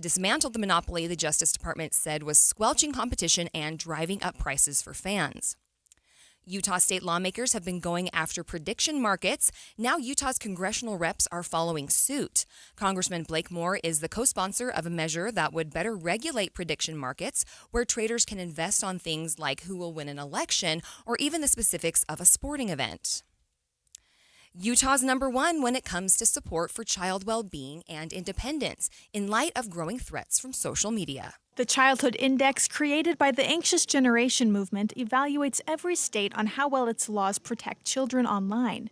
dismantled the monopoly the Justice Department said was squelching competition and driving up prices for fans. Utah state lawmakers have been going after prediction markets. Now Utah's congressional reps are following suit. Congressman Blake Moore is the co-sponsor of a measure that would better regulate prediction markets, where traders can invest on things like who will win an election or even the specifics of a sporting event. Utah's #1 when it comes to support for child well-being and independence in light of growing threats from social media. The Childhood Index, created by the Anxious Generation movement, evaluates every state on how well its laws protect children online.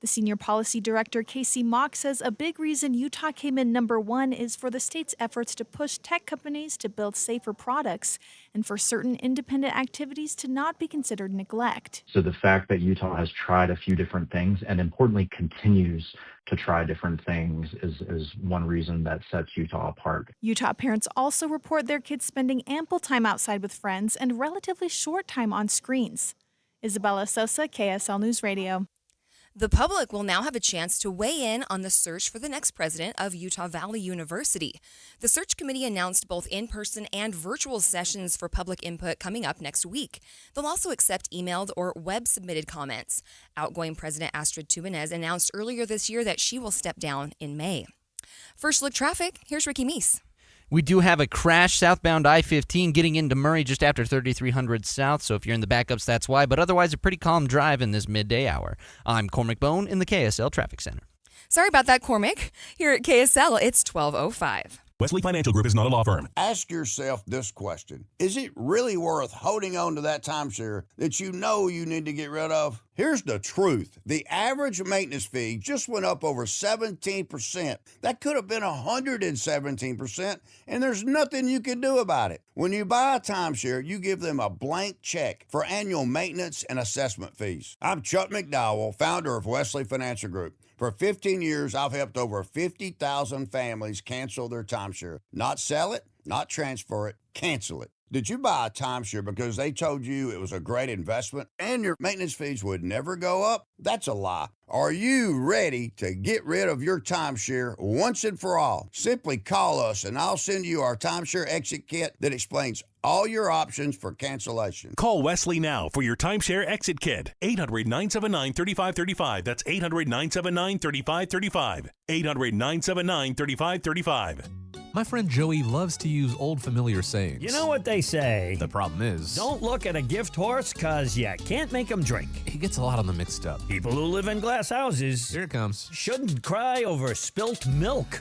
The senior policy director, Casey Mock, says a big reason Utah came in #1 is for the state's efforts to push tech companies to build safer products and for certain independent activities to not be considered neglect. So the fact that Utah has tried a few different things and importantly continues to try different things is one reason that sets Utah apart. Utah parents also report their kids spending ample time outside with friends and relatively short time on screens. Isabella Sosa, KSL News Radio. The public will now have a chance to weigh in on the search for the next president of Utah Valley University. The search committee announced both in-person and virtual sessions for public input coming up next week. They'll also accept emailed or web-submitted comments. Outgoing President Astrid Tubanez announced earlier this year that she will step down in May. First Look Traffic, here's Ricky Meese. We do have a crash southbound I-15 getting into Murray just after 3300 South, so if you're in the backups, that's why. But otherwise, a pretty calm drive in this midday hour. I'm Cormac Bone in the KSL Traffic Center. Sorry about that, Cormac. Here at KSL, it's 12:05. Wesley Financial Group is not a law firm. Ask yourself this question. Is it really worth holding on to that timeshare that you know you need to get rid of? Here's the truth. The average maintenance fee just went up over 17%. That could have been 117%, and there's nothing you can do about it. When you buy a timeshare, you give them a blank check for annual maintenance and assessment fees. I'm Chuck McDowell, founder of Wesley Financial Group. For 15 years, I've helped over 50,000 families cancel their timeshare. Not sell it, not transfer it, cancel it. Did you buy a timeshare because they told you it was a great investment and your maintenance fees would never go up? That's a lie. Are you ready to get rid of your timeshare once and for all? Simply call us and I'll send you our timeshare exit kit that explains all your options for cancellation. Call Wesley now for your timeshare exit kit. 800-979-3535. That's 800-979-3535. 800-979-3535. My friend Joey loves to use old familiar sayings. You know what they say. The problem is, don't look at a gift horse, cause you can't make them drink. He gets a lot of them mixed up. People who live in glass houses, here it comes, shouldn't cry over spilt milk.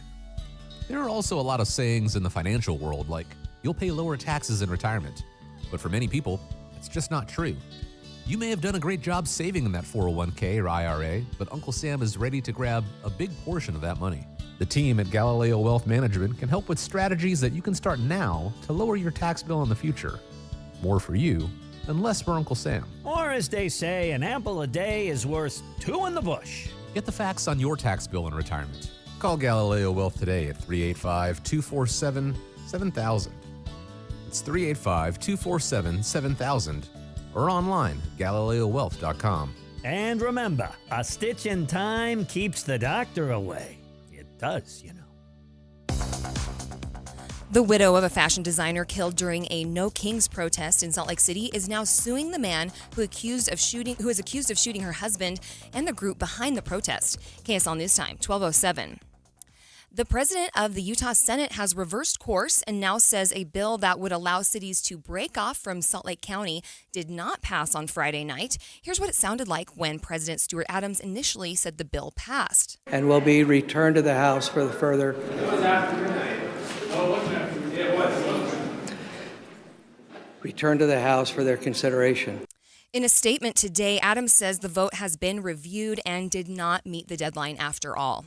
There are also a lot of sayings in the financial world, like, you'll pay lower taxes in retirement. But for many people, it's just not true. You may have done a great job saving in that 401k or IRA, but Uncle Sam is ready to grab a big portion of that money. The team at Galileo Wealth Management can help with strategies that you can start now to lower your tax bill in the future. More for you and less for Uncle Sam. Or as they say, an apple a day is worth two in the bush. Get the facts on your tax bill in retirement. Call Galileo Wealth today at 385-247-7000. It's 385-247-7000 or online at GalileoWealth.com. And remember, a stitch in time keeps the doctor away. Does, you know. The widow of a fashion designer killed during a No Kings protest in Salt Lake City is now suing the man who is accused of shooting her husband and the group behind the protest. KSL News Time, 12:07. The president of the Utah Senate has reversed course and now says a bill that would allow cities to break off from Salt Lake County did not pass on Friday night. Here's what it sounded like when President Stuart Adams initially said the bill passed. And will be returned to the House for the further. Returned to the House for their consideration. In a statement today, Adams says the vote has been reviewed and did not meet the deadline after all.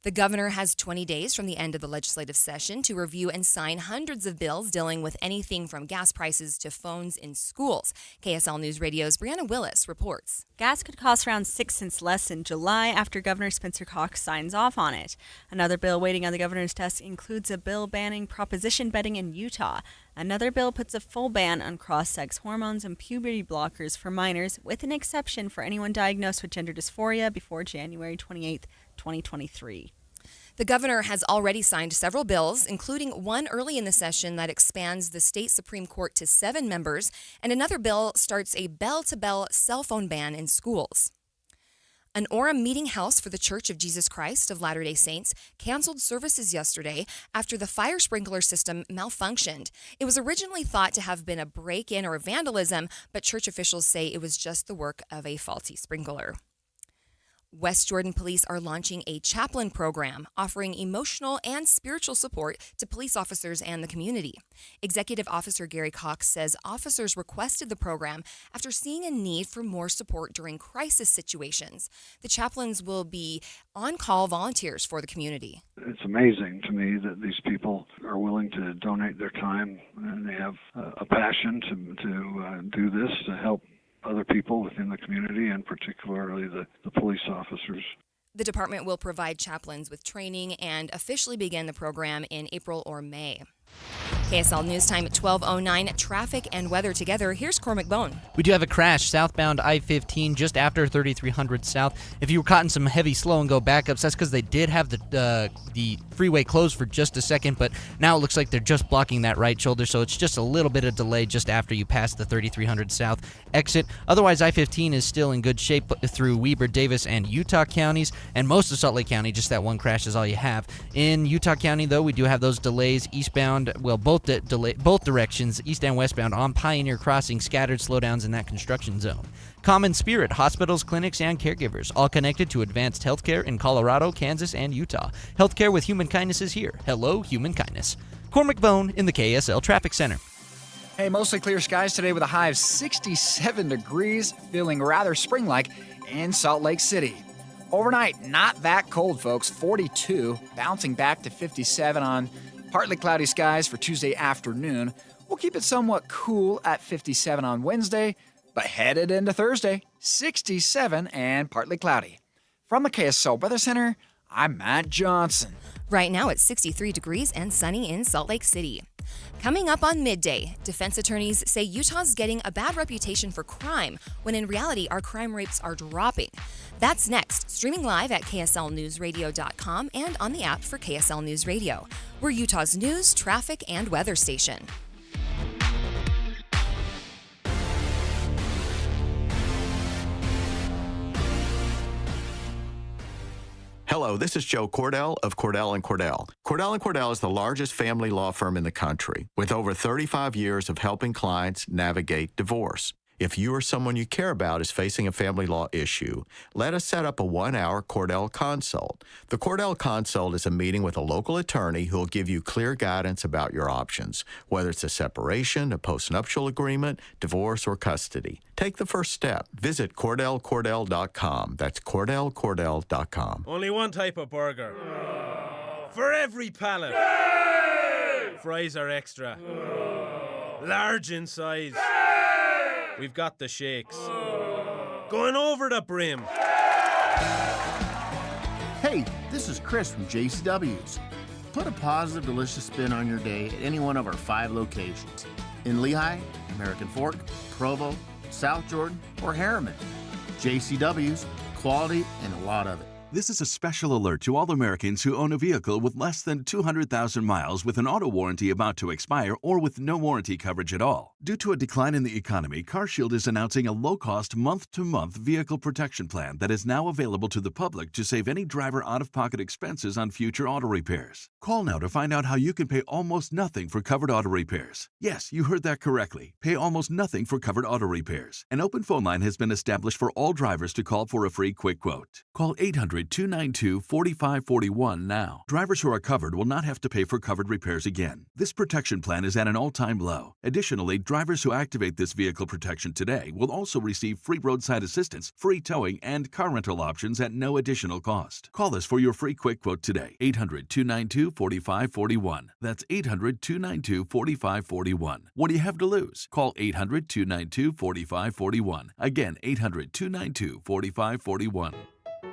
The governor has 20 days from the end of the legislative session to review and sign hundreds of bills dealing with anything from gas prices to phones in schools. KSL News Radio's Brianna Willis reports. Gas could cost around 6 cents less in July after Governor Spencer Cox signs off on it. Another bill waiting on the governor's desk includes a bill banning proposition betting in Utah. Another bill puts a full ban on cross-sex hormones and puberty blockers for minors, with an exception for anyone diagnosed with gender dysphoria before January 28, 2023. The governor has already signed several bills, including one early in the session that expands the state Supreme Court to 7 members, and another bill starts a bell-to-bell cell phone ban in schools. An Orem meeting house for the Church of Jesus Christ of Latter-day Saints canceled services yesterday after the fire sprinkler system malfunctioned. It was originally thought to have been a break-in or vandalism, but church officials say it was just the work of a faulty sprinkler. West Jordan Police are launching a chaplain program offering emotional and spiritual support to police officers and the community. Executive Officer Gary Cox says officers requested the program after seeing a need for more support during crisis situations. The chaplains will be on-call volunteers for the community. It's amazing to me that these people are willing to donate their time, and they have a passion to do this to help other people within the community, and particularly the police officers. The department will provide chaplains with training and officially begin the program in April or May. KSL News Time at 12:09. Traffic and weather together. Here's Cormac Bone. We do have a crash southbound I-15 just after 3300 South. If you were caught in some heavy slow and go backups, that's because they did have the freeway closed for just a second, but now it looks like they're just blocking that right shoulder, so it's just a little bit of delay just after you pass the 3300 South exit. Otherwise, I-15 is still in good shape through Weber, Davis, and Utah counties, and most of Salt Lake County. Just that one crash is all you have. In Utah County, though, we do have those delays eastbound, well, both directions, east and westbound, on Pioneer Crossing, scattered slowdowns in that construction zone. Common Spirit, hospitals, clinics, and caregivers, all connected to advanced healthcare in Colorado, Kansas, and Utah. Healthcare with human kindness is here. Hello, human kindness. Cormac Bone in the KSL Traffic Center. Hey, mostly clear skies today with a high of 67 degrees, feeling rather spring-like in Salt Lake City. Overnight, not that cold, folks, 42, bouncing back to 57 on partly cloudy skies for Tuesday afternoon. We'll keep it somewhat cool at 57 on Wednesday, but headed into Thursday, 67 and partly cloudy. From the KSL Weather Center, I'm Matt Johnson. Right now it's 63 degrees and sunny in Salt Lake City. Coming up on Midday, defense attorneys say Utah's getting a bad reputation for crime, when in reality our crime rates are dropping. That's next, streaming live at kslnewsradio.com and on the app for KSL News Radio. We're Utah's news, traffic, and weather station. Hello, this is Joe Cordell of Cordell & Cordell. Cordell & Cordell is the largest family law firm in the country, with over 35 years of helping clients navigate divorce. If you or someone you care about is facing a family law issue, let us set up a 1-hour Cordell Consult. The Cordell Consult is a meeting with a local attorney who will give you clear guidance about your options, whether it's a separation, a postnuptial agreement, divorce, or custody. Take the first step. Visit CordellCordell.com. That's CordellCordell.com. Only one type of burger. For every pallet. Fries are extra. Large in size. We've got the shakes. Going over the brim. Hey, this is Chris from JCW's. Put a positive, delicious spin on your day at any one of our 5 locations. In Lehigh, American Fork, Provo, South Jordan, or Harriman. JCW's, quality and a lot of it. This is a special alert to all Americans who own a vehicle with less than 200,000 miles with an auto warranty about to expire or with no warranty coverage at all. Due to a decline in the economy, CarShield is announcing a low-cost month-to-month vehicle protection plan that is now available to the public to save any driver out-of-pocket expenses on future auto repairs. Call now to find out how you can pay almost nothing for covered auto repairs. Yes, you heard that correctly. Pay almost nothing for covered auto repairs. An open phone line has been established for all drivers to call for a free quick quote. Call 800-292-4541 now. Drivers who are covered will not have to pay for covered repairs again. This protection plan is at an all-time low. Additionally, drivers who activate this vehicle protection today will also receive free roadside assistance, free towing, and car rental options at no additional cost. Call us for your free quick quote today. 800-292-4541. That's 800-292-4541. What do you have to lose? Call 800-292-4541. Again, 800-292-4541.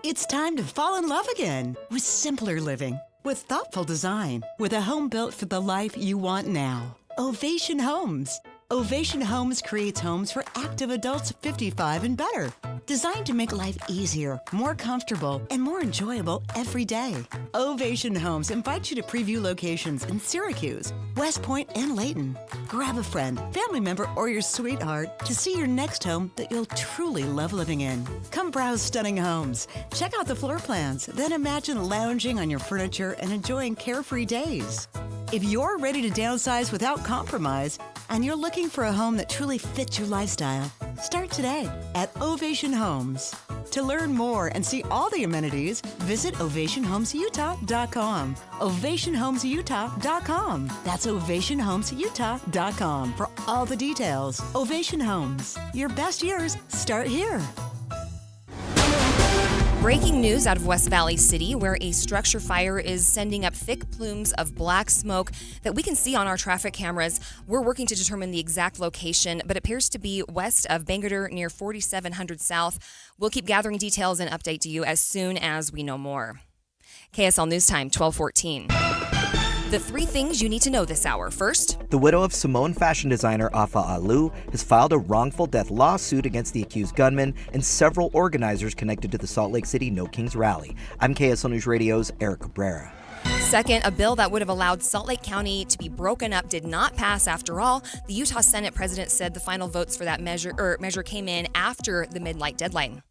It's time to fall in love again with simpler living, with thoughtful design, with a home built for the life you want now. Ovation Homes. Ovation Homes creates homes for active adults 55 and better. Designed to make life easier, more comfortable, and more enjoyable every day. Ovation Homes invites you to preview locations in Syracuse, West Point, and Layton. Grab a friend, family member, or your sweetheart to see your next home that you'll truly love living in. Come browse stunning homes. Check out the floor plans, then imagine lounging on your furniture and enjoying carefree days. If you're ready to downsize without compromise, and you're looking for a home that truly fits your lifestyle, start today at Ovation Homes. To learn more and see all the amenities, visit OvationHomesUtah.com. OvationHomesUtah.com. That's OvationHomesUtah.com for all the details. Ovation Homes. Your best years start here. Breaking news out of West Valley City, where a structure fire is sending up thick plumes of black smoke that we can see on our traffic cameras. We're working to determine the exact location, but it appears to be west of Bangor near 4700 South. We'll keep gathering details and update to you as soon as we know more. KSL News Time, 12:14. The three things you need to know this hour. First, the widow of Samoan fashion designer Afa Alu has filed a wrongful death lawsuit against the accused gunman and several organizers connected to the Salt Lake City No Kings rally. I'm KSL News Radio's Eric Cabrera. Second, a bill that would have allowed Salt Lake County to be broken up did not pass after all. The Utah Senate president said the final votes for that measure came in after the midnight deadline.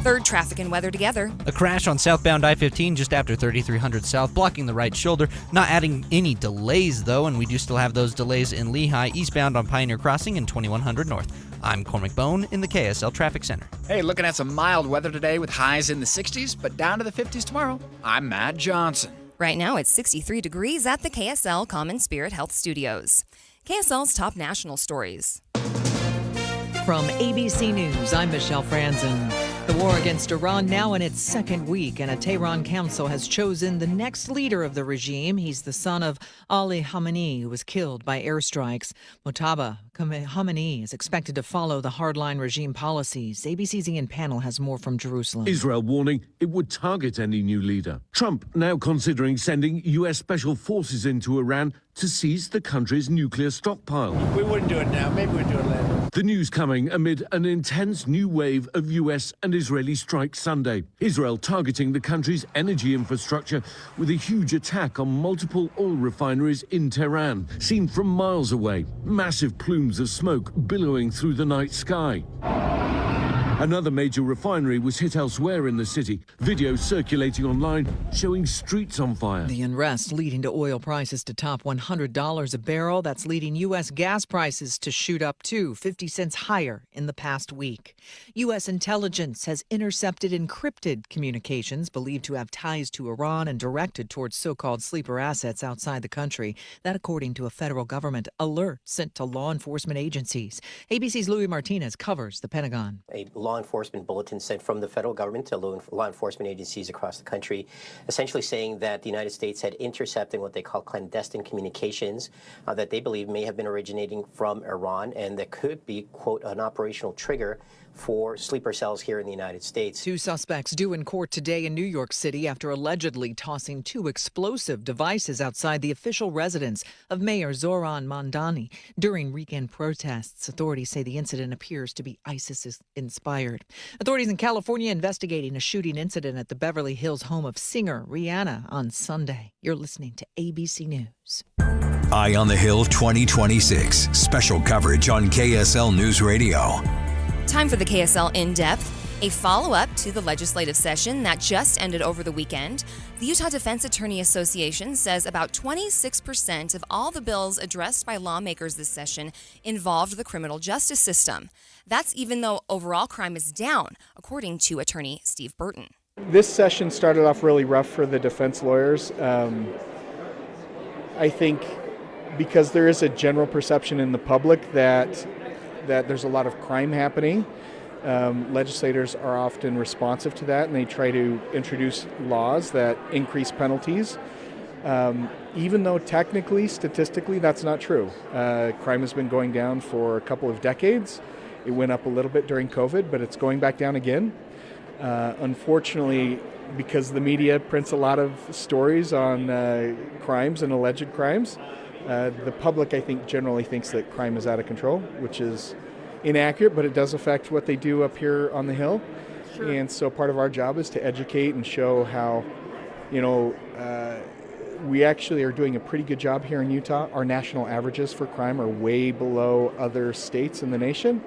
Third, traffic and weather together. A crash on southbound I-15 just after 3300 South, blocking the right shoulder. Not adding any delays, though, and we do still have those delays in Lehigh, eastbound on Pioneer Crossing and 2100 North. I'm Cormac Bone in the KSL Traffic Center. Hey, looking at some mild weather today with highs in the 60s, but down to the 50s tomorrow. I'm Matt Johnson. Right now, it's 63 degrees at the KSL Common Spirit Health Studios. KSL's top national stories. From ABC News, I'm Michelle Franzen. The war against Iran now in its second week, and a Tehran council has chosen the next leader of the regime. He's the son of Ali Khamenei, who was killed by airstrikes. Mojtaba Khamenei is expected to follow the hardline regime policies. ABC's Ian Pannell has more from Jerusalem. Israel warning it would target any new leader. Trump now considering sending U.S. special forces into Iran to seize the country's nuclear stockpile. We wouldn't do it now. Maybe we'd do it later. The news coming amid an intense new wave of U.S. and Israeli strikes Sunday. Israel targeting the country's energy infrastructure with a huge attack on multiple oil refineries in Tehran. Seen from miles away, massive plumes of smoke billowing through the night sky. Another major refinery was hit elsewhere in the city. Videos circulating online showing streets on fire. The unrest leading to oil prices to top $100 a barrel. That's leading U.S. gas prices to shoot up to 50 cents higher in the past week. U.S. intelligence has intercepted encrypted communications believed to have ties to Iran and directed towards so-called sleeper assets outside the country. That according to a federal government alert sent to law enforcement agencies. ABC's Louis Martinez covers the Pentagon. A law enforcement bulletin sent from the federal government to law enforcement agencies across the country, essentially saying that the United States had intercepted what they call clandestine communications that they believe may have been originating from Iran, and that could be, quote, an operational trigger for sleeper cells here in the United States. Two suspects due in court today in New York City after allegedly tossing two explosive devices outside the official residence of Mayor Zoran Mamdani during weekend protests. Authorities say the incident appears to be ISIS-inspired. Authorities in California investigating a shooting incident at the Beverly Hills home of singer Rihanna on Sunday. You're listening to ABC News. Eye on the Hill 2026. Special coverage on KSL News Radio. Time for the KSL In-Depth, a follow-up to the legislative session that just ended over the weekend. The Utah Defense Attorney Association says about 26% of all the bills addressed by lawmakers this session involved the criminal justice system. That's even though overall crime is down, according to Attorney Steve Burton. This session started off really rough for the defense lawyers. I think because there is a general perception in the public that there's a lot of crime happening. Legislators are often responsive to that, and they try to introduce laws that increase penalties. Even though technically, statistically, that's not true. Crime has been going down for a couple of decades. It went up a little bit during COVID, but it's going back down again. Unfortunately, because the media prints a lot of stories on crimes and alleged crimes, the public, I think, generally thinks that crime is out of control, which is inaccurate, but it does affect what they do up here on the Hill. Sure. And so part of our job is to educate and show how, we actually are doing a pretty good job here in Utah. Our national averages for crime are way below other states in the nation.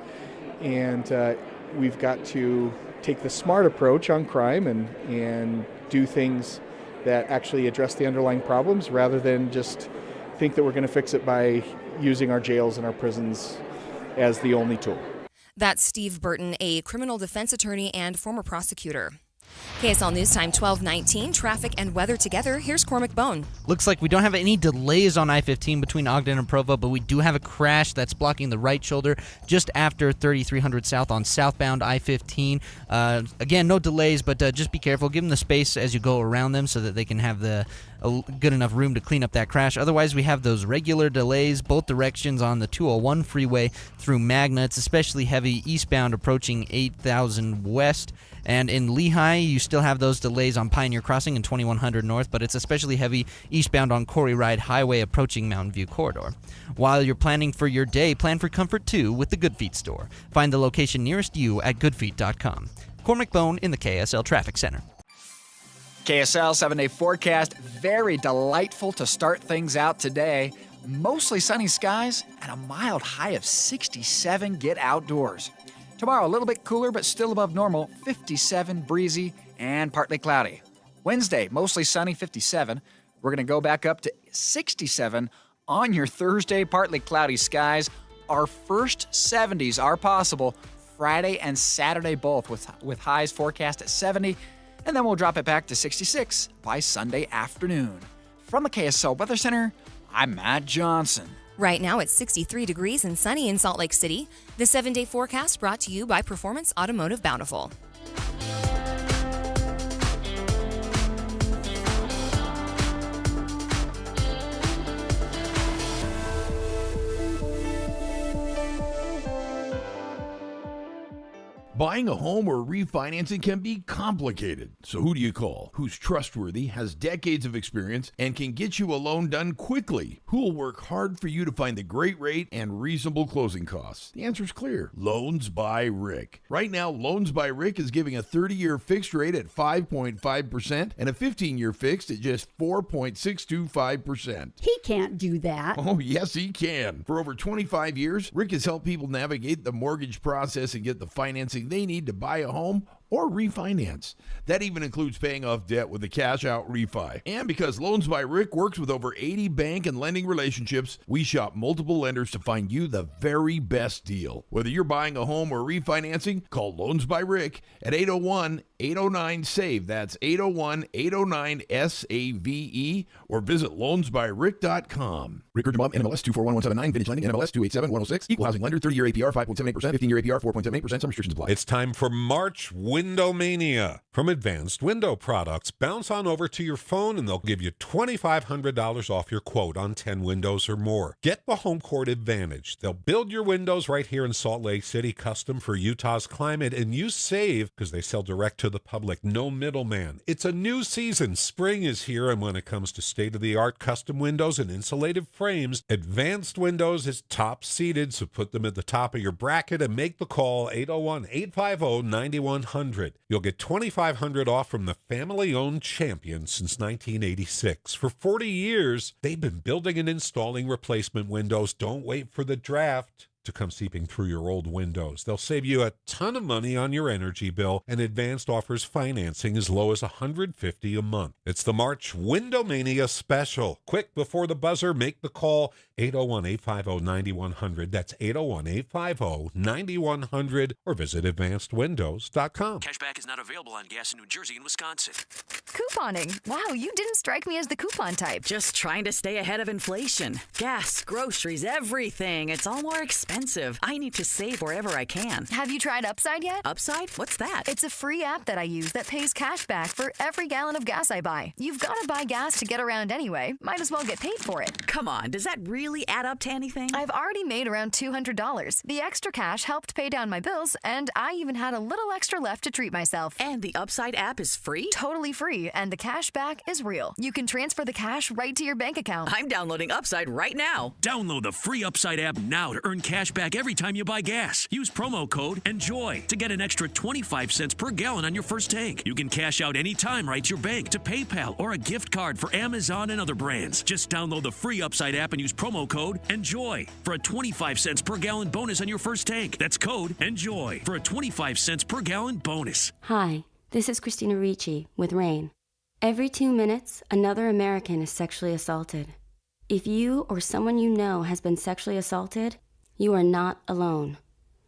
And we've got to take the smart approach on crime and do things that actually address the underlying problems rather than just think that we're going to fix it by using our jails and our prisons as the only tool. That's Steve Burton, a criminal defense attorney and former prosecutor. KSL News Time 12:19, traffic and weather together. Here's Cormac Bone. Looks like we don't have any delays on I-15 between Ogden and Provo, but we do have a crash that's blocking the right shoulder just after 3300 South on southbound I-15. Again, no delays, but just be careful. Give them the space as you go around them so that they can have a good enough room to clean up that crash. Otherwise, we have those regular delays both directions on the 201 freeway through Magna. It's especially heavy eastbound approaching 8000 west. And in Lehigh, you still have those delays on Pioneer Crossing and 2100 North, but it's especially heavy eastbound on Quarry Ride Highway approaching Mountain View Corridor. While you're planning for your day, plan for comfort too with the Good Feet store. Find the location nearest you at goodfeet.com. Cormac Bone in the KSL Traffic Center. KSL 7-day forecast. Very delightful to start things out today. Mostly sunny skies and a mild high of 67. Get outdoors. Tomorrow, a little bit cooler, but still above normal, 57, breezy, and partly cloudy. Wednesday, mostly sunny, 57. We're going to go back up to 67 on your Thursday, partly cloudy skies. Our first 70s are possible Friday and Saturday both, with highs forecast at 70, and then we'll drop it back to 66 by Sunday afternoon. From the KSL Weather Center, I'm Matt Johnson. Right now it's 63 degrees and sunny in Salt Lake City. The 7-day forecast brought to you by Performance Automotive Bountiful. Buying a home or refinancing can be complicated. So who do you call? Who's trustworthy, has decades of experience, and can get you a loan done quickly? Who will work hard for you to find the great rate and reasonable closing costs? The answer's clear. Loans by Rick. Right now, Loans by Rick is giving a 30-year fixed rate at 5.5% and a 15-year fixed at just 4.625%. He can't do that. Oh, yes, he can. For over 25 years, Rick has helped people navigate the mortgage process and get the financing they need to buy a home or refinance. That even includes paying off debt with a cash-out refi. And because Loans by Rick works with over 80 bank and lending relationships, we shop multiple lenders to find you the very best deal. Whether you're buying a home or refinancing, call Loans by Rick at 801-809-SAVE. That's 801-809-SAVE, or visit loansbyrick.com. Rick Bob, NMLS 241179, Vintage Lending, NMLS 287106, Equal Housing Lender, 30-year APR 5.78%, 15-year APR 4.78%. Some restrictions apply. It's time for March Window Mania. From Advanced Window Products, bounce on over to your phone and they'll give you $2,500 off your quote on 10 windows or more. Get the Home Court Advantage. They'll build your windows right here in Salt Lake City, custom for Utah's climate, and you save because they sell direct to the public, no middleman. It's a new season. Spring is here, and when it comes to state-of-the-art custom windows and insulated frames, Advanced Windows is top-seated, so put them at the top of your bracket and make the call 801-850-9100. You'll get $2,500 off from the family-owned champion since 1986. For 40 years, they've been building and installing replacement windows. Don't wait for the draft to come seeping through your old windows. They'll save you a ton of money on your energy bill, and Advanced offers financing as low as $150 a month. It's the March Window Mania special. Quick, before the buzzer, make the call 801-850-9100. That's 801-850-9100, or visit advancedwindows.com. Cashback is not available on gas in New Jersey and Wisconsin. Couponing. Wow, you didn't strike me as the coupon type. Just trying to stay ahead of inflation. Gas, groceries, everything. It's all more expensive. expensive. I need to save wherever I can. Have you tried Upside yet? Upside? What's that? It's a free app that I use that pays cash back for every gallon of gas I buy. You've got to buy gas to get around anyway. Might as well get paid for it. Come on, does that really add up to anything? I've already made around $200. The extra cash helped pay down my bills, and I even had a little extra left to treat myself. And the Upside app is free? Totally free, and the cash back is real. You can transfer the cash right to your bank account. I'm downloading Upside right now. Download the free Upside app now to earn cash back every time you buy gas. Use promo code ENJOY to get an extra 25 cents per gallon on your first tank. You can cash out anytime right to your bank, to PayPal, or a gift card for Amazon and other brands. Just download the free Upside app and use promo code ENJOY for a 25 cents per gallon bonus on your first tank. That's code ENJOY for a 25 cents per gallon bonus. Hi, this is Christina Ricci with RAIN. Every 2 minutes, another American is sexually assaulted. If you or someone you know has been sexually assaulted, you are not alone.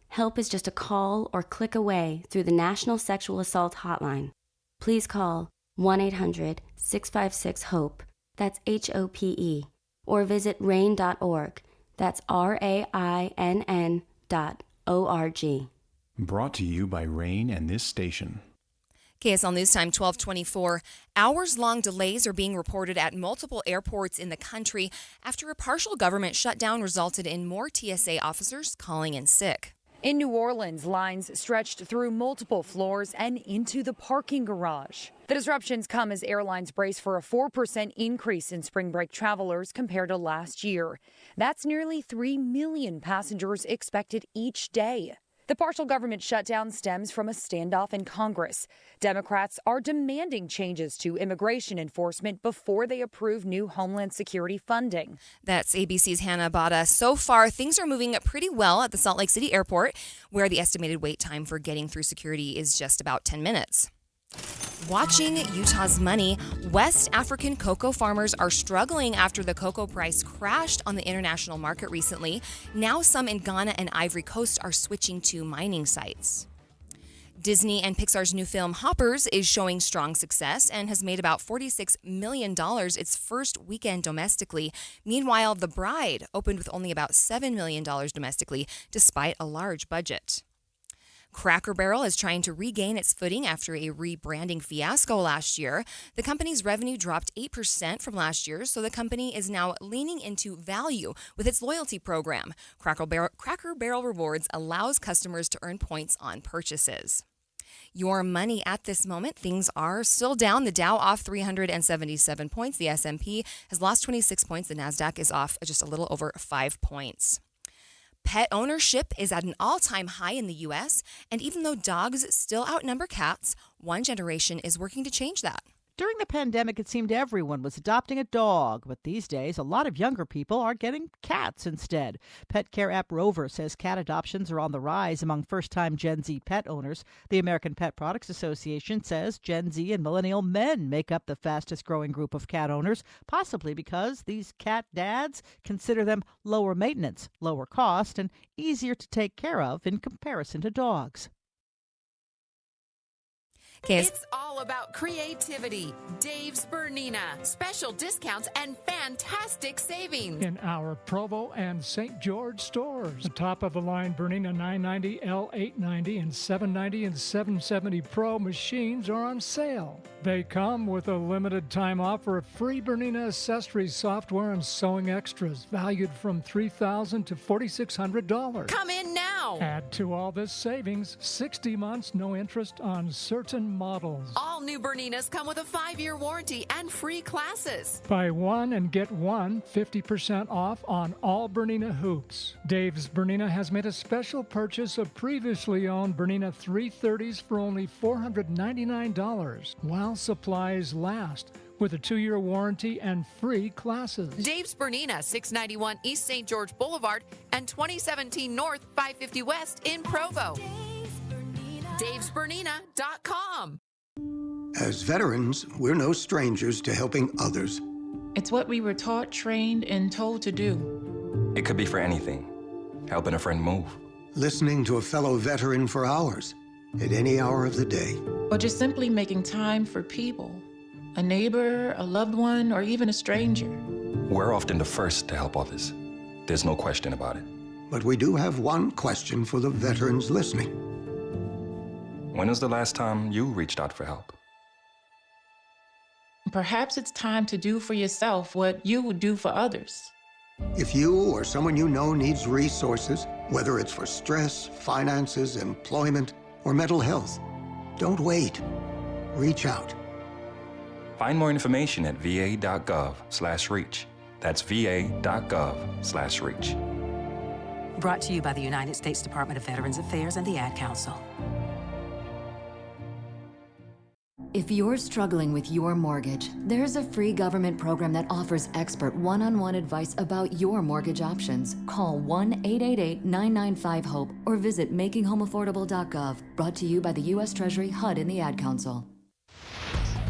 Help is just a call or click away through the National Sexual Assault Hotline. Please call 1-800-656-HOPE, that's HOPE, or visit rain.org, that's RAINN.org. Brought to you by RAIN and this station. KSL News Time 1224. Hours-long delays are being reported at multiple airports in the country after a partial government shutdown resulted in more TSA officers calling in sick. In New Orleans, lines stretched through multiple floors and into the parking garage. The disruptions come as airlines brace for a 4% increase in spring break travelers compared to last year. That's nearly 3 million passengers expected each day. The partial government shutdown stems from a standoff in Congress. Democrats are demanding changes to immigration enforcement before they approve new Homeland Security funding. That's ABC's Hannah Bada. So far, things are moving pretty well at the Salt Lake City airport, where the estimated wait time for getting through security is just about 10 minutes. Watching Utah's money, West African cocoa farmers are struggling after the cocoa price crashed on the international market recently. Now some in Ghana and Ivory Coast are switching to mining sites. Disney and Pixar's new film Hoppers is showing strong success and has made about $46 million its first weekend domestically. Meanwhile, The Bride opened with only about $7 million domestically, despite a large budget. Cracker Barrel is trying to regain its footing after a rebranding fiasco last year. The company's revenue dropped 8% from last year, so the company is now leaning into value with its loyalty program. Cracker Barrel Rewards allows customers to earn points on purchases. Your money at this moment, things are still down. The Dow off 377 points. The S&P has lost 26 points. The Nasdaq is off just a little over 5 points. Pet ownership is at an all-time high in the U.S., and even though dogs still outnumber cats, one generation is working to change that. During the pandemic, it seemed everyone was adopting a dog, but these days, a lot of younger people are getting cats instead. Pet care app Rover says cat adoptions are on the rise among first-time Gen Z pet owners. The American Pet Products Association says Gen Z and millennial men make up the fastest-growing group of cat owners, possibly because these cat dads consider them lower maintenance, lower cost, and easier to take care of in comparison to dogs. It's all about creativity. Dave's Bernina. Special discounts and fantastic savings. In our Provo and St. George stores. The top-of-the-line Bernina 990, L890, and 790 and 770 Pro machines are on sale. They come with a limited-time offer of free Bernina accessories, software, and sewing extras, valued from $3,000 to $4,600. Come in now. Add to all this savings, 60 months, no interest on certain models. All new Berninas come with a 5-year warranty and free classes. Buy one and get one 50% off on all Bernina hoops. Dave's Bernina has made a special purchase of previously owned Bernina 330s for only $499 while supplies last, with a 2-year warranty and free classes. Dave's Bernina, 691 East St. George Boulevard and 2017 North 550 West in Provo. Dave'sBernina.com. As veterans, we're no strangers to helping others. It's what we were taught, trained, and told to do. It could be for anything. Helping a friend move. Listening to a fellow veteran for hours, at any hour of the day. Or just simply making time for people. A neighbor, a loved one, or even a stranger. We're often the first to help others. There's no question about it. But we do have one question for the veterans listening. When was the last time you reached out for help? Perhaps it's time to do for yourself what you would do for others. If you or someone you know needs resources, whether it's for stress, finances, employment, or mental health, don't wait. Reach out. Find more information at va.gov/reach. That's va.gov/reach. Brought to you by the United States Department of Veterans Affairs and the Ad Council. If you're struggling with your mortgage, there's a free government program that offers expert one-on-one advice about your mortgage options. Call 1-888-995-HOPE or visit makinghomeaffordable.gov. Brought to you by the U.S. Treasury, HUD, and the Ad Council.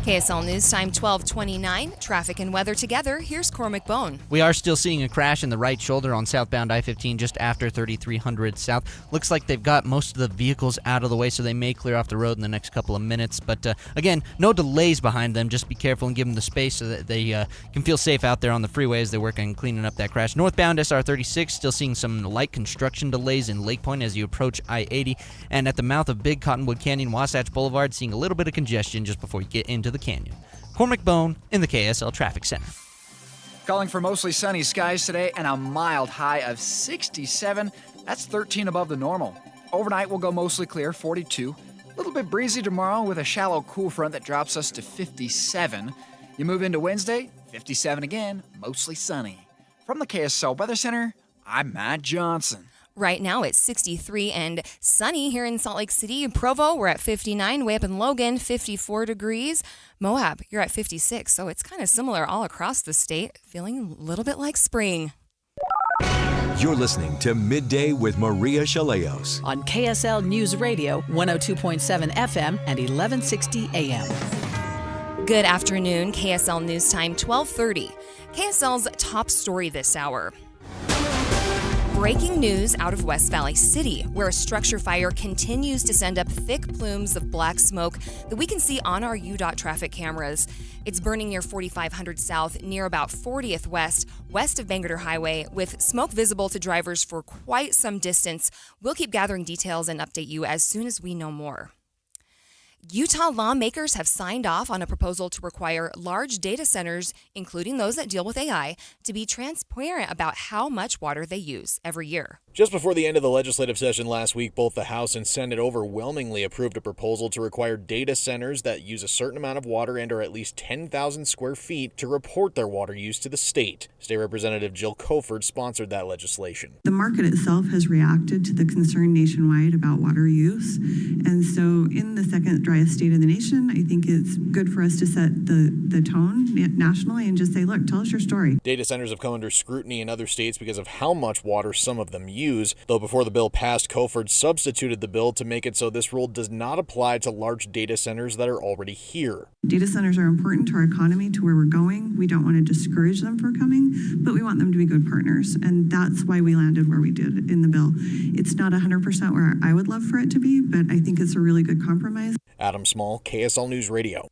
KSL News Time 12:29. Traffic and weather together. Here's Cormac Bone. We are still seeing a crash in the right shoulder on southbound I-15 just after 3300 South. Looks like they've got most of the vehicles out of the way, so they may clear off the road in the next couple of minutes. But again, no delays behind them. Just be careful and give them the space so that they can feel safe out there on the freeway as they work on cleaning up that crash. Northbound SR36 still seeing some light construction delays in Lake Point as you approach I-80. And at the mouth of Big Cottonwood Canyon, Wasatch Boulevard, seeing a little bit of congestion just before you get into the canyon. Cormac Bone in the KSL Traffic Center. Calling for mostly sunny skies today and a mild high of 67. That's 13 above the normal. Overnight we'll go mostly clear, 42. A little bit breezy tomorrow with a shallow cool front that drops us to 57. You move into Wednesday, 57 again, mostly sunny. From the KSL Weather Center, I'm Matt Johnson. Right now it's 63 and sunny here in Salt Lake City. Provo, we're at 59. Way up in Logan, 54 degrees. Moab, you're at 56. So it's kind of similar all across the state. Feeling a little bit like spring. You're listening to Midday with Maria Shilaos on KSL News Radio, 102.7 FM and 1160 AM. Good afternoon. KSL News Time 12:30. KSL's top story this hour. Breaking news out of West Valley City, where a structure fire continues to send up thick plumes of black smoke that we can see on our UDOT traffic cameras. It's burning near 4500 South, near about 40th West, west of Bangor Highway, with smoke visible to drivers for quite some distance. We'll keep gathering details and update you as soon as we know more. Utah lawmakers have signed off on a proposal to require large data centers, including those that deal with AI, to be transparent about how much water they use every year. Just before the end of the legislative session last week, both the House and Senate overwhelmingly approved a proposal to require data centers that use a certain amount of water and are at least 10,000 square feet to report their water use to the state. State Representative Jill Coford sponsored that legislation. The market itself has reacted to the concern nationwide about water use. And so in the second driest state of the nation, I think it's good for us to set the tone nationally and just say, look, tell us your story. Data centers have come under scrutiny in other states because of how much water some of them use. Though before the bill passed, Coford substituted the bill to make it so this rule does not apply to large data centers that are already here. Data centers are important to our economy, to where we're going. We don't want to discourage them from coming, but we want them to be good partners. And that's why we landed where we did in the bill. It's not 100% where I would love for it to be, but I think it's a really good compromise. Adam Small, KSL News Radio.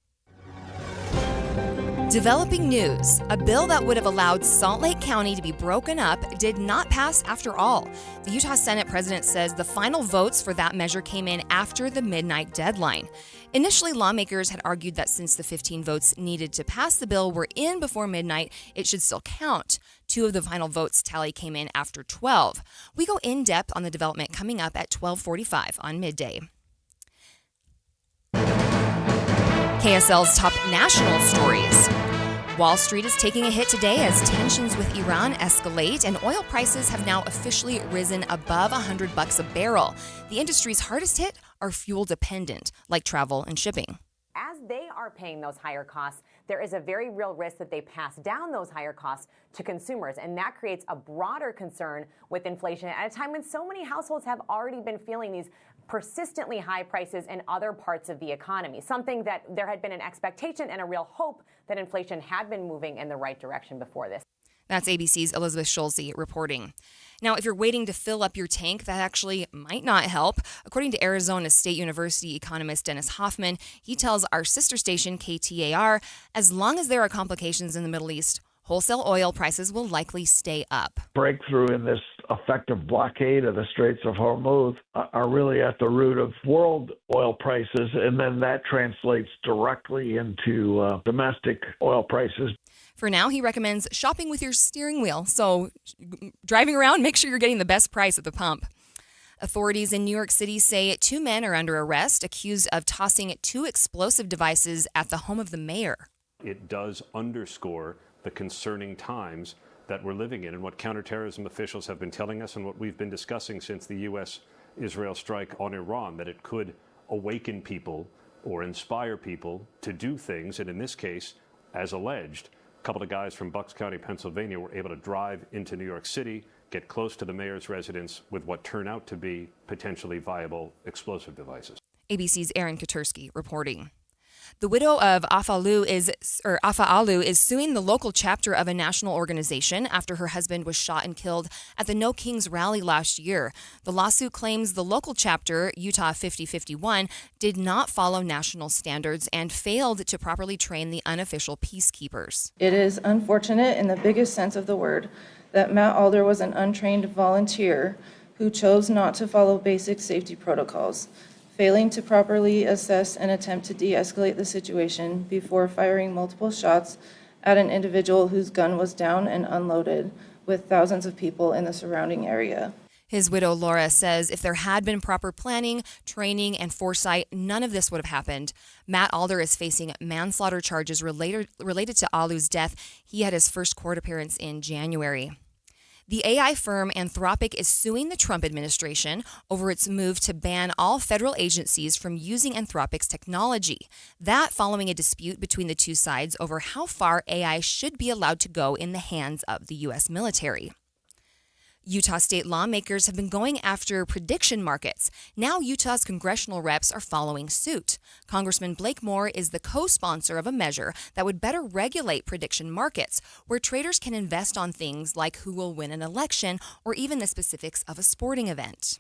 Developing news. A bill that would have allowed Salt Lake County to be broken up did not pass after all. The Utah Senate president says the final votes for that measure came in after the midnight deadline. Initially, lawmakers had argued that since the 15 votes needed to pass the bill were in before midnight, it should still count. 2 of the final votes tally came in after 12. We go in depth on the development coming up at 12:45 on Midday. KSL's top national stories. Wall Street is taking a hit today as tensions with Iran escalate and oil prices have now officially risen above $100 a barrel. The industry's hardest hit are fuel dependent, like travel and shipping. As they are paying those higher costs, there is a very real risk that they pass down those higher costs to consumers. And that creates a broader concern with inflation at a time when so many households have already been feeling these persistently high prices in other parts of the economy, something that there had been an expectation and a real hope that inflation had been moving in the right direction before this. That's ABC's Elizabeth Schulze reporting. Now, if you're waiting to fill up your tank, that actually might not help. According to Arizona State University economist Dennis Hoffman, he tells our sister station KTAR, as long as there are complications in the Middle East, wholesale oil prices will likely stay up. Breakthrough in this effective blockade of the Straits of Hormuz are really at the root of world oil prices, and then that translates directly into domestic oil prices. For now, he recommends shopping with your steering wheel. So driving around, make sure you're getting the best price at the pump. Authorities in New York City say 2 men are under arrest, accused of tossing 2 explosive devices at the home of the mayor. It does underscore the concerning times that we're living in and what counterterrorism officials have been telling us and what we've been discussing since the U.S.-Israel strike on Iran, that it could awaken people or inspire people to do things. And in this case, as alleged, a couple of guys from Bucks County, Pennsylvania were able to drive into New York City, get close to the mayor's residence with what turn out to be potentially viable explosive devices. ABC's Aaron Katursky reporting. The widow of Afa'alu is suing the local chapter of a national organization after her husband was shot and killed at the No Kings rally last year. The lawsuit claims the local chapter, Utah 5051, did not follow national standards and failed to properly train the unofficial peacekeepers. It is unfortunate in the biggest sense of the word that Matt Alder was an untrained volunteer who chose not to follow basic safety protocols, failing to properly assess and attempt to de-escalate the situation before firing multiple shots at an individual whose gun was down and unloaded with thousands of people in the surrounding area. His widow, Laura, says if there had been proper planning, training, and foresight, none of this would have happened. Matt Alder is facing manslaughter charges related to Alu's death. He had his first court appearance in January. The AI firm Anthropic is suing the Trump administration over its move to ban all federal agencies from using Anthropic's technology. That following a dispute between the two sides over how far AI should be allowed to go in the hands of the U.S. military. Utah state lawmakers have been going after prediction markets. Now Utah's congressional reps are following suit. Congressman Blake Moore is the co-sponsor of a measure that would better regulate prediction markets, where traders can invest on things like who will win an election or even the specifics of a sporting event.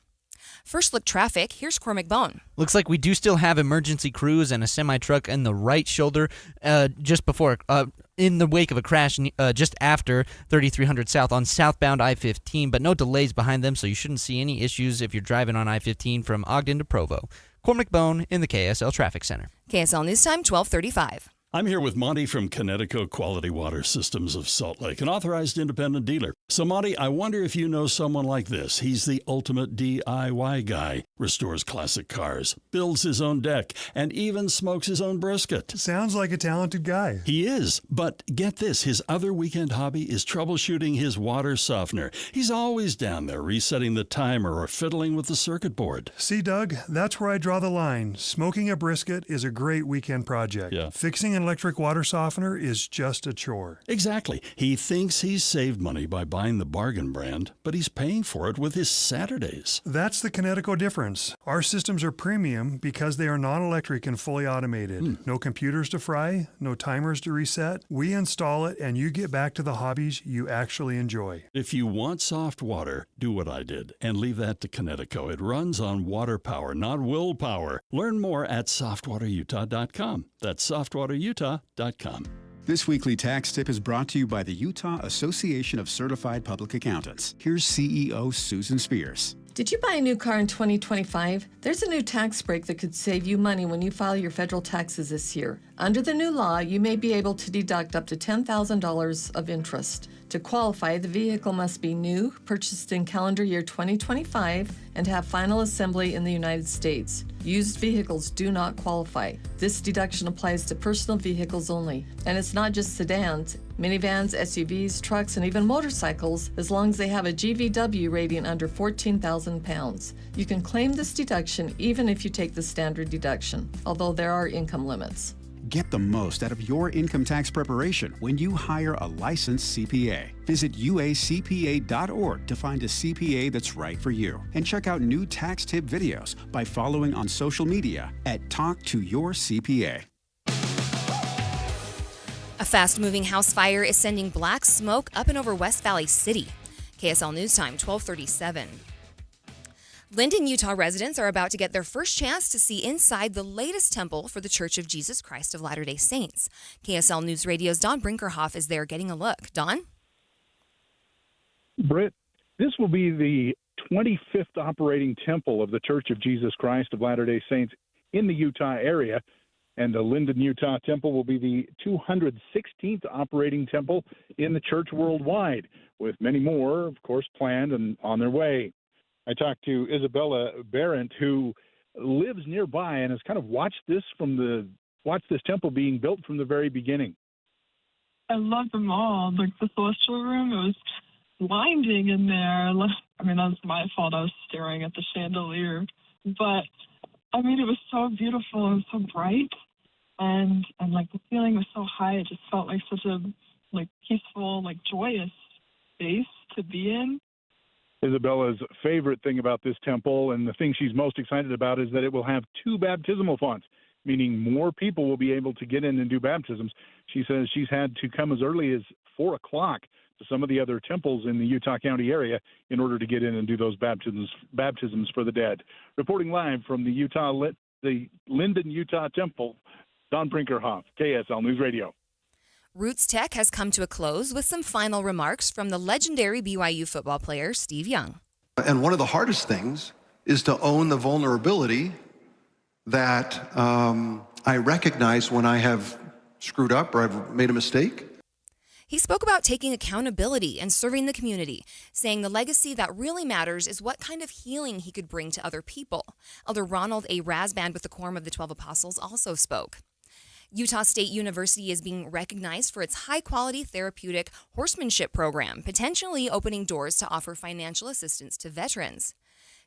First look traffic, here's Cormac Bone. Looks like we do still have emergency crews and a semi-truck in the right shoulder just before, in the wake of a crash just after 3300 South on southbound I-15, but no delays behind them, so you shouldn't see any issues if you're driving on I-15 from Ogden to Provo. Cormac Bone in the KSL Traffic Center. KSL News Time, 12:35. I'm here with Monty from Connecticut Quality Water Systems of Salt Lake, an authorized independent dealer. So, Monty, I wonder if you know someone like this. He's the ultimate DIY guy. Restores classic cars, builds his own deck, and even smokes his own brisket. Sounds like a talented guy. He is, but get this, his other weekend hobby is troubleshooting his water softener. He's always down there resetting the timer or fiddling with the circuit board. See, Doug, that's where I draw the line. Smoking a brisket is a great weekend project. Yeah. Fixing an electric water softener is just a chore. Exactly. He thinks he's saved money by buying the bargain brand, but he's paying for it with his Saturdays. That's the Connecticut difference. Our systems are premium because they are non-electric and fully automated. No computers to fry, no timers to reset. We install it and you get back to the hobbies you actually enjoy. If you want soft water, do what I did and leave that to Connecticut. It runs on water power, not willpower. Learn more at softwaterutah.com. That's softwaterutah.com. This weekly tax tip is brought to you by the Utah Association of Certified Public Accountants. Here's CEO Susan Spears. Did you buy a new car in 2025? There's a new tax break that could save you money when you file your federal taxes this year. Under the new law, you may be able to deduct up to $10,000 of interest. To qualify, the vehicle must be new, purchased in calendar year 2025, and have final assembly in the United States. Used vehicles do not qualify. This deduction applies to personal vehicles only. And it's not just sedans, minivans, SUVs, trucks, and even motorcycles, as long as they have a GVW rating under 14,000 pounds. You can claim this deduction even if you take the standard deduction, although there are income limits. Get the most out of your income tax preparation when you hire a licensed CPA. Visit uacpa.org to find a CPA that's right for you. And check out new tax tip videos by following on social media at Talk to Your CPA. A fast-moving house fire is sending black smoke up and over West Valley City. KSL News Time, 12:37. Linden, Utah residents are about to get their first chance to see inside the latest temple for the Church of Jesus Christ of Latter-day Saints. KSL News Radio's Don Brinkerhoff is there getting a look. Don? Britt, This will be the 25th operating temple of the Church of Jesus Christ of Latter-day Saints in the Utah area. And the Linden, Utah temple will be the 216th operating temple in the church worldwide, with many more, of course, planned and on their way. I talked to Isabella Barrett, who lives nearby and has kind of watched this temple being built from the very beginning. I love them all. Like the celestial room, it was blinding in there. I mean, that was my fault. I was staring at the chandelier. But, I mean, it was so beautiful and so bright. And like, the ceiling was so high. It just felt like such a, like, peaceful, like, joyous space to be in. Isabella's favorite thing about this temple, and the thing she's most excited about, is that it will have 2 baptismal fonts, meaning more people will be able to get in and do baptisms. She says she's had to come as early as 4 o'clock to some of the other temples in the Utah County area in order to get in and do those baptisms for the dead. Reporting live from the Linden, Utah Temple, Don Brinkerhoff, KSL News Radio. Roots Tech has come to a close with some final remarks from the legendary BYU football player Steve Young. And one of the hardest things is to own the vulnerability that I recognize when I have screwed up or I've made a mistake. He spoke about taking accountability and serving the community, saying the legacy that really matters is what kind of healing he could bring to other people. Elder Ronald A. Rasband with the Quorum of the 12 Apostles also spoke. Utah State University is being recognized for its high-quality therapeutic horsemanship program, potentially opening doors to offer financial assistance to veterans.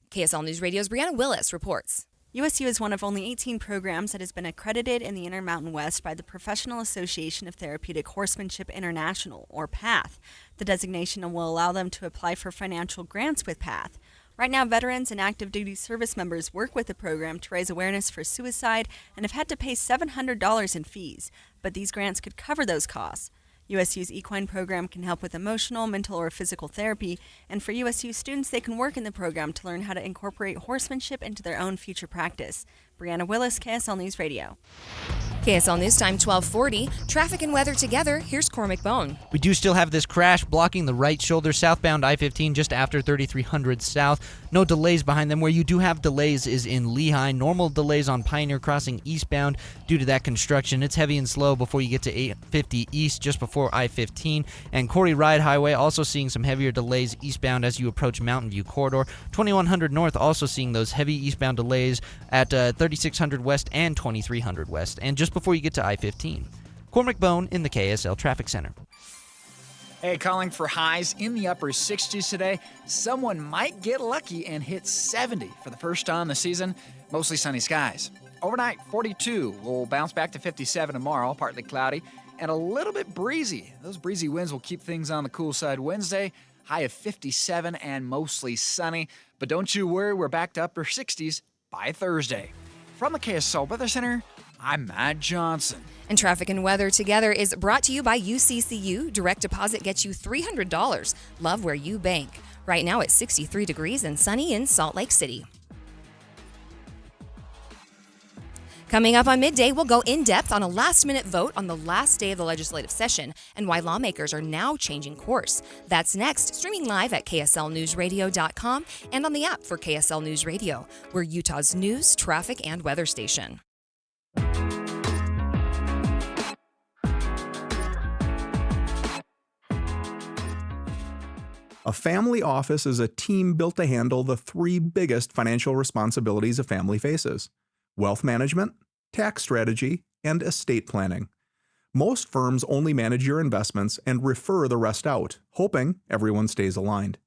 KSL News Radio's Brianna Willis reports. USU is one of only 18 programs that has been accredited in the Intermountain West by the Professional Association of Therapeutic Horsemanship International, or PATH. The designation will allow them to apply for financial grants with PATH. Right now, veterans and active duty service members work with the program to raise awareness for suicide and have had to pay $700 in fees, but these grants could cover those costs. USU's equine program can help with emotional, mental, or physical therapy, and for USU students, they can work in the program to learn how to incorporate horsemanship into their own future practice. Brianna Willis, KSL News Radio. KSL News Time 1240. Traffic and weather together. Here's Cormac Bone. We do still have this crash blocking the right shoulder southbound I-15 just after 3300 south. No delays behind them. Where you do have delays is in Lehigh. Normal delays on Pioneer Crossing eastbound due to that construction. It's heavy and slow before you get to 850 east just before I-15. And Corey Ride Highway also seeing some heavier delays eastbound as you approach Mountain View Corridor. 2100 north also seeing those heavy eastbound delays at 3600 west and 2300 west. And just before you get to I-15. Cormac Bone in the KSL Traffic Center. Hey, calling for highs in the upper 60s today. Someone might get lucky and hit 70 for the first time this season. Mostly sunny skies. Overnight, 42. We'll bounce back to 57 tomorrow, partly cloudy, and a little bit breezy. Those breezy winds will keep things on the cool side Wednesday. High of 57 and mostly sunny. But don't you worry, we're back to upper 60s by Thursday. From the KSL Weather Center, I'm Matt Johnson. And Traffic and Weather Together is brought to you by UCCU. Direct deposit gets you $300. Love where you bank. Right now it's 63 degrees and sunny in Salt Lake City. Coming up on Midday, we'll go in-depth on a last-minute vote on the last day of the legislative session and why lawmakers are now changing course. That's next, streaming live at kslnewsradio.com and on the app for KSL News Radio. We're Utah's news, traffic, and weather station. A family office is a team built to handle the 3 biggest financial responsibilities a family faces: wealth management, tax strategy, and estate planning. Most firms only manage your investments and refer the rest out, hoping everyone stays aligned.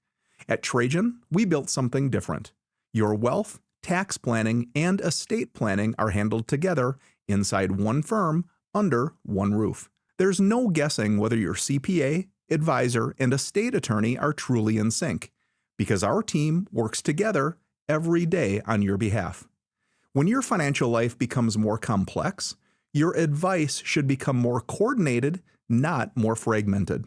At Trajan, we built something different. Your wealth, tax planning, and estate planning are handled together inside one firm, under one roof. There's no guessing whether your CPA, advisor, and estate attorney are truly in sync, because our team works together every day on your behalf. When your financial life becomes more complex, your advice should become more coordinated, not more fragmented.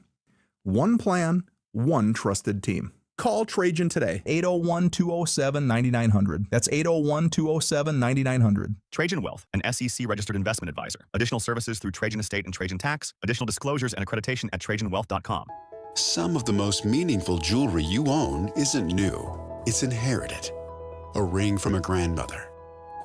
One plan, one trusted team. Call Trajan today, 801-207-9900. That's 801-207-9900. Trajan Wealth, an SEC-registered investment advisor. Additional services through Trajan Estate and Trajan Tax. Additional disclosures and accreditation at TrajanWealth.com. Some of the most meaningful jewelry you own isn't new, it's inherited. A ring from a grandmother,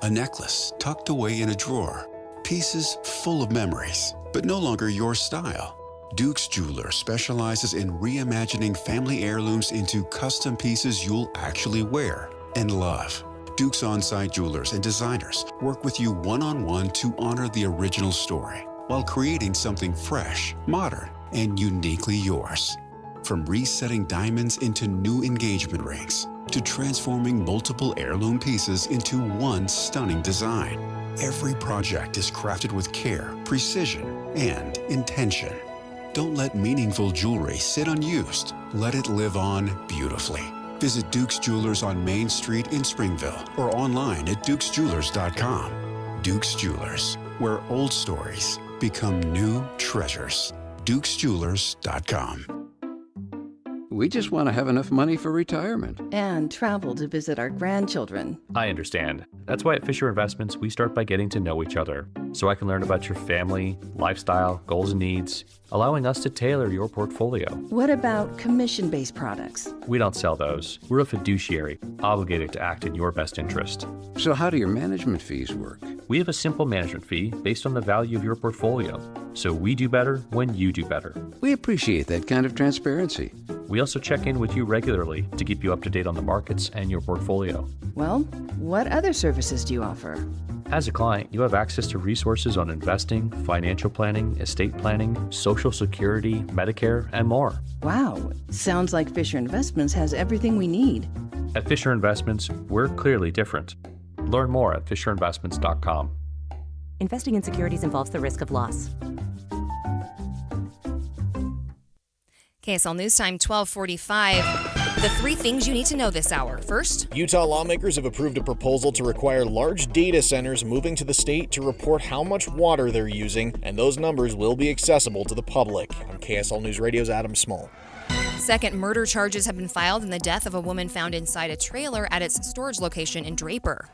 a necklace tucked away in a drawer, pieces full of memories, but no longer your style. Duke's Jeweler specializes in reimagining family heirlooms into custom pieces you'll actually wear and love. Duke's on-site jewelers and designers work with you one-on-one to honor the original story while creating something fresh, modern, and uniquely yours. From resetting diamonds into new engagement rings to transforming multiple heirloom pieces into one stunning design, every project is crafted with care, precision, and intention. Don't let meaningful jewelry sit unused. Let it live on beautifully. Visit Duke's Jewelers on Main Street in Springville or online at dukesjewelers.com. Duke's Jewelers, where old stories become new treasures. dukesjewelers.com. We just want to have enough money for retirement. And travel to visit our grandchildren. I understand. That's why at Fisher Investments, we start by getting to know each other, so I can learn about your family, lifestyle, goals and needs, allowing us to tailor your portfolio. What about commission-based products? We don't sell those. We're a fiduciary, obligated to act in your best interest. So how do your management fees work? We have a simple management fee based on the value of your portfolio, so we do better when you do better. We appreciate that kind of transparency. We also check in with you regularly to keep you up to date on the markets and your portfolio. Well, what other services do you offer? As a client, you have access to resources on investing, financial planning, estate planning, Social Security, Medicare, and more. Wow, sounds like Fisher Investments has everything we need. At Fisher Investments, we're clearly different. Learn more at fisherinvestments.com. Investing in securities involves the risk of loss. KSL News Time, 12:45. The three things you need to know this hour. First, Utah lawmakers have approved a proposal to require large data centers moving to the state to report how much water they're using, and those numbers will be accessible to the public. I'm KSL News Radio's Adam Small. Second, murder charges have been filed in the death of a woman found inside a trailer at its storage location in Draper.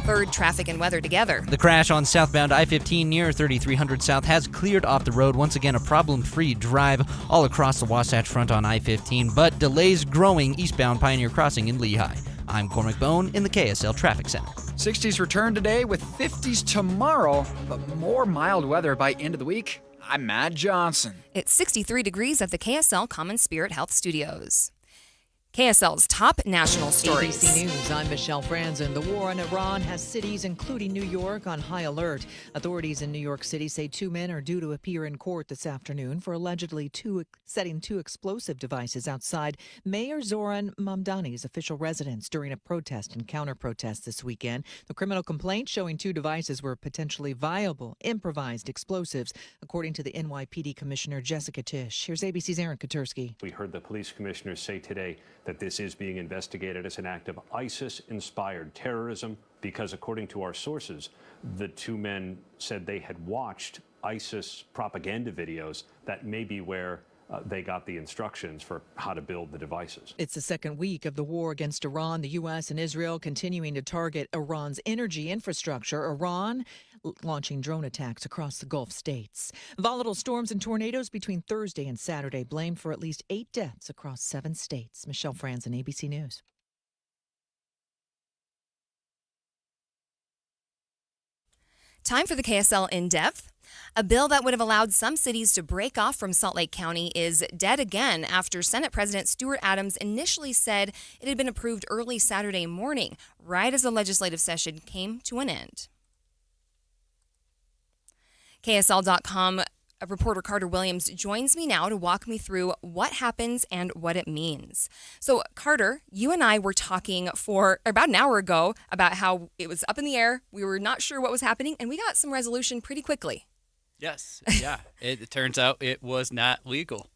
Third, traffic and weather together. The crash on southbound I-15 near 3300 South has cleared off the road. Once again, a problem-free drive all across the Wasatch Front on I-15, but delays growing eastbound Pioneer Crossing in Lehigh. I'm Cormac Bone in the KSL Traffic Center. 60s return today with 50s tomorrow, but more mild weather by end of the week. I'm Matt Johnson. It's 63 degrees at the KSL Common Spirit Health Studios. KSL's top national stories. ABC News, I'm Michelle Franzen. The war on Iran has cities, including New York, on high alert. Authorities in New York City say two men are due to appear in court this afternoon for allegedly setting two explosive devices outside Mayor Zoran Mamdani's official residence during a protest and counter-protest this weekend. The criminal complaint showing two devices were potentially viable, improvised explosives, according to the NYPD Commissioner Jessica Tisch. Here's ABC's Aaron Katursky. We heard the police commissioner say today that this is being investigated as an act of ISIS-inspired terrorism because, according to our sources, the two men said they had watched ISIS propaganda videos. That may be where they got the instructions for how to build the devices. It's the second week of the war against Iran. The U.S. and Israel continuing to target Iran's energy infrastructure. Iran launching drone attacks across the Gulf states. Volatile storms and tornadoes between Thursday and Saturday blamed for at least 8 deaths across 7 states. Michelle Franzen, ABC News. Time for the KSL In Depth. A bill that would have allowed some cities to break off from Salt Lake County is dead again after Senate President Stuart Adams initially said it had been approved early Saturday morning, right as the legislative session came to an end. KSL.com reporter Carter Williams joins me now to walk me through what happens and what it means. So, Carter, you and I were talking for about an hour ago about how it was up in the air. We were not sure what was happening, and we got some resolution pretty quickly. Yes, yeah. It turns out it was not legal.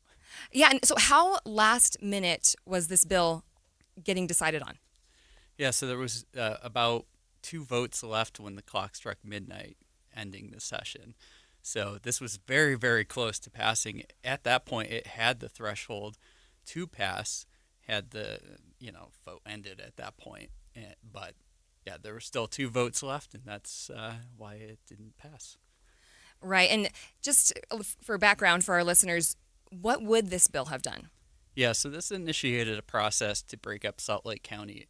Yeah, and so how last minute was this bill getting decided on? Yeah, so there was about 2 votes left when the clock struck midnight, ending the session. So this was very, very close to passing. At that point, it had the threshold to pass, had the vote ended at that point. But yeah, there were still 2 votes left, and that's why it didn't pass. Right, and just for background for our listeners, what would this bill have done? Yeah, so this initiated a process to break up Salt Lake County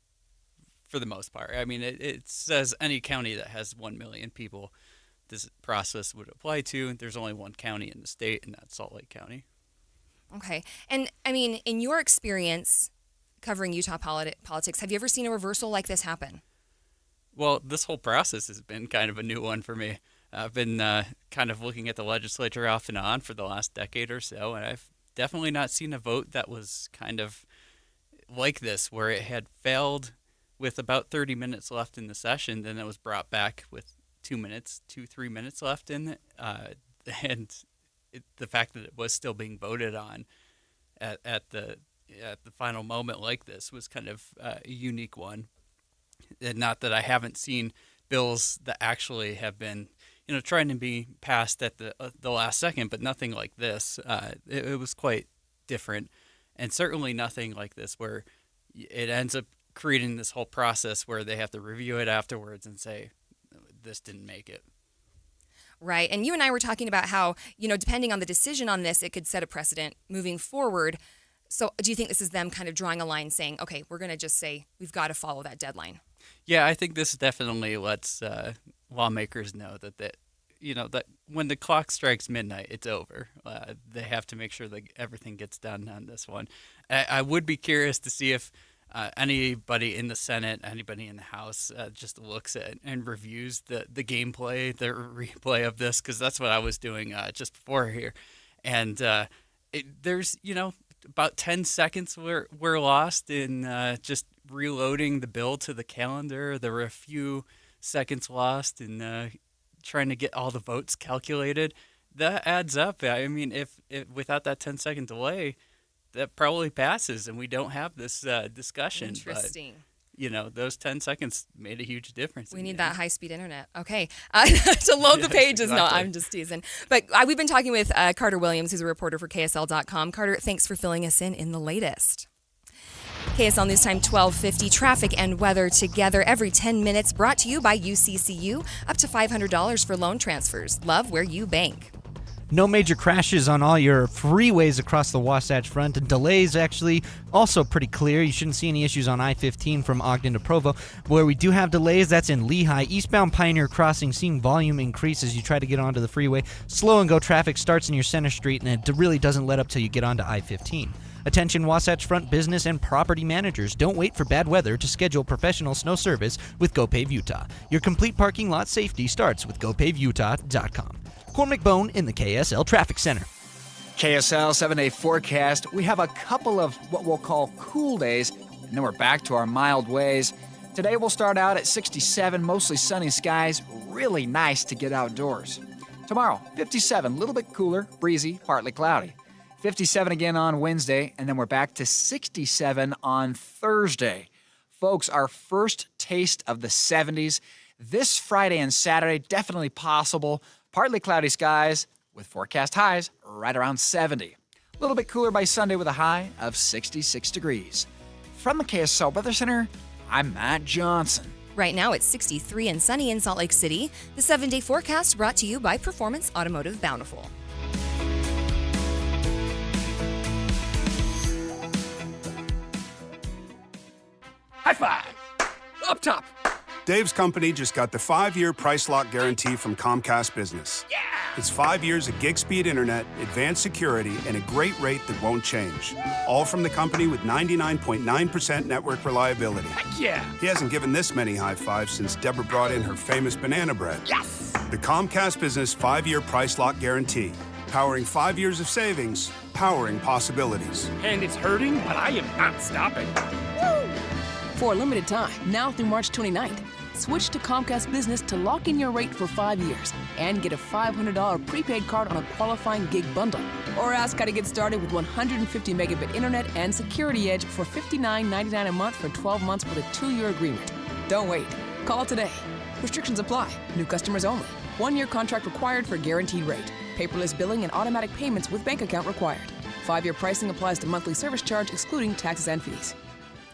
for the most part. I mean, it says any county that has 1 million people, this process would apply to. There's only one county in the state, and that's Salt Lake County. Okay. And I mean, in your experience covering Utah politics, have you ever seen a reversal like this happen? Well, this whole process has been kind of a new one for me. I've been kind of looking at the legislature off and on for the last decade or so, and I've definitely not seen a vote that was kind of like this, where it had failed with about 30 minutes left in the session, then it was brought back with 3 minutes left in it, and the fact that it was still being voted on at the final moment like this was kind of a unique one. And not that I haven't seen bills that actually have been, trying to be passed at the last second, but nothing like this. It was quite different, and certainly nothing like this where it ends up creating this whole process where they have to review it afterwards and say, this didn't make it. Right. And you and I were talking about how, depending on the decision on this, it could set a precedent moving forward. So do you think this is them kind of drawing a line saying, okay, we're going to just say we've got to follow that deadline? Yeah, I think this definitely lets lawmakers know that when the clock strikes midnight, it's over. They have to make sure that everything gets done on this one. I would be curious to see if anybody in the Senate, anybody in the House just looks at and reviews the gameplay, the replay of this, because that's what I was doing just before here. And there's, about 10 seconds were lost in just reloading the bill to the calendar. There were a few seconds lost in trying to get all the votes calculated. That adds up. I mean, if without that 10-second delay, that probably passes and we don't have this discussion. Interesting. But, those 10 seconds made a huge difference. We need that high-speed internet. Okay. To load the pages. Exactly. No, I'm just teasing. But we've been talking with Carter Williams, who's a reporter for KSL.com. Carter, thanks for filling us in the latest. KSL News Time 12:50, traffic and weather together every 10 minutes, brought to you by UCCU. Up to $500 for loan transfers. Love where you bank. No major crashes on all your freeways across the Wasatch Front, and delays actually also pretty clear. You shouldn't see any issues on I-15 from Ogden to Provo. Where we do have delays, that's in Lehigh. Eastbound Pioneer Crossing, seeing volume increase as you try to get onto the freeway. Slow and go traffic starts in your Center Street, and it really doesn't let up till you get onto I-15. Attention Wasatch Front business and property managers. Don't wait for bad weather to schedule professional snow service with GoPave Utah. Your complete parking lot safety starts with GoPaveUtah.com. Cormac Bone in the KSL Traffic Center. KSL 7-day forecast. We have a couple of what we'll call cool days, and then we're back to our mild ways. Today we'll start out at 67, mostly sunny skies. Really nice to get outdoors. Tomorrow, 57, a little bit cooler, breezy, partly cloudy. 57 again on Wednesday, and then we're back to 67 on Thursday. Folks, our first taste of the 70s. This Friday and Saturday, definitely possible. Partly cloudy skies with forecast highs right around 70. A little bit cooler by Sunday with a high of 66 degrees. From the KSL Weather Center, I'm Matt Johnson. Right now it's 63 and sunny in Salt Lake City. The 7-day forecast brought to you by Performance Automotive Bountiful. High five! Up top! Dave's company just got the 5-year price lock guarantee from Comcast Business. Yeah! It's 5 years of gig speed internet, advanced security, and a great rate that won't change. All from the company with 99.9% network reliability. Heck yeah! He hasn't given this many high fives since Deborah brought in her famous banana bread. Yes! The Comcast Business 5-year price lock guarantee. Powering 5 years of savings, powering possibilities. And it's hurting, but I am not stopping. Woo! For a limited time, now through March 29th, switch to Comcast Business to lock in your rate for 5 years and get a $500 prepaid card on a qualifying gig bundle. Or ask how to get started with 150 megabit internet and Security Edge for $59.99 a month for 12 months with a 2-year agreement. Don't wait. Call today. Restrictions apply. New customers only. 1-year contract required for guaranteed rate. Paperless billing and automatic payments with bank account required. 5-year pricing applies to monthly service charge excluding taxes and fees.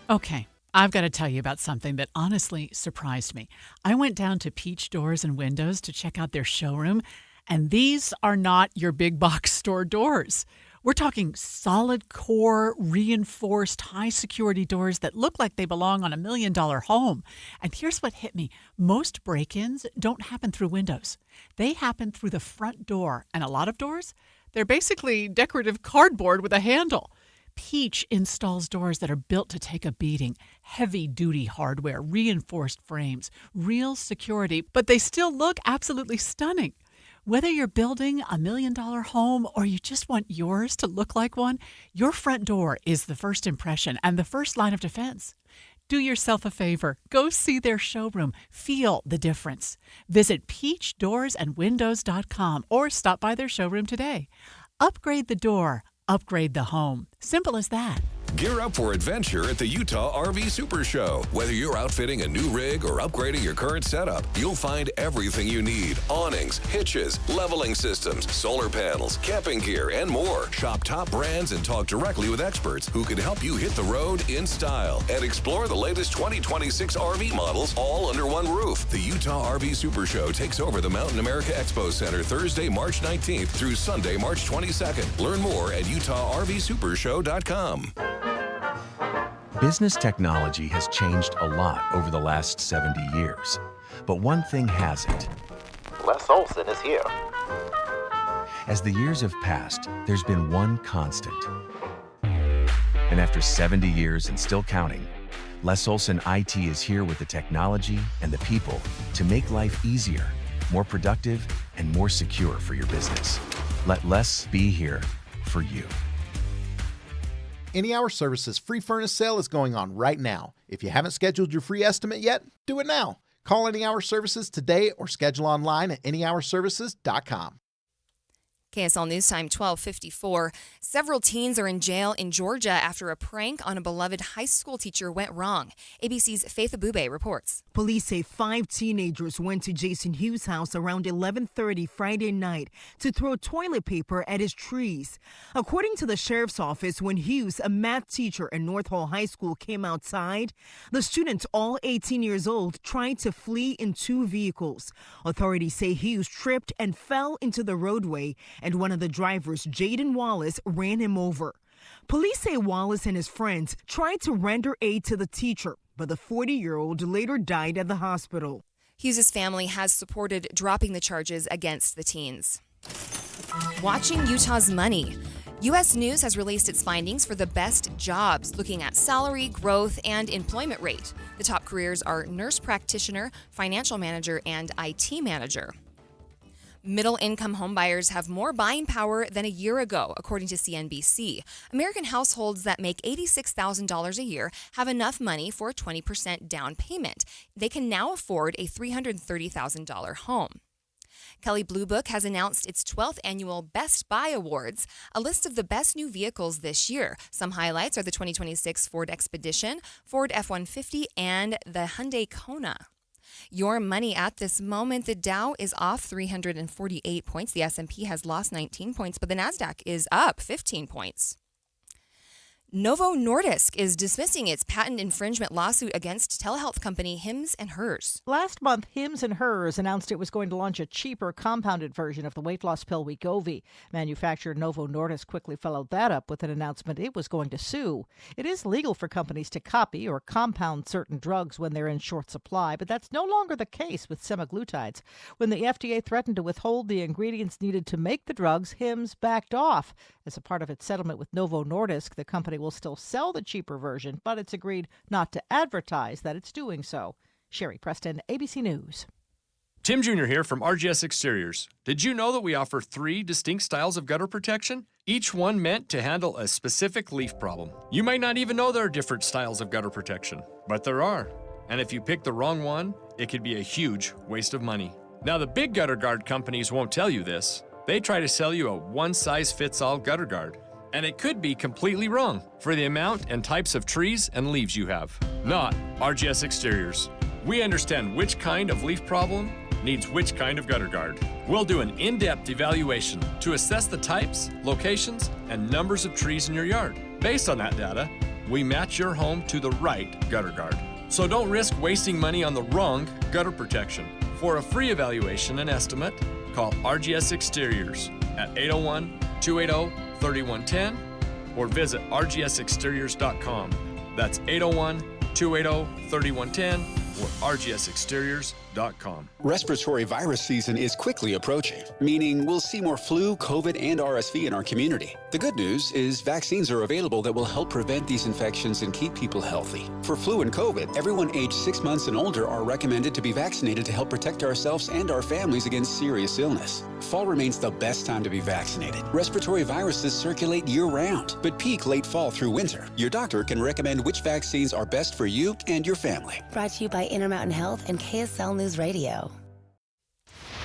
Okay. I've got to tell you about something that honestly surprised me. I went down to Peach Doors and Windows to check out their showroom, and these are not your big box store doors. We're talking solid core, reinforced, high security doors that look like they belong on $1 million home. And here's what hit me. Most break-ins don't happen through windows. They happen through the front door. And a lot of doors, they're basically decorative cardboard with a handle. Peach installs doors that are built to take a beating. Heavy-duty hardware, reinforced frames, real security, but they still look absolutely stunning. Whether you're building $1 million home or you just want yours to look like one, your front door is the first impression and the first line of defense. Do yourself a favor. Go see their showroom. Feel the difference. Visit peachdoorsandwindows.com or stop by their showroom today. Upgrade the door. Upgrade the home. Simple as that. Gear up for adventure at the Utah RV Super Show. Whether you're outfitting a new rig or upgrading your current setup, you'll find everything you need. Awnings, hitches, leveling systems, solar panels, camping gear, and more. Shop top brands and talk directly with experts who can help you hit the road in style. And explore the latest 2026 RV models all under one roof. The Utah RV Super Show takes over the Mountain America Expo Center Thursday, March 19th through Sunday, March 22nd. Learn more at UtahRVSupershow.com. Business technology has changed a lot over the last 70 years, but one thing hasn't. Les Olson is here. As the years have passed, there's been one constant. And after 70 years and still counting, Les Olson IT is here with the technology and the people to make life easier, more productive, and more secure for your business. Let Les be here for you. Any Hour Services free furnace sale is going on right now. If you haven't scheduled your free estimate yet, do it now. Call Any Hour Services today or schedule online at anyhourservices.com. KSL News Time 12:54. Several teens are in jail in Georgia after a prank on a beloved high school teacher went wrong. ABC's Faith Abube reports. Police say 5 teenagers went to Jason Hughes' house around 11:30 Friday night to throw toilet paper at his trees. According to the sheriff's office, when Hughes, a math teacher at North Hall High School, came outside, the students, all 18 years old, tried to flee in 2 vehicles. Authorities say Hughes tripped and fell into the roadway, and one of the drivers, Jaden Wallace, ran him over. Police say Wallace and his friends tried to render aid to the teacher, but the 40-year-old later died at the hospital. Hughes' family has supported dropping the charges against the teens. Watching Utah's money. U.S. News has released its findings for the best jobs, looking at salary, growth, and employment rate. The top careers are nurse practitioner, financial manager, and IT manager. Middle-income homebuyers have more buying power than a year ago, according to CNBC. American households that make $86,000 a year have enough money for a 20% down payment. They can now afford a $330,000 home. Kelley Blue Book has announced its 12th annual Best Buy Awards, a list of the best new vehicles this year. Some highlights are the 2026 Ford Expedition, Ford F-150, and the Hyundai Kona. Your money at this moment, the Dow is off 348 points. The S&P has lost 19 points, but the NASDAQ is up 15 points. Novo Nordisk is dismissing its patent infringement lawsuit against telehealth company Hims & Hers. Last month, Hims & Hers announced it was going to launch a cheaper compounded version of the weight loss pill Wegovy. Manufacturer Novo Nordisk quickly followed that up with an announcement it was going to sue. It is legal for companies to copy or compound certain drugs when they're in short supply, but that's no longer the case with semaglutides. When the FDA threatened to withhold the ingredients needed to make the drugs, Hims backed off. As a part of its settlement with Novo Nordisk, the company will still sell the cheaper version, but it's agreed not to advertise that it's doing so. Sherry Preston, ABC News. Tim Jr. here from RGS Exteriors. Did you know that we offer 3 distinct styles of gutter protection? Each one meant to handle a specific leaf problem. You might not even know there are different styles of gutter protection, but there are. And if you pick the wrong one, it could be a huge waste of money. Now, the big gutter guard companies won't tell you this. They try to sell you a one-size-fits-all gutter guard. And it could be completely wrong for the amount and types of trees and leaves you have. Not RGS Exteriors. We understand which kind of leaf problem needs which kind of gutter guard. We'll do an in-depth evaluation to assess the types, locations, and numbers of trees in your yard. Based on that data, we match your home to the right gutter guard. So don't risk wasting money on the wrong gutter protection. For a free evaluation and estimate, call RGS Exteriors at 801-280-5600. 801-280-3110 or visit rgsexteriors.com. That's 801-280-3110 or rgsexteriors.com. Respiratory virus season is quickly approaching, meaning we'll see more flu, COVID, and RSV in our community. The good news is vaccines are available that will help prevent these infections and keep people healthy. For flu and COVID, everyone aged 6 months and older are recommended to be vaccinated to help protect ourselves and our families against serious illness. Fall remains the best time to be vaccinated. Respiratory viruses circulate year-round, but peak late fall through winter. Your doctor can recommend which vaccines are best for you and your family. Brought to you by Intermountain Health and KSL News Radio.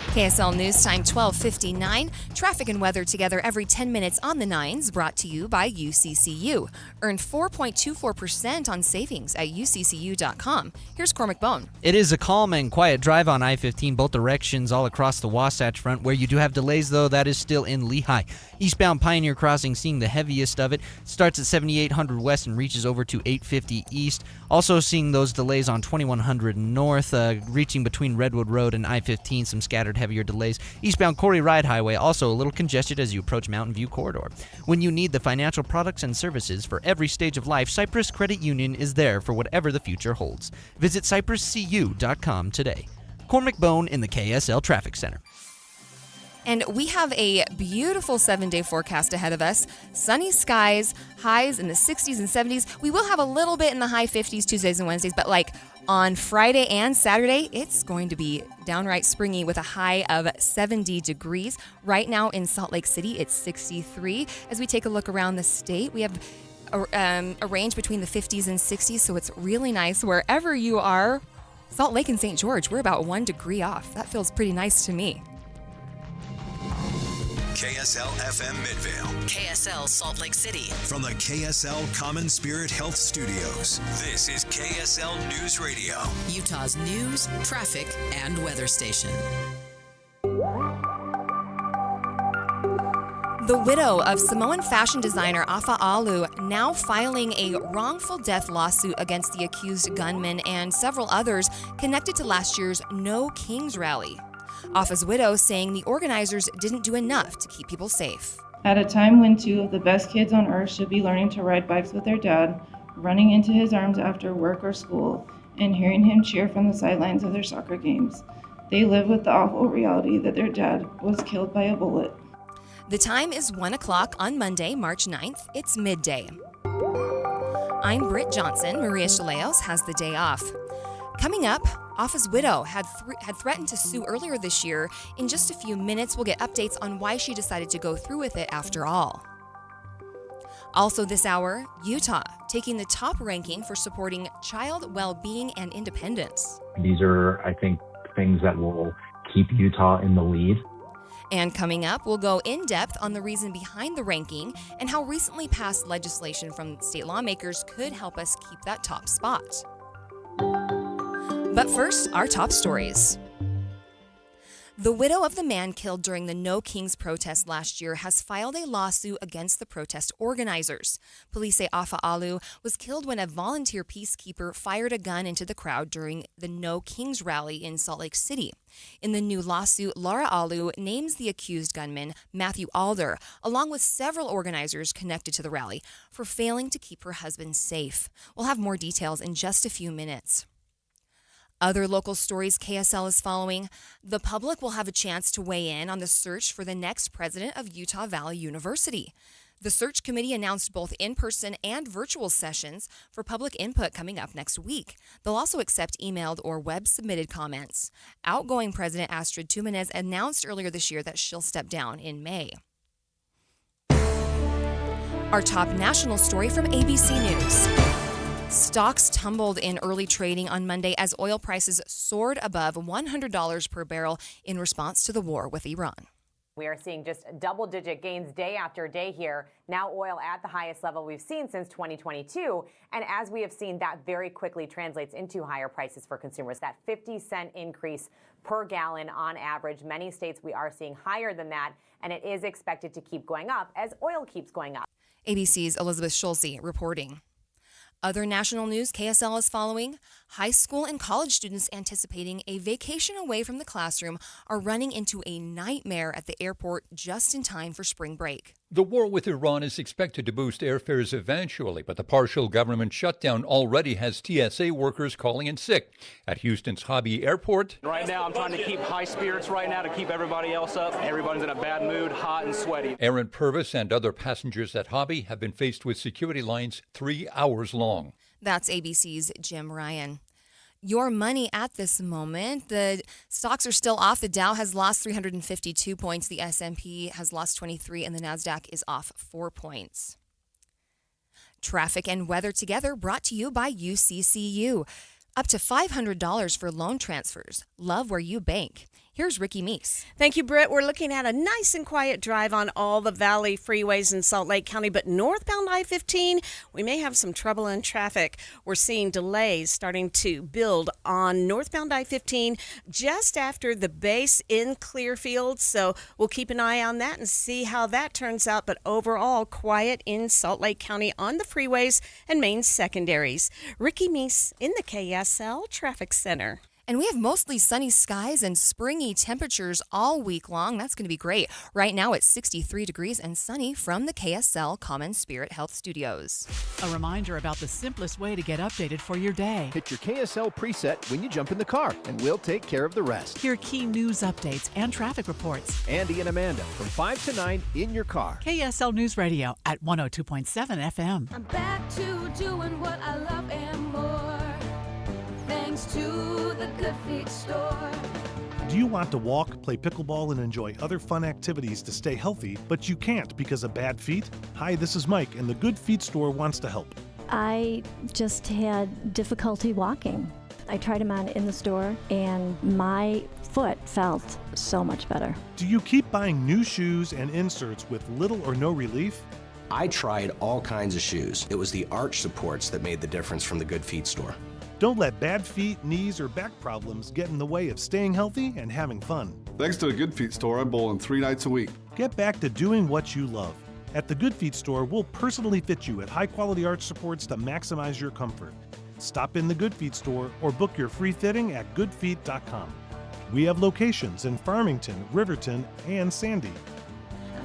KSL News Time 12:59. Traffic and weather together every 10 minutes on the 9s, brought to you by UCCU. Earn 4.24% on savings at uccu.com. Here's Cormac Bone. It is a calm and quiet drive on I-15, both directions all across the Wasatch Front. Where you do have delays, though, that is still in Lehigh. Eastbound Pioneer Crossing seeing the heaviest of it. Starts at 7800 west and reaches over to 850 east. Also seeing those delays on 2100 north, reaching between Redwood Road and I-15, some scattered heavier delays. Eastbound Corey Ride Highway also a little congested as you approach Mountain View Corridor. When you need the financial products and services for every stage of life, Cyprus Credit Union is there for whatever the future holds. Visit cypruscu.com today. Cormac Bone in the KSL Traffic Center. And we have a beautiful 7-day forecast ahead of us. Sunny skies, highs in the 60s and 70s. We will have a little bit in the high 50s Tuesdays and Wednesdays, but like on Friday and Saturday, it's going to be downright springy with a high of 70 degrees. Right now in Salt Lake City, it's 63. As we take a look around the state, we have a range between the 50s and 60s, so it's really nice wherever you are. Salt Lake and St. George, we're about 1 degree off. That feels pretty nice to me. KSL FM Midvale. KSL Salt Lake City. From the KSL Common Spirit Health Studios, this is KSL News Radio. Utah's news, traffic, and weather station. The widow of Samoan fashion designer Afa Alu now filing a wrongful death lawsuit against the accused gunman and several others connected to last year's No Kings rally. Afa's widow saying the organizers didn't do enough to keep people safe. At a time when two of the best kids on earth should be learning to ride bikes with their dad, running into his arms after work or school, and hearing him cheer from the sidelines of their soccer games, they live with the awful reality that their dad was killed by a bullet. The time is 1 o'clock on Monday, March 9th. It's midday. I'm Britt Johnson. Maria Shilaos has the day off. Coming up, Afa's widow had threatened to sue earlier this year. In just a few minutes, we'll get updates on why she decided to go through with it after all. Also this hour, Utah taking the top ranking for supporting child well-being and independence. These are, I think, things that will keep Utah in the lead. And coming up, we'll go in depth on the reason behind the ranking and how recently passed legislation from state lawmakers could help us keep that top spot. But first, our top stories. The widow of the man killed during the No Kings protest last year has filed a lawsuit against the protest organizers. Police say Afa Alu was killed when a volunteer peacekeeper fired a gun into the crowd during the No Kings rally in Salt Lake City. In the new lawsuit, Laura Alu names the accused gunman, Matthew Alder, along with several organizers connected to the rally, for failing to keep her husband safe. We'll have more details in just a few minutes. Other local stories KSL is following. The public will have a chance to weigh in on the search for the next president of Utah Valley University. The search committee announced both in-person and virtual sessions for public input coming up next week. They'll also accept emailed or web-submitted comments. Outgoing President Astrid Tumanez announced earlier this year that she'll step down in May. Our top national story from ABC News. Stocks tumbled in early trading on Monday as oil prices soared above $100 per barrel in response to the war with Iran. We are seeing just double-digit gains day after day here. Now oil at the highest level we've seen since 2022. And as we have seen, that very quickly translates into higher prices for consumers. That 50-cent increase per gallon on average. Many states we are seeing higher than that, and it is expected to keep going up as oil keeps going up. ABC's Elizabeth Schulze reporting. Other national news KSL is following. High school and college students anticipating a vacation away from the classroom are running into a nightmare at the airport just in time for spring break. The war with Iran is expected to boost airfares eventually, but the partial government shutdown already has TSA workers calling in sick at Houston's Hobby Airport. Right now, I'm trying to keep high spirits right now to keep everybody else up. Everybody's in a bad mood, hot and sweaty. Aaron Purvis and other passengers at Hobby have been faced with security lines 3 hours long. That's ABC's Jim Ryan. Your money at this moment, the stocks are still off. The Dow has lost 352 points. The S&P has lost 23, and the NASDAQ is off 4 points. Traffic and weather together brought to you by UCCU. Up to $500 for loan transfers. Love where you bank. Here's Ricky Meese. Thank you, Britt. We're looking at a nice and quiet drive on all the Valley freeways in Salt Lake County, but northbound I-15, we may have some trouble in traffic. We're seeing delays starting to build on northbound I-15 just after the base in Clearfield, so we'll keep an eye on that and see how that turns out, but overall, quiet in Salt Lake County on the freeways and main secondaries. Ricky Meese in the KSL Traffic Center. And we have mostly sunny skies and springy temperatures all week long. That's going to be great. Right now it's 63 degrees and sunny from the KSL Common Spirit Health Studios. A reminder about the simplest way to get updated for your day. Hit your KSL preset when you jump in the car, and we'll take care of the rest. Hear key news updates and traffic reports. Andy and Amanda from 5 to 9 in your car. KSL News Radio at 102.7 FM. I'm back to doing what I love and more. Thanks to the Good Feet store. Do you want to walk, play pickleball, and enjoy other fun activities to stay healthy, but you can't because of bad feet? Hi, this is Mike, and the Good Feet store wants to help. I just had difficulty walking. I tried them on in the store, and my foot felt so much better. Do you keep buying new shoes and inserts with little or no relief? I tried all kinds of shoes. It was the arch supports that made the difference from the Good Feet store. Don't let bad feet, knees, or back problems get in the way of staying healthy and having fun. Thanks to the Good Feet store, I'm bowling 3 nights a week. Get back to doing what you love. At the Good Feet store, we'll personally fit you at high-quality arch supports to maximize your comfort. Stop in the Good Feet store or book your free fitting at goodfeet.com. We have locations in Farmington, Riverton, and Sandy.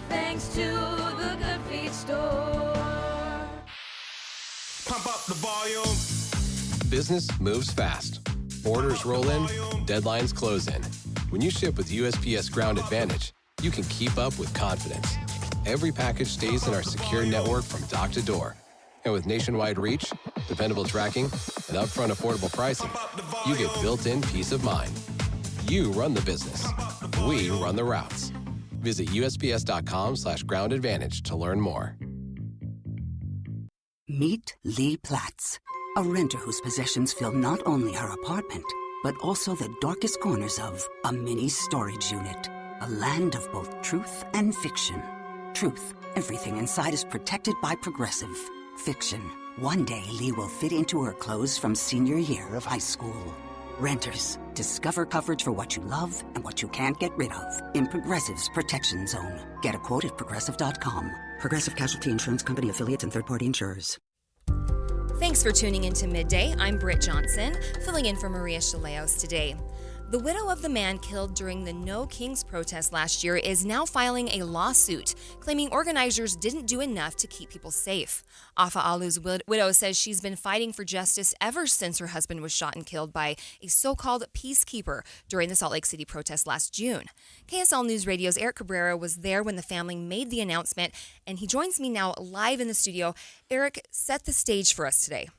Thanks to the Good Feet store. Pump up the volume. Business moves fast. Orders roll in, deadlines close in. When you ship with USPS Ground Advantage, you can keep up with confidence. Every package stays in our secure network from dock to door. And with nationwide reach, dependable tracking, and upfront affordable pricing, you get built-in peace of mind. You run the business. We run the routes. Visit USPS.com/Ground Advantage to learn more. Meet Lee Platts, a renter whose possessions fill not only her apartment, but also the darkest corners of a mini storage unit. A land of both truth and fiction. Truth, everything inside is protected by Progressive. Fiction, one day Lee will fit into her clothes from senior year of high school. Renters, discover coverage for what you love and what you can't get rid of in Progressive's Protection Zone. Get a quote at Progressive.com. Progressive Casualty Insurance Company affiliates and third-party insurers. Thanks for tuning in to Midday. I'm Britt Johnson, filling in for Maria Shilaos today. The widow of the man killed during the No Kings protest last year is now filing a lawsuit, claiming organizers didn't do enough to keep people safe. Afa Alu's widow says she's been fighting for justice ever since her husband was shot and killed by a so-called peacekeeper during the Salt Lake City protest last June. KSL News Radio's Eric Cabrera was there when the family made the announcement, and he joins me now live in the studio. Eric, set the stage for us today.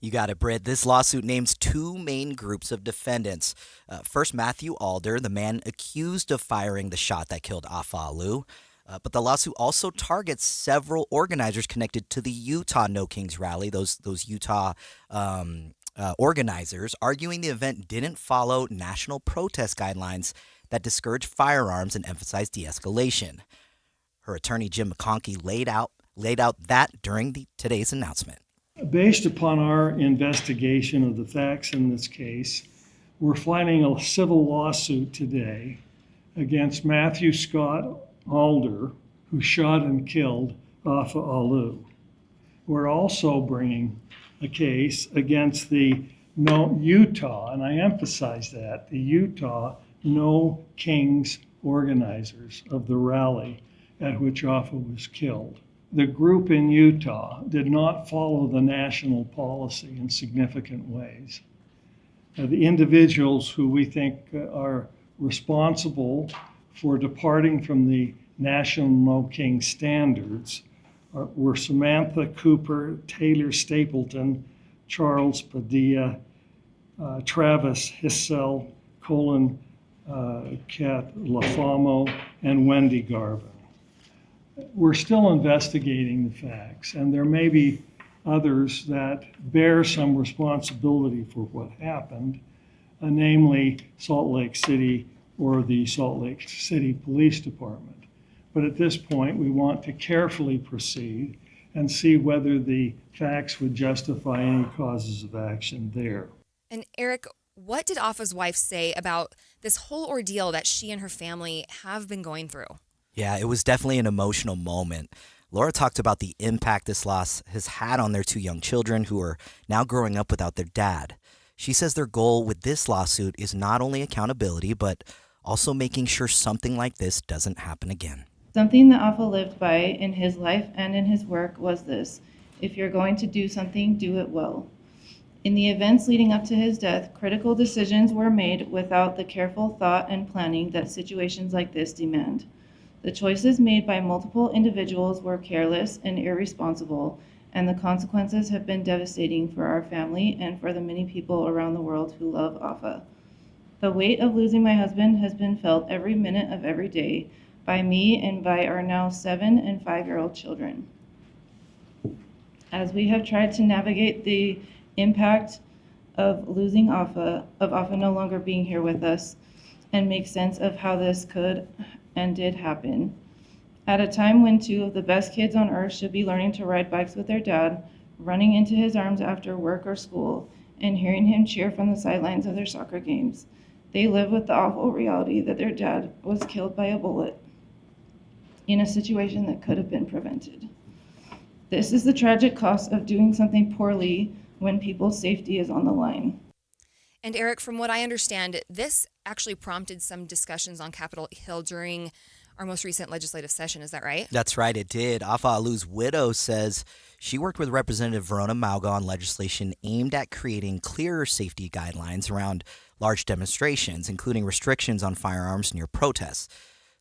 You got it, Britt. This lawsuit names two main groups of defendants. First, Matthew Alder, the man accused of firing the shot that killed Afa Alu. But the lawsuit also targets several organizers connected to the Utah No Kings rally, those Utah organizers, arguing the event didn't follow national protest guidelines that discourage firearms and emphasize de-escalation. Her attorney, Jim McConkey, laid out that during today's announcement. Based upon our investigation of the facts in this case, we're filing a civil lawsuit today against Matthew Scott Alder, who shot and killed Afa Alu. We're also bringing a case against the no Utah, and I emphasize that, the Utah No Kings organizers of the rally at which Hoffa was killed. The group in Utah did not follow the national policy in significant ways. The individuals who we think are responsible for departing from the National No King standards were Samantha Cooper, Taylor Stapleton, Charles Padilla, Travis Hissel, Colin Kat Lafamo, and Wendy Garvin. We're still investigating the facts, and there may be others that bear some responsibility for what happened, namely Salt Lake City or the Salt Lake City Police Department. But at this point, we want to carefully proceed and see whether the facts would justify any causes of action there. And Eric, what did Hoffa's wife say about this whole ordeal that she and her family have been going through? Yeah, it was definitely an emotional moment. Laura talked about the impact this loss has had on their two young children who are now growing up without their dad. She says their goal with this lawsuit is not only accountability, but also making sure something like this doesn't happen again. Something that Hoffa lived by in his life and in his work was this: if you're going to do something, do it well. In the events leading up to his death, critical decisions were made without the careful thought and planning that situations like this demand. The choices made by multiple individuals were careless and irresponsible, and the consequences have been devastating for our family and for the many people around the world who love Hoffa. The weight of losing my husband has been felt every minute of every day by me and by our now 7 and 5-year-old children. As we have tried to navigate the impact of losing Hoffa, of Hoffa no longer being here with us, and make sense of how this could and did happen. At a time when 2 of the best kids on earth should be learning to ride bikes with their dad, running into his arms after work or school, and hearing him cheer from the sidelines of their soccer games, they live with the awful reality that their dad was killed by a bullet in a situation that could have been prevented. This is the tragic cost of doing something poorly when people's safety is on the line. And Eric, from what I understand, this actually prompted some discussions on Capitol Hill during our most recent legislative session. Is that right? That's right, it did. Hoffa Alu's widow says she worked with Representative Verona Mauga on legislation aimed at creating clearer safety guidelines around large demonstrations, including restrictions on firearms near protests.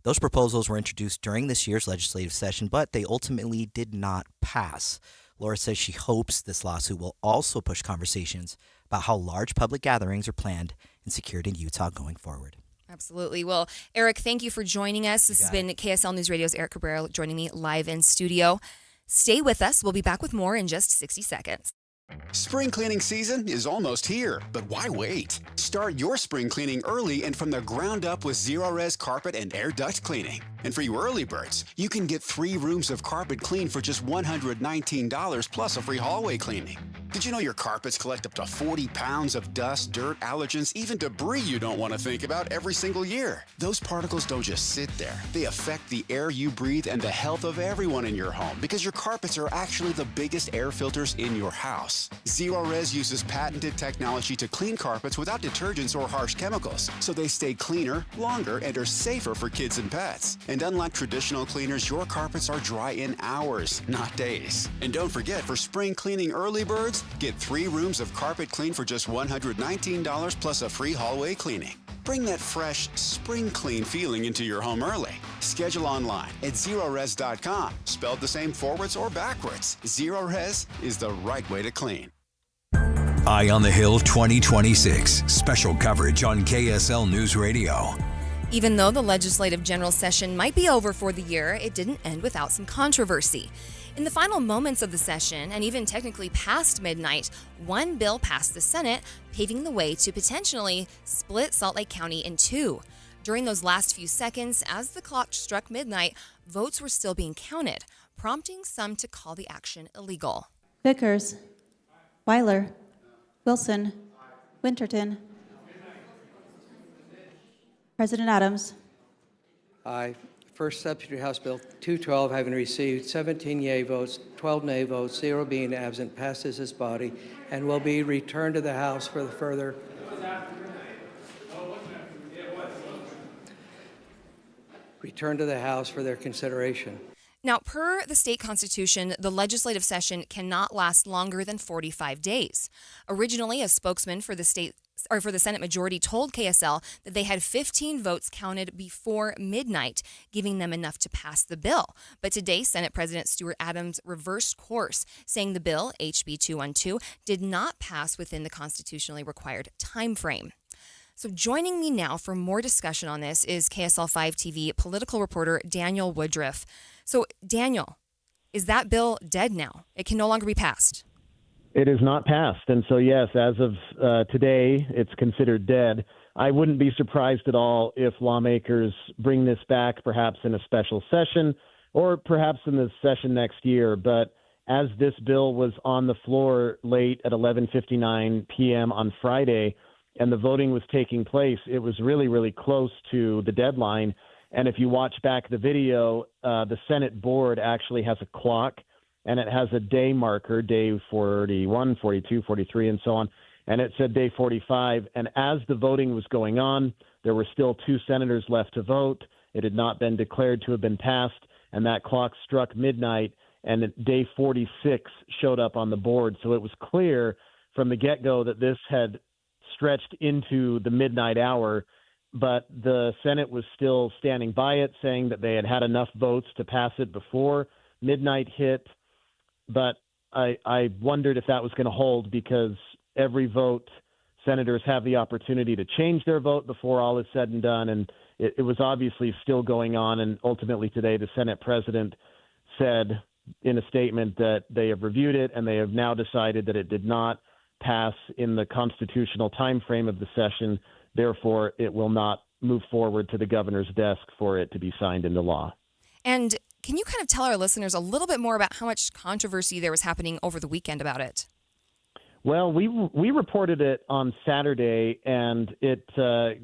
Those proposals were introduced during this year's legislative session, but they ultimately did not pass. Laura says she hopes this lawsuit will also push conversations about how large public gatherings are planned and secured in Utah going forward. Absolutely. Well, Eric, thank you for joining us. This has been KSL News Radio's Eric Cabrera joining me live in studio. Stay with us. We'll be back with more in just 60 seconds. Spring cleaning season is almost here, but why wait? Start your spring cleaning early and from the ground up with Zero-Res carpet and air duct cleaning. And for you early birds, you can get 3 rooms of carpet cleaned for just $119 plus a free hallway cleaning. Did you know your carpets collect up to 40 pounds of dust, dirt, allergens, even debris you don't want to think about every single year? Those particles don't just sit there. They affect the air you breathe and the health of everyone in your home because your carpets are actually the biggest air filters in your house. Zero-Res uses patented technology to clean carpets without detergents or harsh chemicals, so they stay cleaner, longer, and are safer for kids and pets. And unlike traditional cleaners, your carpets are dry in hours, not days. And don't forget, for spring cleaning early birds, get 3 rooms of carpet clean for just $119 plus a free hallway cleaning. Bring that fresh, spring clean feeling into your home early. Schedule online at zerores.com, spelled the same forwards or backwards. Zero-Res is the right way to clean. Eye on the Hill 2026. Special coverage on KSL News Radio. Even though the legislative general session might be over for the year, it didn't end without some controversy. In the final moments of the session, and even technically past midnight, one bill passed the Senate, paving the way to potentially split Salt Lake County in 2. During those last few seconds, as the clock struck midnight, votes were still being counted, prompting some to call the action illegal. Vickers, Weiler, Wilson, Winterton, President Adams. Aye. First Substitute House Bill 212, having received 17 yea votes, 12 nay votes, 0 being absent, passes this body and will be returned to the House for the further returned to the House for their consideration. Now, per the state constitution, the legislative session cannot last longer than 45 days. Originally, a spokesman for the Senate majority told KSL that they had 15 votes counted before midnight, giving them enough to pass the bill. But today, Senate President Stuart Adams reversed course, saying the bill, HB 212, did not pass within the constitutionally required time frame. So joining me now for more discussion on this is KSL 5 TV political reporter Daniel Woodruff. So, Daniel, is that bill dead now? It can no longer be passed. It is not passed. And so, yes, as of today, it's considered dead. I wouldn't be surprised at all if lawmakers bring this back, perhaps in a special session or perhaps in the session next year. But as this bill was on the floor late at 11:59 p.m. on Friday, and the voting was taking place, it was really, really close to the deadline. And if you watch back the video, the Senate board actually has a clock, and it has a day marker, day 41, 42, 43, and so on. And it said day 45. And as the voting was going on, there were still 2 senators left to vote. It had not been declared to have been passed, and that clock struck midnight, and day 46 showed up on the board. So it was clear from the get-go that this had stretched into the midnight hour, but the Senate was still standing by it, saying that they had had enough votes to pass it before midnight hit. But I wondered if that was going to hold, because every vote, senators have the opportunity to change their vote before all is said and done, and it was obviously still going on. And ultimately today, the Senate president said in a statement that they have reviewed it, and they have now decided that it did not pass in the constitutional time frame of the session. Therefore, it will not move forward to the governor's desk for it to be signed into law. And can you kind of tell our listeners a little bit more about how much controversy there was happening over the weekend about it? Well, we reported it on Saturday, and it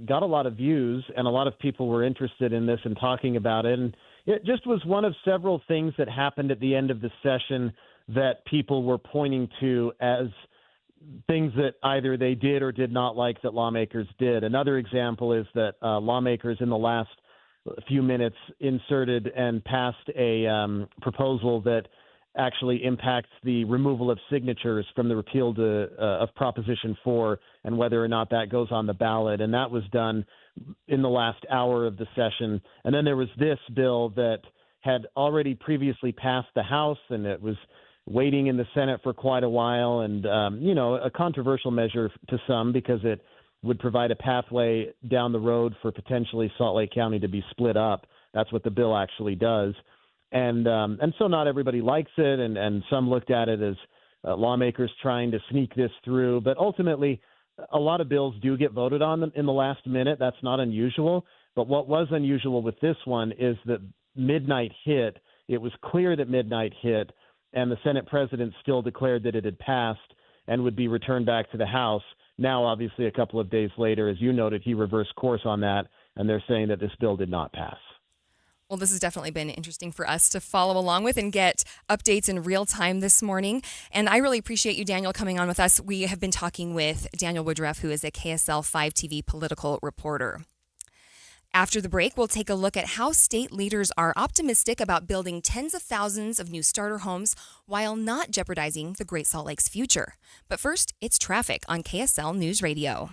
got a lot of views, and a lot of people were interested in this and talking about it. And it just was one of several things that happened at the end of the session that people were pointing to as things that either they did or did not like that lawmakers did. Another example is that lawmakers in the last few minutes inserted and passed a proposal that actually impacts the removal of signatures from the repeal of Proposition 4 and whether or not that goes on the ballot. And that was done in the last hour of the session. And then there was this bill that had already previously passed the House, and it was waiting in the Senate for quite a while, and, a controversial measure to some, because it would provide a pathway down the road for potentially Salt Lake County to be split up. That's what the bill actually does. And so not everybody likes it, and some looked at it as lawmakers trying to sneak this through. But ultimately, a lot of bills do get voted on in the last minute. That's not unusual. But what was unusual with this one is that midnight hit. It was clear that midnight hit, and the Senate president still declared that it had passed and would be returned back to the House. Now, obviously, a couple of days later, as you noted, he reversed course on that, and they're saying that this bill did not pass. Well, this has definitely been interesting for us to follow along with and get updates in real time this morning. And I really appreciate you, Daniel, coming on with us. We have been talking with Daniel Woodruff, who is a KSL 5 TV political reporter. After the break, we'll take a look at how state leaders are optimistic about building tens of thousands of new starter homes while not jeopardizing the Great Salt Lake's future. But first, it's traffic on KSL News Radio.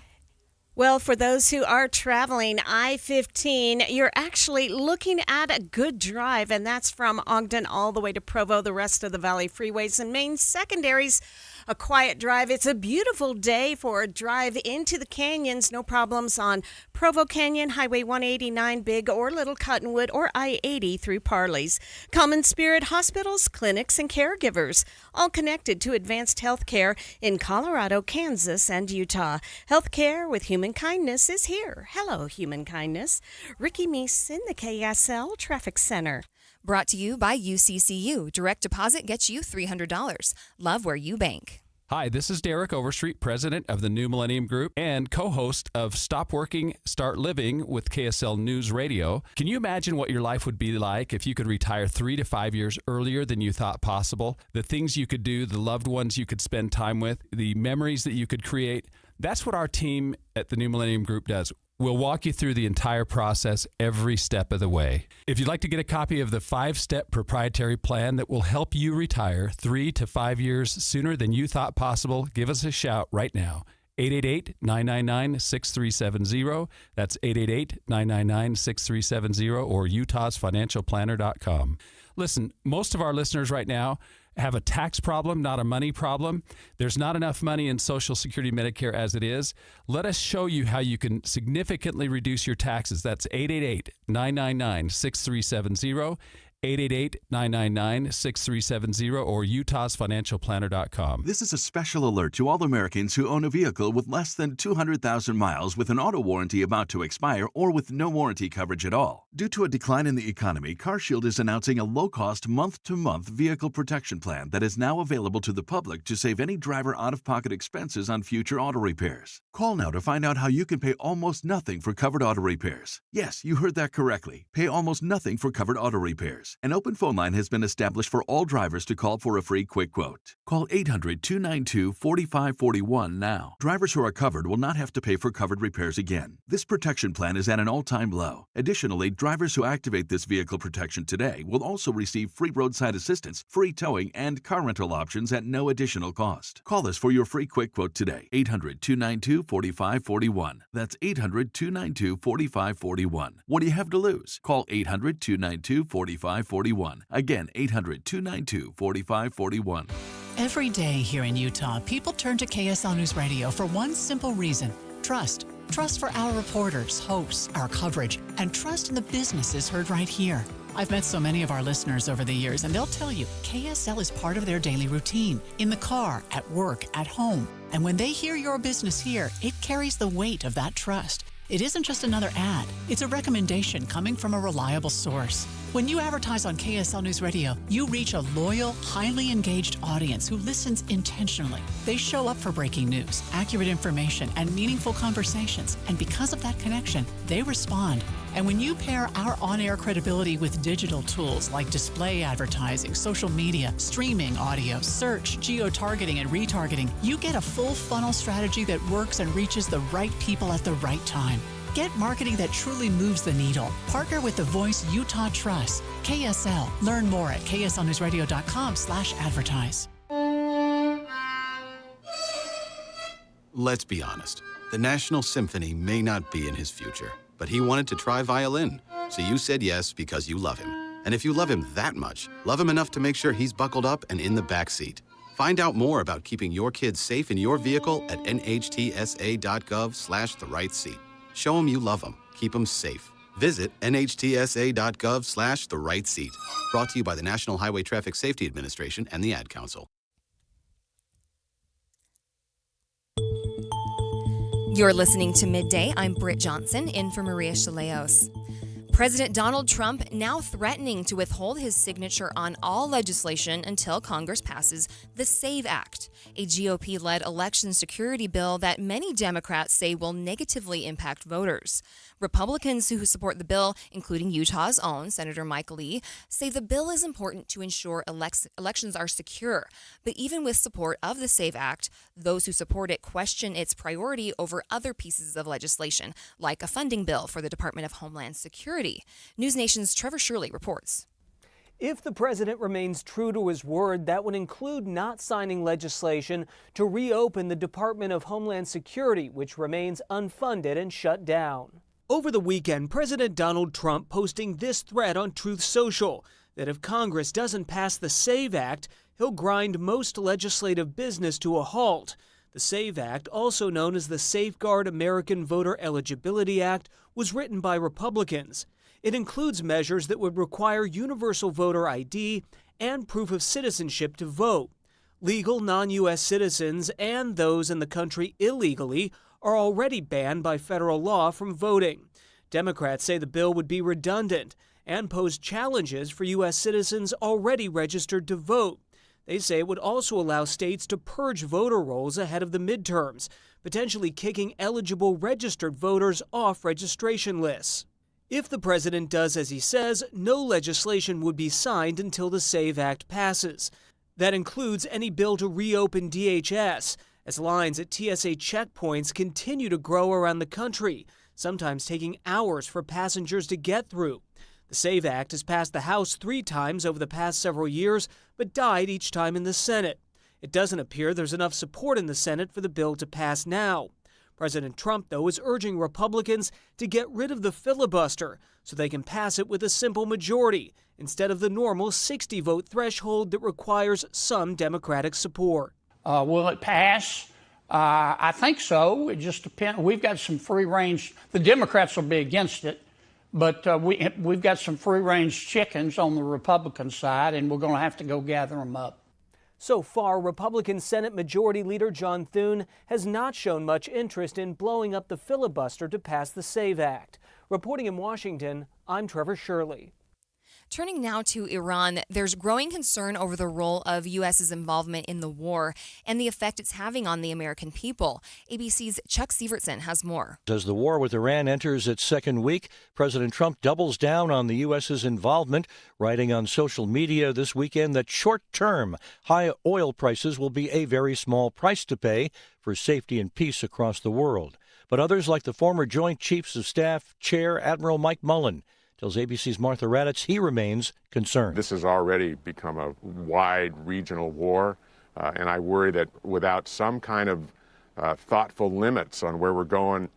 Well, for those who are traveling I-15, you're actually looking at a good drive, and that's from Ogden all the way to Provo, the rest of the Valley freeways and main secondaries. A quiet drive. It's a beautiful day for a drive into the canyons. No problems on Provo Canyon, Highway 189, Big or Little Cottonwood, or I-80 through Parley's. Common Spirit hospitals, clinics, and caregivers, all connected to advanced health care in Colorado, Kansas, and Utah. Healthcare with human kindness is here. Hello, human kindness. Ricky Meese in the KSL Traffic Center. Brought to you by UCCU. Direct deposit gets you $300. Love where you bank. Hi, this is Derek Overstreet, president of the New Millennium Group and co-host of Stop Working, Start Living with KSL News Radio. Can you imagine what your life would be like if you could retire 3 to 5 years earlier than you thought possible? The things you could do, the loved ones you could spend time with, the memories that you could create. That's what our team at the New Millennium Group does. We'll walk you through the entire process every step of the way. If you'd like to get a copy of the 5-step proprietary plan that will help you retire 3 to 5 years sooner than you thought possible, give us a shout right now. 888-999-6370. That's 888-999-6370 or utahsfinancialplanner.com. Listen, most of our listeners right now have a tax problem, not a money problem. There's not enough money in Social Security Medicare as it is. Let us show you how you can significantly reduce your taxes. That's 888-999-6370. 888-999-6370 or utahsfinancialplanner.com. This is a special alert to all Americans who own a vehicle with less than 200,000 miles with an auto warranty about to expire or with no warranty coverage at all. Due to a decline in the economy, CarShield is announcing a low-cost month-to-month vehicle protection plan that is now available to the public to save any driver out-of-pocket expenses on future auto repairs. Call now to find out how you can pay almost nothing for covered auto repairs. Yes, you heard that correctly. Pay almost nothing for covered auto repairs. An open phone line has been established for all drivers to call for a free quick quote. Call 800-292-4541 now. Drivers who are covered will not have to pay for covered repairs again. This protection plan is at an all-time low. Additionally, drivers who activate this vehicle protection today will also receive free roadside assistance, free towing, and car rental options at no additional cost. Call us for your free quick quote today. 800-292-4541. That's 800-292-4541. What do you have to lose? Call 800-292-4541. Again, 800-292-4541. Every day here in Utah, people turn to KSL News Radio for one simple reason: trust. Trust for our reporters, hosts, our coverage, and trust in the businesses heard right here. I've met so many of our listeners over the years, and they'll tell you KSL is part of their daily routine, in the car, at work, at home. And when they hear your business here, it carries the weight of that trust. It isn't just another ad. It's a recommendation coming from a reliable source. When you advertise on KSL News Radio, you reach a loyal, highly engaged audience who listens intentionally. They show up for breaking news, accurate information, and meaningful conversations. And because of that connection, they respond. And when you pair our on-air credibility with digital tools like display advertising, social media, streaming audio, search, geo-targeting, and retargeting, you get a full funnel strategy that works and reaches the right people at the right time. Get marketing that truly moves the needle. Partner with the voice Utah trusts. KSL. Learn more at kslnewsradio.com/advertise. Let's be honest. The National Symphony may not be in his future, but he wanted to try violin. So you said yes because you love him. And if you love him that much, love him enough to make sure he's buckled up and in the back seat. Find out more about keeping your kids safe in your vehicle at nhtsa.gov/the-right-seat. Show them you love them. Keep them safe. Visit nhtsa.gov/the-right-seat. Brought to you by the National Highway Traffic Safety Administration and the Ad Council. You're listening to Midday. I'm Britt Johnson, in for Maria Shilaos. President Donald Trump now threatening to withhold his signature on all legislation until Congress passes the SAVE Act, a GOP-led election security bill that many Democrats say will negatively impact voters. Republicans who support the bill, including Utah's own Senator Mike Lee, say the bill is important to ensure elections are secure. But even with support of the SAVE Act, those who support it question its priority over other pieces of legislation, like a funding bill for the Department of Homeland Security. News Nation's Trevor Shirley reports. If the president remains true to his word, that would include not signing legislation to reopen the Department of Homeland Security, which remains unfunded and shut down. Over the weekend, President Donald Trump posting this threat on Truth Social, that if Congress doesn't pass the SAVE Act, he'll grind most legislative business to a halt. The SAVE Act, also known as the Safeguard American Voter Eligibility Act, was written by Republicans. It includes measures that would require universal voter ID and proof of citizenship to vote. Legal non-U.S. citizens and those in the country illegally are already banned by federal law from voting. Democrats say the bill would be redundant and pose challenges for U.S. citizens already registered to vote. They say it would also allow states to purge voter rolls ahead of the midterms, potentially kicking eligible registered voters off registration lists. If the president does as he says, no legislation would be signed until the SAVE Act passes. That includes any bill to reopen DHS, as lines at TSA checkpoints continue to grow around the country, sometimes taking hours for passengers to get through. The SAVE Act has passed the House 3 times over the past several years, but died each time in the Senate. It doesn't appear there's enough support in the Senate for the bill to pass now. President Trump, though, is urging Republicans to get rid of the filibuster so they can pass it with a simple majority instead of the normal 60-vote threshold that requires some Democratic support. Will it pass? I think so. It just depends. We've got some free range. The Democrats will be against it, but we've got some free range chickens on the Republican side, and we're going to have to go gather them up. So far, Republican Senate Majority Leader John Thune has not shown much interest in blowing up the filibuster to pass the SAVE Act. Reporting in Washington, I'm Trevor Shirley. Turning now to Iran, there's growing concern over the role of U.S.'s involvement in the war and the effect it's having on the American people. ABC's Chuck Sievertson has more. As the war with Iran enters its second week, President Trump doubles down on the U.S.'s involvement, writing on social media this weekend that short-term high oil prices will be a very small price to pay for safety and peace across the world. But others, like the former Joint Chiefs of Staff Chair Admiral Mike Mullen, tells ABC's Martha Raddatz he remains concerned. This has already become a wide regional war, and I worry that without some kind of thoughtful limits on where we're going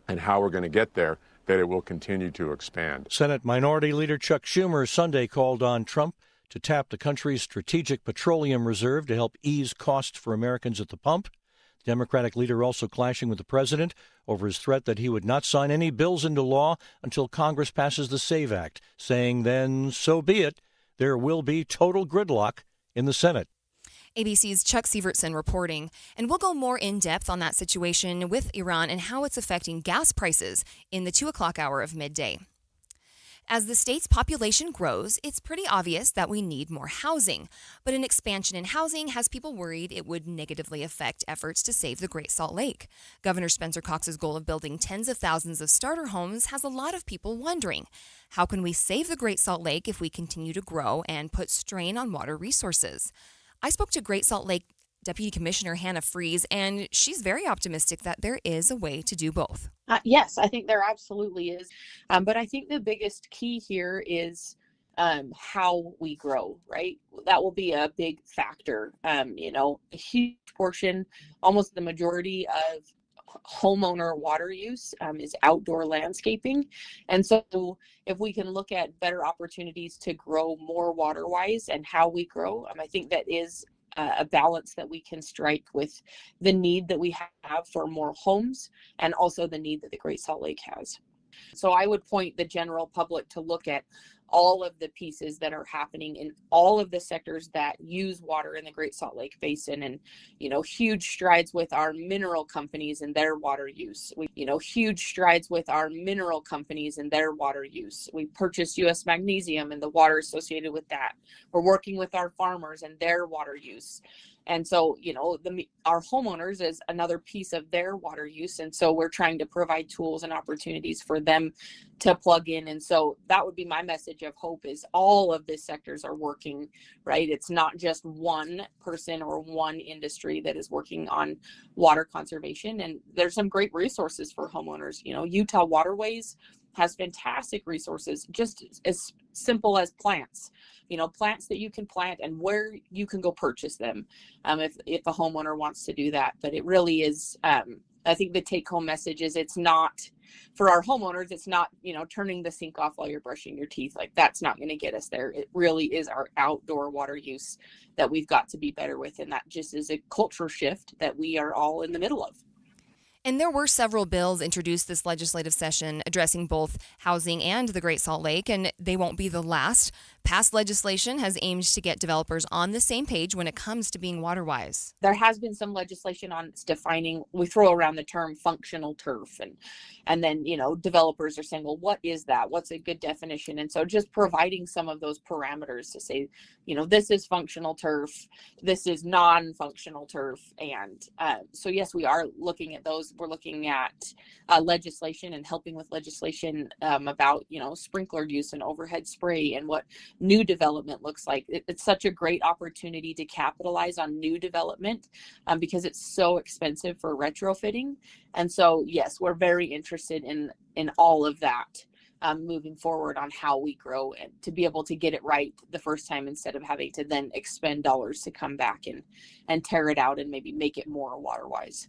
and how we're going to get there, that it will continue to expand. Senate Minority Leader Chuck Schumer Sunday called on Trump to tap the country's strategic petroleum reserve to help ease costs for Americans at the pump. Democratic leader also clashing with the president over his threat that he would not sign any bills into law until Congress passes the SAVE Act, saying then, so be it, there will be total gridlock in the Senate. ABC's Chuck Sievertson reporting. And we'll go more in depth on that situation with Iran and how it's affecting gas prices in the 2 o'clock hour of midday. As the state's population grows, it's pretty obvious that we need more housing. But an expansion in housing has people worried it would negatively affect efforts to save the Great Salt Lake. Governor Spencer Cox's goal of building tens of thousands of starter homes has a lot of people wondering, how can we save the Great Salt Lake if we continue to grow and put strain on water resources? I spoke to Great Salt Lake Deputy Commissioner Hannah Fries, and she's very optimistic that there is a way to do both. Yes, I think there absolutely is. But I think the biggest key here is how we grow, right? That will be a big factor. A huge portion, almost the majority of homeowner water use is outdoor landscaping. And so if we can look at better opportunities to grow more water-wise and how we grow, I think that is a balance that we can strike with the need that we have for more homes and also the need that the Great Salt Lake has. So I would point the general public to look at all of the pieces that are happening in all of the sectors that use water in the Great Salt Lake Basin, and huge strides with our mineral companies and their water use. Huge strides with our mineral companies and their water use. We purchased U.S. magnesium and the water associated with that. We're working with our farmers and their water use. And so, our homeowners is another piece of their water use. And so we're trying to provide tools and opportunities for them to plug in. And so that would be my message of hope, is all of the sectors are working, right? It's not just one person or one industry that is working on water conservation. And there's some great resources for homeowners. Utah Waterways has fantastic resources, just as simple as plants. Plants that you can plant and where you can go purchase them if a homeowner wants to do that. But it really is, I think the take home message is, it's not for our homeowners. It's not, turning the sink off while you're brushing your teeth. Like, that's not going to get us there. It really is our outdoor water use that we've got to be better with. And that just is a culture shift that we are all in the middle of. And there were several bills introduced this legislative session addressing both housing and the Great Salt Lake, and they won't be the last. Past legislation has aimed to get developers on the same page when it comes to being water wise. There has been some legislation on defining, we throw around the term functional turf, and then, developers are saying, well, what is that? What's a good definition? And so just providing some of those parameters to say, this is functional turf, this is non-functional turf. And so yes, we are looking at those. We're looking at legislation and helping with legislation about, sprinkler use and overhead spray and what new development looks like. It's such a great opportunity to capitalize on new development because it's so expensive for retrofitting. And so, yes, we're very interested in all of that moving forward on how we grow and to be able to get it right the first time instead of having to then expend dollars to come back and tear it out and maybe make it more water wise.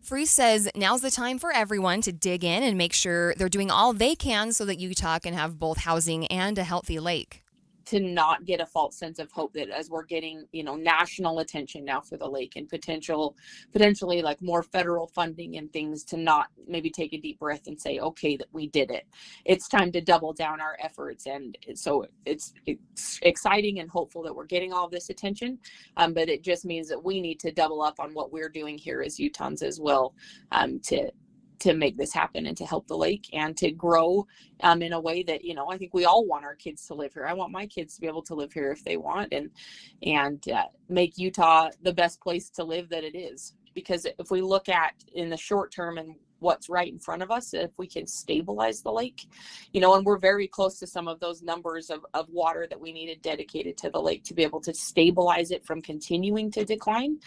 Free says now's the time for everyone to dig in and make sure they're doing all they can so that Utah can have both housing and a healthy lake. To not get a false sense of hope that as we're getting, national attention now for the lake and potentially like more federal funding and things, to not maybe take a deep breath and say, okay, that we did it. It's time to double down our efforts. And so it's exciting and hopeful that we're getting all of this attention. But it just means that we need to double up on what we're doing here as Utahns as well, to make this happen and to help the lake and to grow in a way that, I think we all want our kids to live here. I want my kids to be able to live here if they want and make Utah the best place to live that it is. Because if we look at in the short term and what's right in front of us, if we can stabilize the lake, and we're very close to some of those numbers of water that we needed dedicated to the lake to be able to stabilize it from continuing to decline.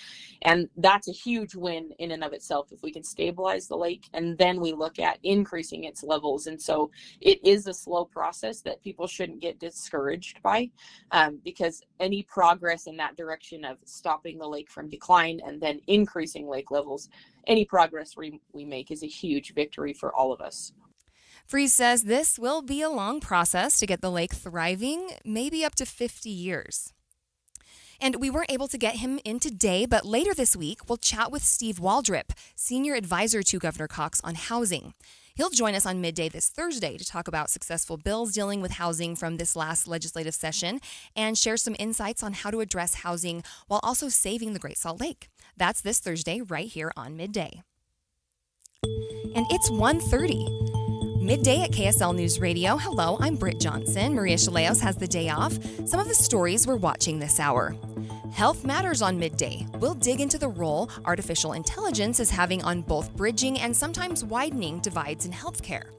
And that's a huge win in and of itself if we can stabilize the lake, and then we look at increasing its levels. And so it is a slow process that people shouldn't get discouraged by, because any progress in that direction of stopping the lake from decline and then increasing lake levels, any progress we make is a huge victory for all of us. Freeze says this will be a long process to get the lake thriving, maybe up to 50 years. And we weren't able to get him in today, but later this week, we'll chat with Steve Waldrop, Senior Advisor to Governor Cox on housing. He'll join us on Midday this Thursday to talk about successful bills dealing with housing from this last legislative session and share some insights on how to address housing while also saving the Great Salt Lake. That's this Thursday right here on Midday. And it's 1:30. Midday at KSL News Radio. Hello, I'm Britt Johnson. Maria Shilaos has the day off. Some of the stories we're watching this hour. Health Matters on Midday. We'll dig into the role artificial intelligence is having on both bridging and sometimes widening divides in healthcare.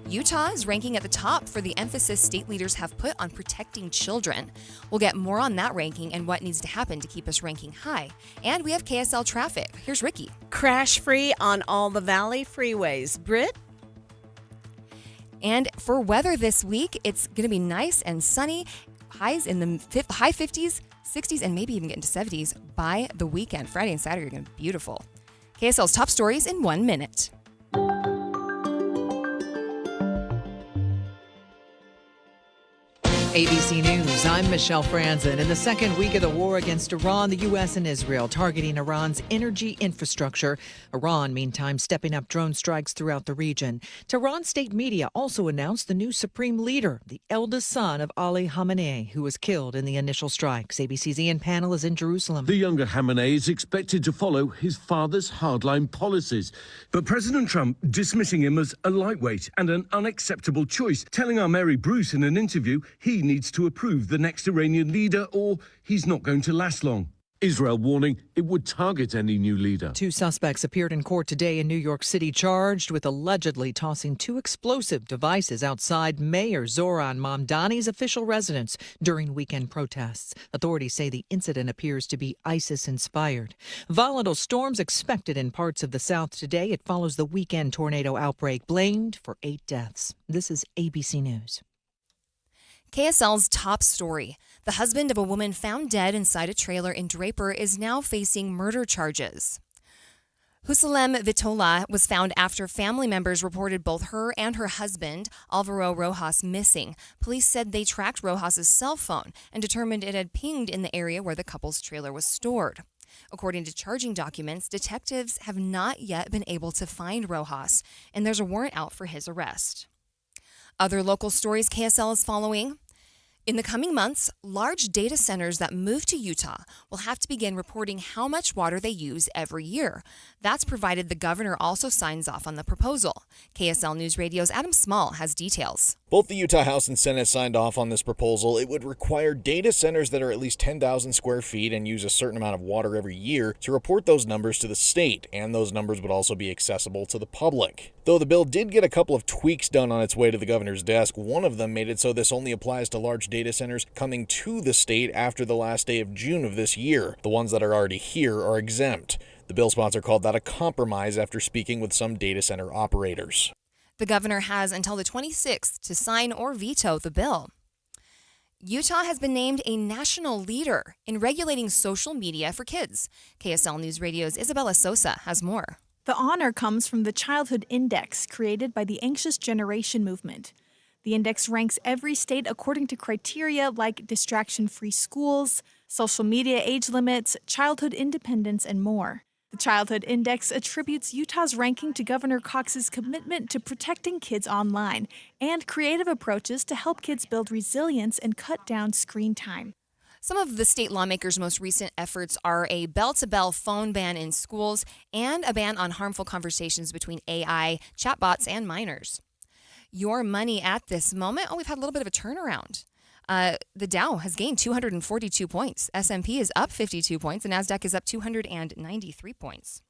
Utah is ranking at the top for the emphasis state leaders have put on protecting children. We'll get more on that ranking and what needs to happen to keep us ranking high. And we have KSL traffic. Here's Ricky. Crash free on all the Valley freeways. Britt? And for weather this week, it's going to be nice and sunny. Highs in the high 50s, 60s, and maybe even get into 70s by the weekend. Friday and Saturday are going to be beautiful. KSL's top stories in 1 minute. ABC News, I'm Michelle Franzen. In the second week of the war against Iran, the U.S. and Israel targeting Iran's energy infrastructure. Iran, meantime, stepping up drone strikes throughout the region. Tehran state media also announced the new supreme leader, the eldest son of Ali Khamenei, who was killed in the initial strikes. ABC's Ian Pannell is in Jerusalem. The younger Khamenei is expected to follow his father's hardline policies. But President Trump dismissing him as a lightweight and an unacceptable choice, telling our Mary Bruce in an interview he needs to approve the next Iranian leader or he's not going to last long. Israel warning it would target any new leader. Two suspects appeared in court today in New York City charged with allegedly tossing two explosive devices outside Mayor Zoran Mamdani's official residence during weekend protests. Authorities say the incident appears to be ISIS-inspired. Volatile storms expected in parts of the South today. It follows the weekend tornado outbreak blamed for 8 deaths. This is ABC News. KSL's top story. The husband of a woman found dead inside a trailer in Draper is now facing murder charges. Husalem Vitola was found after family members reported both her and her husband, Alvaro Rojas, missing. Police said they tracked Rojas's cell phone and determined it had pinged in the area where the couple's trailer was stored. According to charging documents, detectives have not yet been able to find Rojas, and there's a warrant out for his arrest. Other local stories KSL is following. In the coming months, large data centers that move to Utah will have to begin reporting how much water they use every year. That's provided the governor also signs off on the proposal. KSL News Radio's Adam Small has details. Both the Utah House and Senate signed off on this proposal. It would require data centers that are at least 10,000 square feet and use a certain amount of water every year to report those numbers to the state, and those numbers would also be accessible to the public. Though the bill did get a couple of tweaks done on its way to the governor's desk, one of them made it so this only applies to large data centers coming to the state after the last day of June of this year. The ones that are already here are exempt. The bill sponsor called that a compromise after speaking with some data center operators. The governor has until the 26th to sign or veto the bill. Utah has been named a national leader in regulating social media for kids. KSL News Radio's Isabella Sosa has more. The honor comes from the Childhood Index created by the Anxious Generation movement. The index ranks every state according to criteria like distraction-free schools, social media age limits, childhood independence, and more. The Childhood Index attributes Utah's ranking to Governor Cox's commitment to protecting kids online and creative approaches to help kids build resilience and cut down screen time. Some of the state lawmakers' most recent efforts are a bell-to-bell phone ban in schools and a ban on harmful conversations between AI, chatbots, and minors. Your money at this moment, we've had a little bit of a turnaround. The Dow has gained 242 points. S&P is up 52 points, and NASDAQ is up 293 points.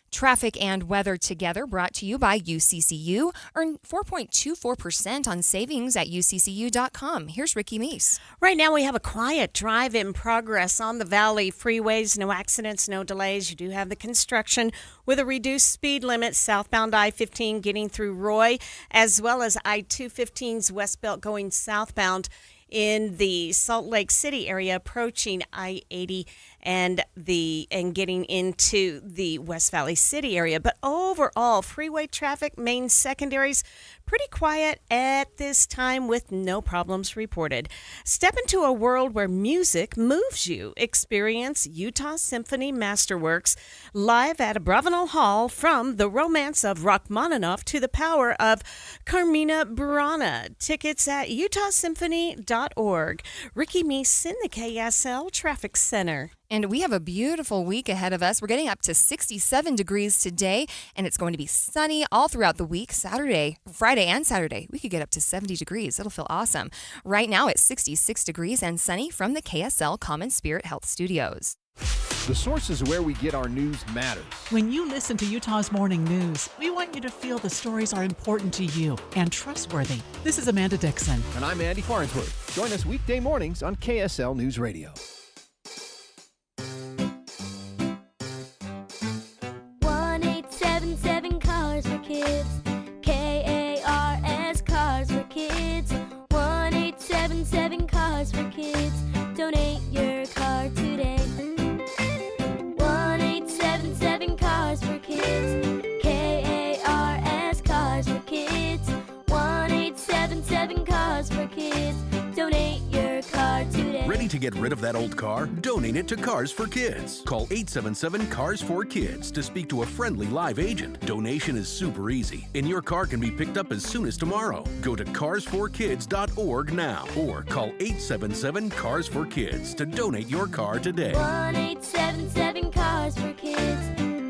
Traffic and weather together brought to you by UCCU. Earn 4.24% on savings at uccu.com. Here's Ricky Meese. Right now we have a quiet drive in progress on the Valley freeways. No accidents, no delays. You do have the construction with a reduced speed limit southbound I-15 getting through Roy, as well as I-215's westbound going southbound in the Salt Lake City area approaching I-80 and getting into the West Valley City area. But overall, freeway traffic, main secondaries, pretty quiet at this time with no problems reported. Step into a world where music moves you. Experience Utah Symphony Masterworks live at Abravanel Hall, from the romance of Rachmaninoff to the power of Carmina Burana. Tickets at utahsymphony.org. Ricky Meese in the KSL Traffic Center. And we have a beautiful week ahead of us. We're getting up to 67 degrees today, and it's going to be sunny all throughout the week. Friday and Saturday, we could get up to 70 degrees. It'll feel awesome. Right now, it's 66 degrees and sunny from the KSL Common Spirit Health Studios. The sources where we get our news matters. When you listen to Utah's Morning News, we want you to feel the stories are important to you and trustworthy. This is Amanda Dixon. And I'm Andy Farnsworth. Join us weekday mornings on KSL News Radio. 1-877 Cars for Kids. KARS Cars for Kids. 1-877 Cars for Kids. Donate your car today. 1-877 Cars for Kids. KARS Cars for Kids. 1-877 Cars for Kids. Donate your car today. Ready to get rid of that old car? Donate it to Cars for Kids. Call 877-CARS-4-KIDS to speak to a friendly live agent. Donation is super easy, and your car can be picked up as soon as tomorrow. Go to carsforkids.org now, or call 877-CARS-4-KIDS to donate your car today. 1-877 Cars for Kids.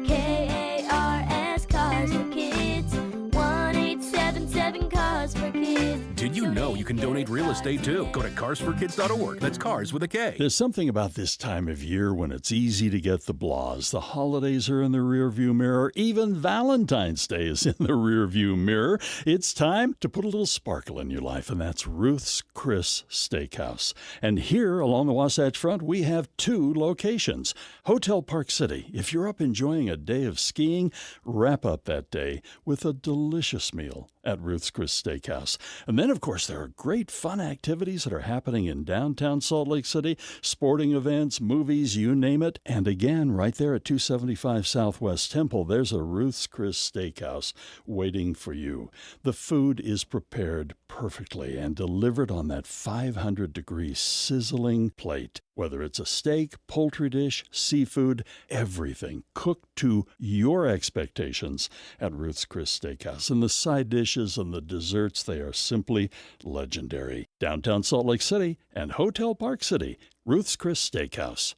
KARS Cars for Kids. 1-877 Cars for Kids. Did you know you can donate real estate too? Go to carsforkids.org. That's cars with a K. There's something about this time of year when it's easy to get the blahs. The holidays are in the rearview mirror. Even Valentine's Day is in the rearview mirror. It's time to put a little sparkle in your life, and that's Ruth's Chris Steakhouse. And here along the Wasatch Front, we have two locations. Hotel Park City. If you're up enjoying a day of skiing, wrap up that day with a delicious meal at Ruth's Chris Steakhouse. And then, of course, there are great fun activities that are happening in downtown Salt Lake City, sporting events, movies, you name it. And again, right there at 275 Southwest Temple, there's a Ruth's Chris Steakhouse waiting for you. The food is prepared perfectly and delivered on that 500-degree sizzling plate. Whether it's a steak, poultry dish, seafood, everything cooked to your expectations at Ruth's Chris Steakhouse. And the side dishes and the desserts, they are simply legendary. Downtown Salt Lake City and Hotel Park City, Ruth's Chris Steakhouse.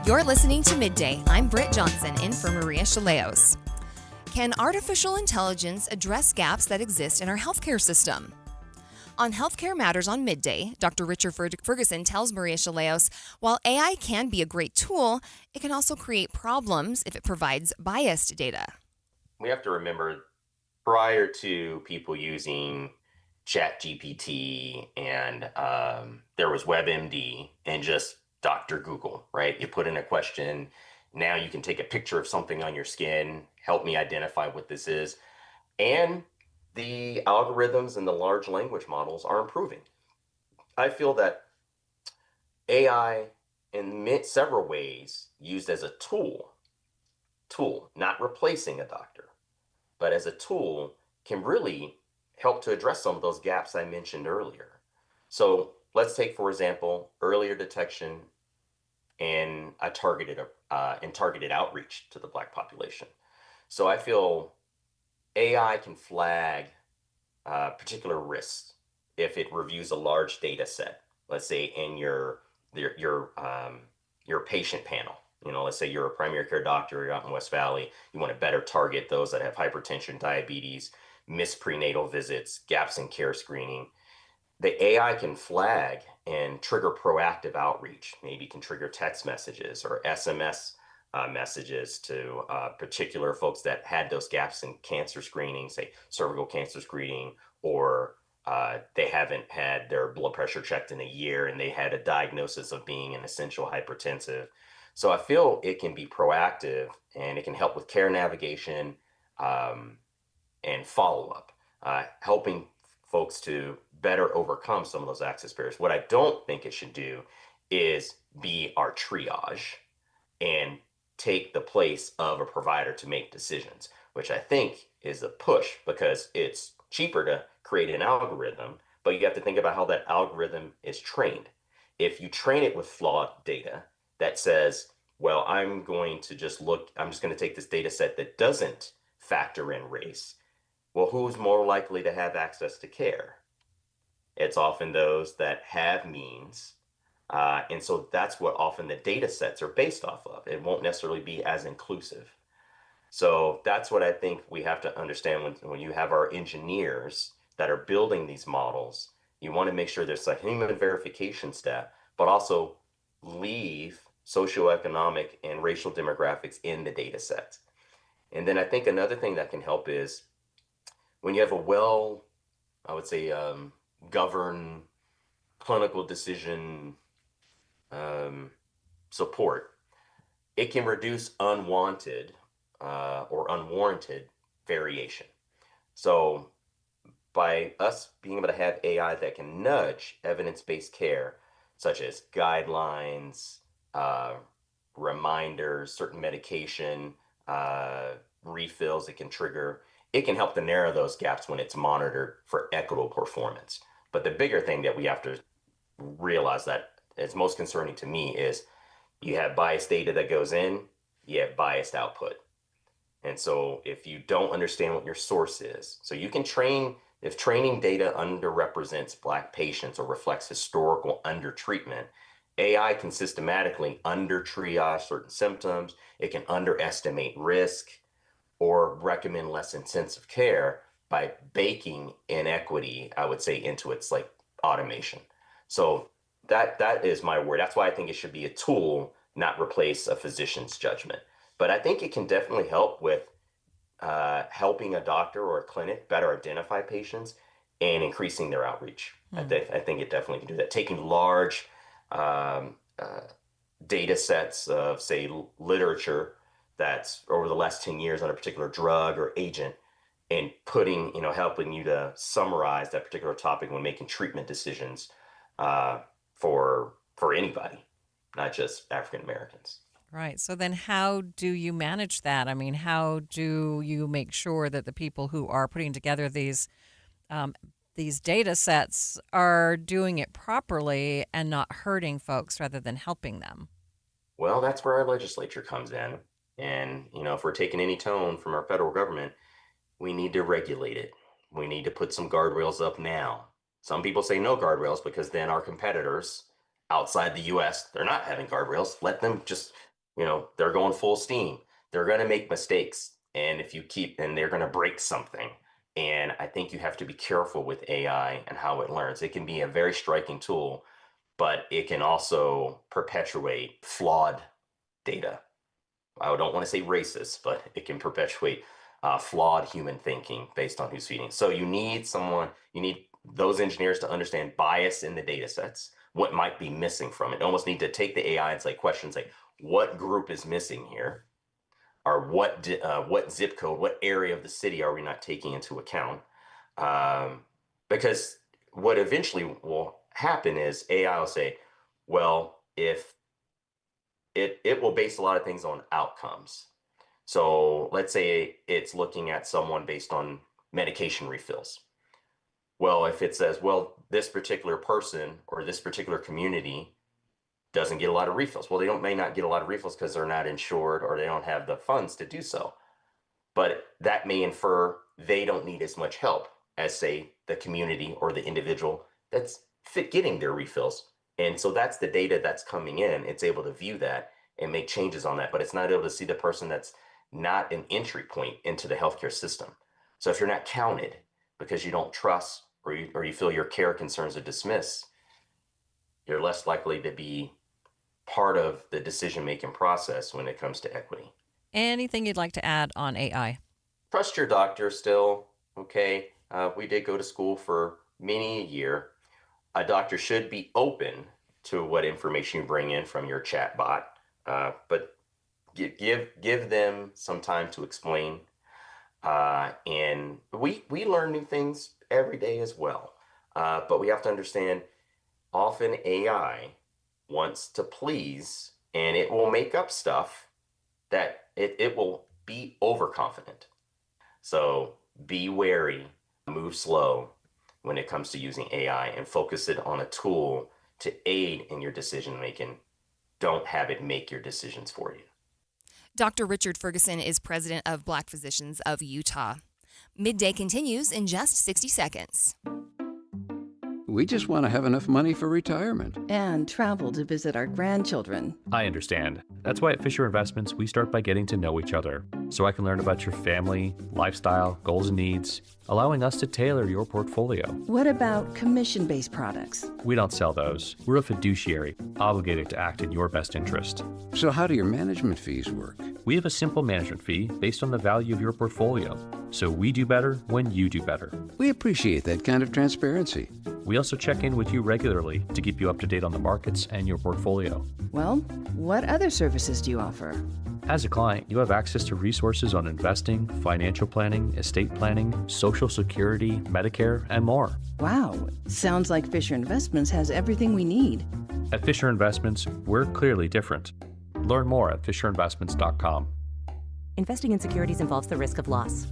You're listening to Midday. I'm Britt Johnson, in for Maria Shilaos. Can artificial intelligence address gaps that exist in our healthcare system? On Healthcare Matters on Midday, Dr. Richard Ferguson tells Maria Shilaos, while AI can be a great tool, it can also create problems if it provides biased data. We have to remember, prior to people using ChatGPT and there was WebMD and just Dr. Google, right? You put in a question, now you can take a picture of something on your skin, help me identify what this is. And the algorithms and the large language models are improving. I feel that AI, in several ways, used as a tool, not replacing a doctor, but as a tool, can really help to address some of those gaps I mentioned earlier. So let's take, for example, earlier detection and targeted outreach to the Black population. So I feel AI can flag particular risks if it reviews a large data set. Let's say in your patient panel. Let's say you're a primary care doctor, you're out in West Valley, you want to better target those that have hypertension, diabetes, missed prenatal visits, gaps in care screening. The AI can flag and trigger proactive outreach. Maybe can trigger text messages or SMS messages to particular folks that had those gaps in cancer screening, say cervical cancer screening, or they haven't had their blood pressure checked in a year and they had a diagnosis of being an essential hypertensive. So I feel it can be proactive and it can help with care navigation and follow-up, helping folks to better overcome some of those access barriers. What I don't think it should do is be our triage and take the place of a provider to make decisions, which I think is a push because it's cheaper to create an algorithm, but you have to think about how that algorithm is trained. If you train it with flawed data that says, well, I'm just going to take this data set that doesn't factor in race. Well, who's more likely to have access to care? It's often those that have means. And so that's what often the data sets are based off of. It won't necessarily be as inclusive. So that's what I think we have to understand when you have our engineers that are building these models. You want to make sure there's a human verification step, but also leave socioeconomic and racial demographics in the data set. And then I think another thing that can help is when you have a governed clinical decision support, it can reduce unwanted or unwarranted variation. So by us being able to have AI that can nudge evidence-based care, such as guidelines, reminders, certain medication, refills it can help to narrow those gaps when it's monitored for equitable performance. But the bigger thing that we have to realize that is most concerning to me is you have biased data that goes in, you have biased output. And so if you don't understand what your source is, so you can if training data underrepresents Black patients or reflects historical undertreatment, AI can systematically under-triage certain symptoms, it can underestimate risk, or recommend less intensive care by baking inequity, I would say, into its automation. So that is my word. That's why I think it should be a tool, not replace a physician's judgment. But I think it can definitely help with helping a doctor or a clinic better identify patients and increasing their outreach. I think it definitely can do that. Taking large data sets of, say, literature that's over the last 10 years on a particular drug or agent and helping you to summarize that particular topic when making treatment decisions for anybody, not just African Americans. Right. So then how do you manage that? I mean, how do you make sure that the people who are putting together these these data sets are doing it properly and not hurting folks rather than helping them? Well, that's where our legislature comes in. And, if we're taking any tone from our federal government, we need to regulate it. We need to put some guardrails up now. Some people say no guardrails because then our competitors outside the US, they're not having guardrails. Let them just, they're going full steam. They're going to make mistakes. And they're going to break something. And I think you have to be careful with AI and how it learns. It can be a very striking tool, but it can also perpetuate flawed data. I don't want to say racist, but it can perpetuate flawed human thinking based on who's feeding. So you need those engineers to understand bias in the data sets, what might be missing from it. You almost need to take the AI and say questions like, what group is missing here? Or what zip code, what area of the city are we not taking into account? Because what eventually will happen is AI will say, well, if it will base a lot of things on outcomes. So let's say it's looking at someone based on medication refills. Well, if it says, well, this particular person or this particular community doesn't get a lot of refills. Well, they may not get a lot of refills because they're not insured or they don't have the funds to do so. But that may infer they don't need as much help as, say, the community or the individual that's getting their refills. And so that's the data that's coming in. It's able to view that and make changes on that, but it's not able to see the person that's not an entry point into the healthcare system. So if you're not counted because you don't trust or you feel your care concerns are dismissed, you're less likely to be part of the decision-making process when it comes to equity. Anything you'd like to add on AI? Trust your doctor still, okay? We did go to school for many a year. A doctor should be open to what information you bring in from your chat bot, but give them some time to explain. And we learn new things every day as well. But we have to understand, often AI wants to please, and it will make up stuff that it will be overconfident. So be wary, move slow when it comes to using AI, and focus it on a tool to aid in your decision making. Don't have it make your decisions for you. Dr. Richard Ferguson is president of Black Physicians of Utah. Midday continues in just 60 seconds. We just want to have enough money for retirement. And travel to visit our grandchildren. I understand. That's why at Fisher Investments, we start by getting to know each other, so I can learn about your family, lifestyle, goals and needs, allowing us to tailor your portfolio. What about commission-based products? We don't sell those. We're a fiduciary, obligated to act in your best interest. So how do your management fees work? We have a simple management fee based on the value of your portfolio, so we do better when you do better. We appreciate that kind of transparency. We also check in with you regularly to keep you up to date on the markets and your portfolio. Well, what other services do you offer? As a client, you have access to resources on investing, financial planning, estate planning, Social Security, Medicare, and more. Wow, sounds like Fisher Investments has everything we need. At Fisher Investments, we're clearly different. Learn more at fisherinvestments.com. Investing in securities involves the risk of loss.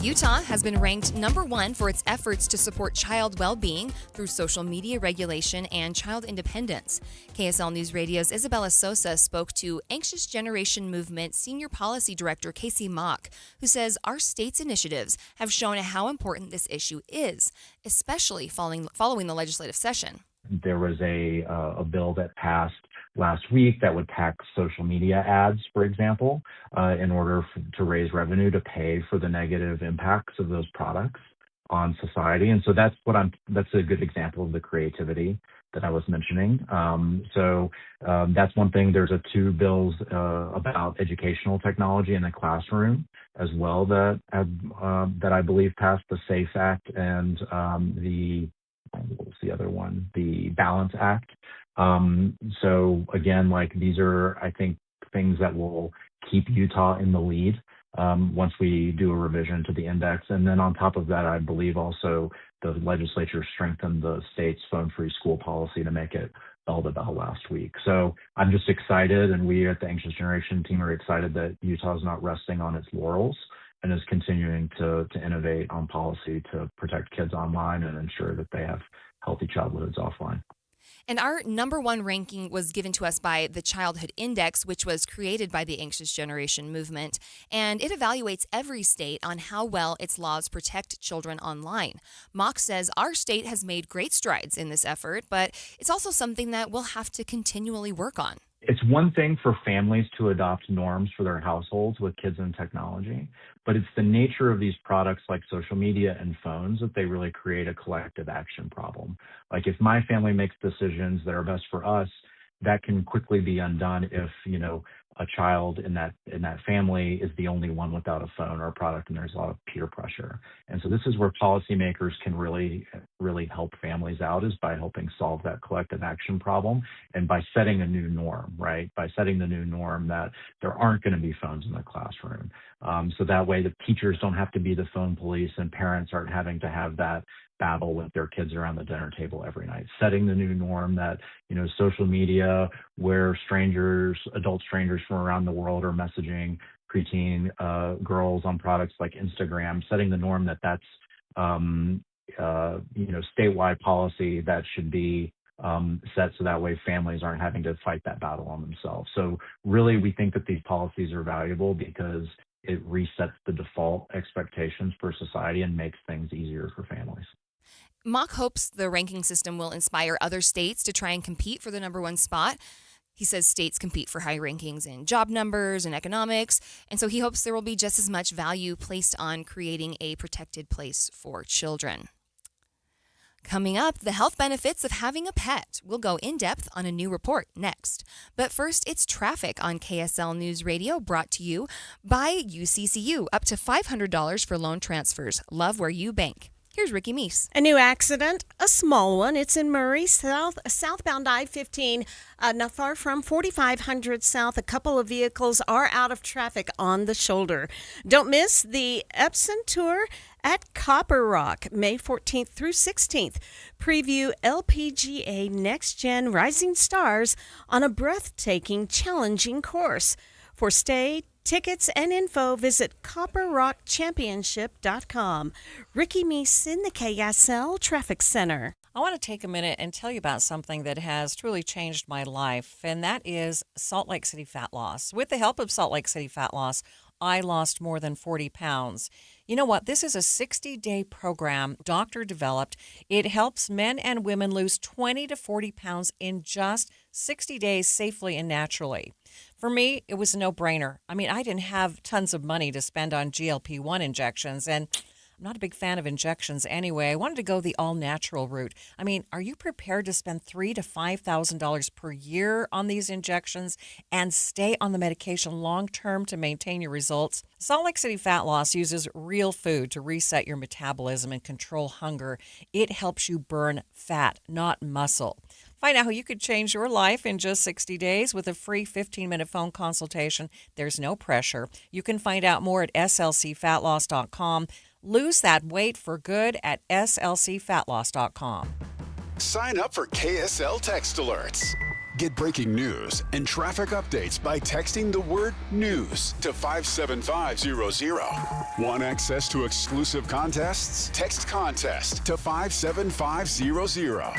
Utah has been ranked number 1 for its efforts to support child well-being through social media regulation and child independence. KSL News Radio's Isabella Sosa spoke to Anxious Generation Movement Senior Policy Director Casey Mock, who says our state's initiatives have shown how important this issue is, especially following the legislative session. There was a bill that passed last week that would tax social media ads, for example, in order to raise revenue to pay for the negative impacts of those products on society. And so that's a good example of the creativity that I was mentioning. That's one thing. There's 2 bills about educational technology in the classroom as well that I believe passed, the SAFE Act and what was the other one? The Balance Act. So again, these are, I think, things that will keep Utah in the lead once we do a revision to the index. And then on top of that, I believe also the legislature strengthened the state's phone-free school policy to make it bell to bell last week. So I'm just excited, and we at the Anxious Generation team are excited that Utah is not resting on its laurels and is continuing to innovate on policy to protect kids online and ensure that they have healthy childhoods offline. And our number one ranking was given to us by the Childhood Index, which was created by the Anxious Generation movement. And it evaluates every state on how well its laws protect children online. Mock says our state has made great strides in this effort, but it's also something that we'll have to continually work on. It's one thing for families to adopt norms for their households with kids and technology, but it's the nature of these products like social media and phones that they really create a collective action problem. Like if my family makes decisions that are best for us, that can quickly be undone if, a child in that family is the only one without a phone or a product, and there's a lot of peer pressure. And so this is where policymakers can really, really help families out, is by helping solve that collective action problem and by setting a new norm, right? By setting the new norm that there aren't going to be phones in the classroom. So that way the teachers don't have to be the phone police and parents aren't having to have that battle with their kids around the dinner table every night. Setting the new norm that, social media where adult strangers from around the world are messaging preteen girls on products like Instagram, setting the norm that's statewide policy that should be set so that way families aren't having to fight that battle on themselves. So really, we think that these policies are valuable because it resets the default expectations for society and makes things easier for families. Mock hopes the ranking system will inspire other states to try and compete for the number one spot. He says states compete for high rankings in job numbers and economics, and so he hopes there will be just as much value placed on creating a protected place for children. Coming up, the health benefits of having a pet. We'll go in depth on a new report next. But first, it's traffic on KSL News Radio, brought to you by UCCU. Up to $500 for loan transfers. Love where you bank. Here's Ricky Meese. A new accident, a small one. It's in Murray, southbound I-15, not far from 4500 South. A couple of vehicles are out of traffic on the shoulder. Don't miss the Epson Tour at Copper Rock, May 14th through 16th. Preview LPGA Next Gen Rising Stars on a breathtaking, challenging course. For tickets, and info, visit copperrockchampionship.com. Ricky Meese in the KSL Traffic Center. I want to take a minute and tell you about something that has truly changed my life, and that is Salt Lake City Fat Loss. With the help of Salt Lake City Fat Loss, I lost more than 40 pounds. You know what? This is a 60-day program doctor developed. It helps men and women lose 20 to 40 pounds in just 60 days safely and naturally. For me, it was a no-brainer. I mean, I didn't have tons of money to spend on GLP-1 injections, and I'm not a big fan of injections anyway. I wanted to go the all-natural route. I mean, are you prepared to spend $3,000 to $5,000 per year on these injections and stay on the medication long-term to maintain your results? Salt Lake City Fat Loss uses real food to reset your metabolism and control hunger. It helps you burn fat, not muscle. Find out how you could change your life in just 60 days with a free 15-minute phone consultation. There's no pressure. You can find out more at slcfatloss.com. Lose that weight for good at slcfatloss.com. Sign up for KSL Text Alerts. Get breaking news and traffic updates by texting the word news to 57500. Want access to exclusive contests? Text contest to 57500.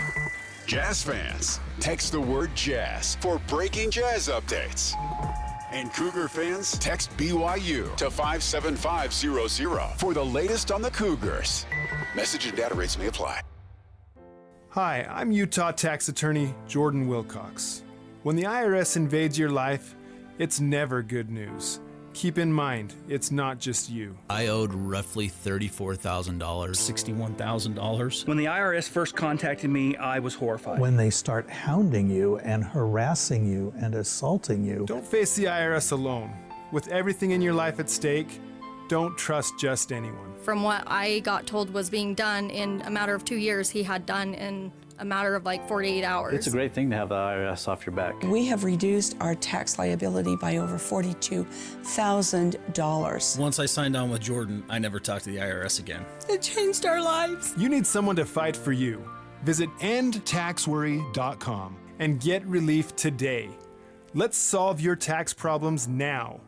Jazz fans, text the word jazz for breaking jazz updates. And Cougar fans, text BYU to 57500 for the latest on the Cougars. Message and data rates may apply. Hi, I'm Utah tax attorney Jordan Wilcox. When the IRS invades your life, it's never good news. Keep in mind, it's not just you. I owed roughly $34,000. $61,000. When the IRS first contacted me, I was horrified. When they start hounding you and harassing you and assaulting you. Don't face the IRS alone. With everything in your life at stake, don't trust just anyone. From what I got told was being done in a matter of 2 years, he had done in a matter of like 48 hours. It's a great thing to have the IRS off your back. We have reduced our tax liability by over $42,000. Once I signed on with Jordan, I never talked to the IRS again. It changed our lives. You need someone to fight for you. Visit endtaxworry.com and get relief today. Let's solve your tax problems now.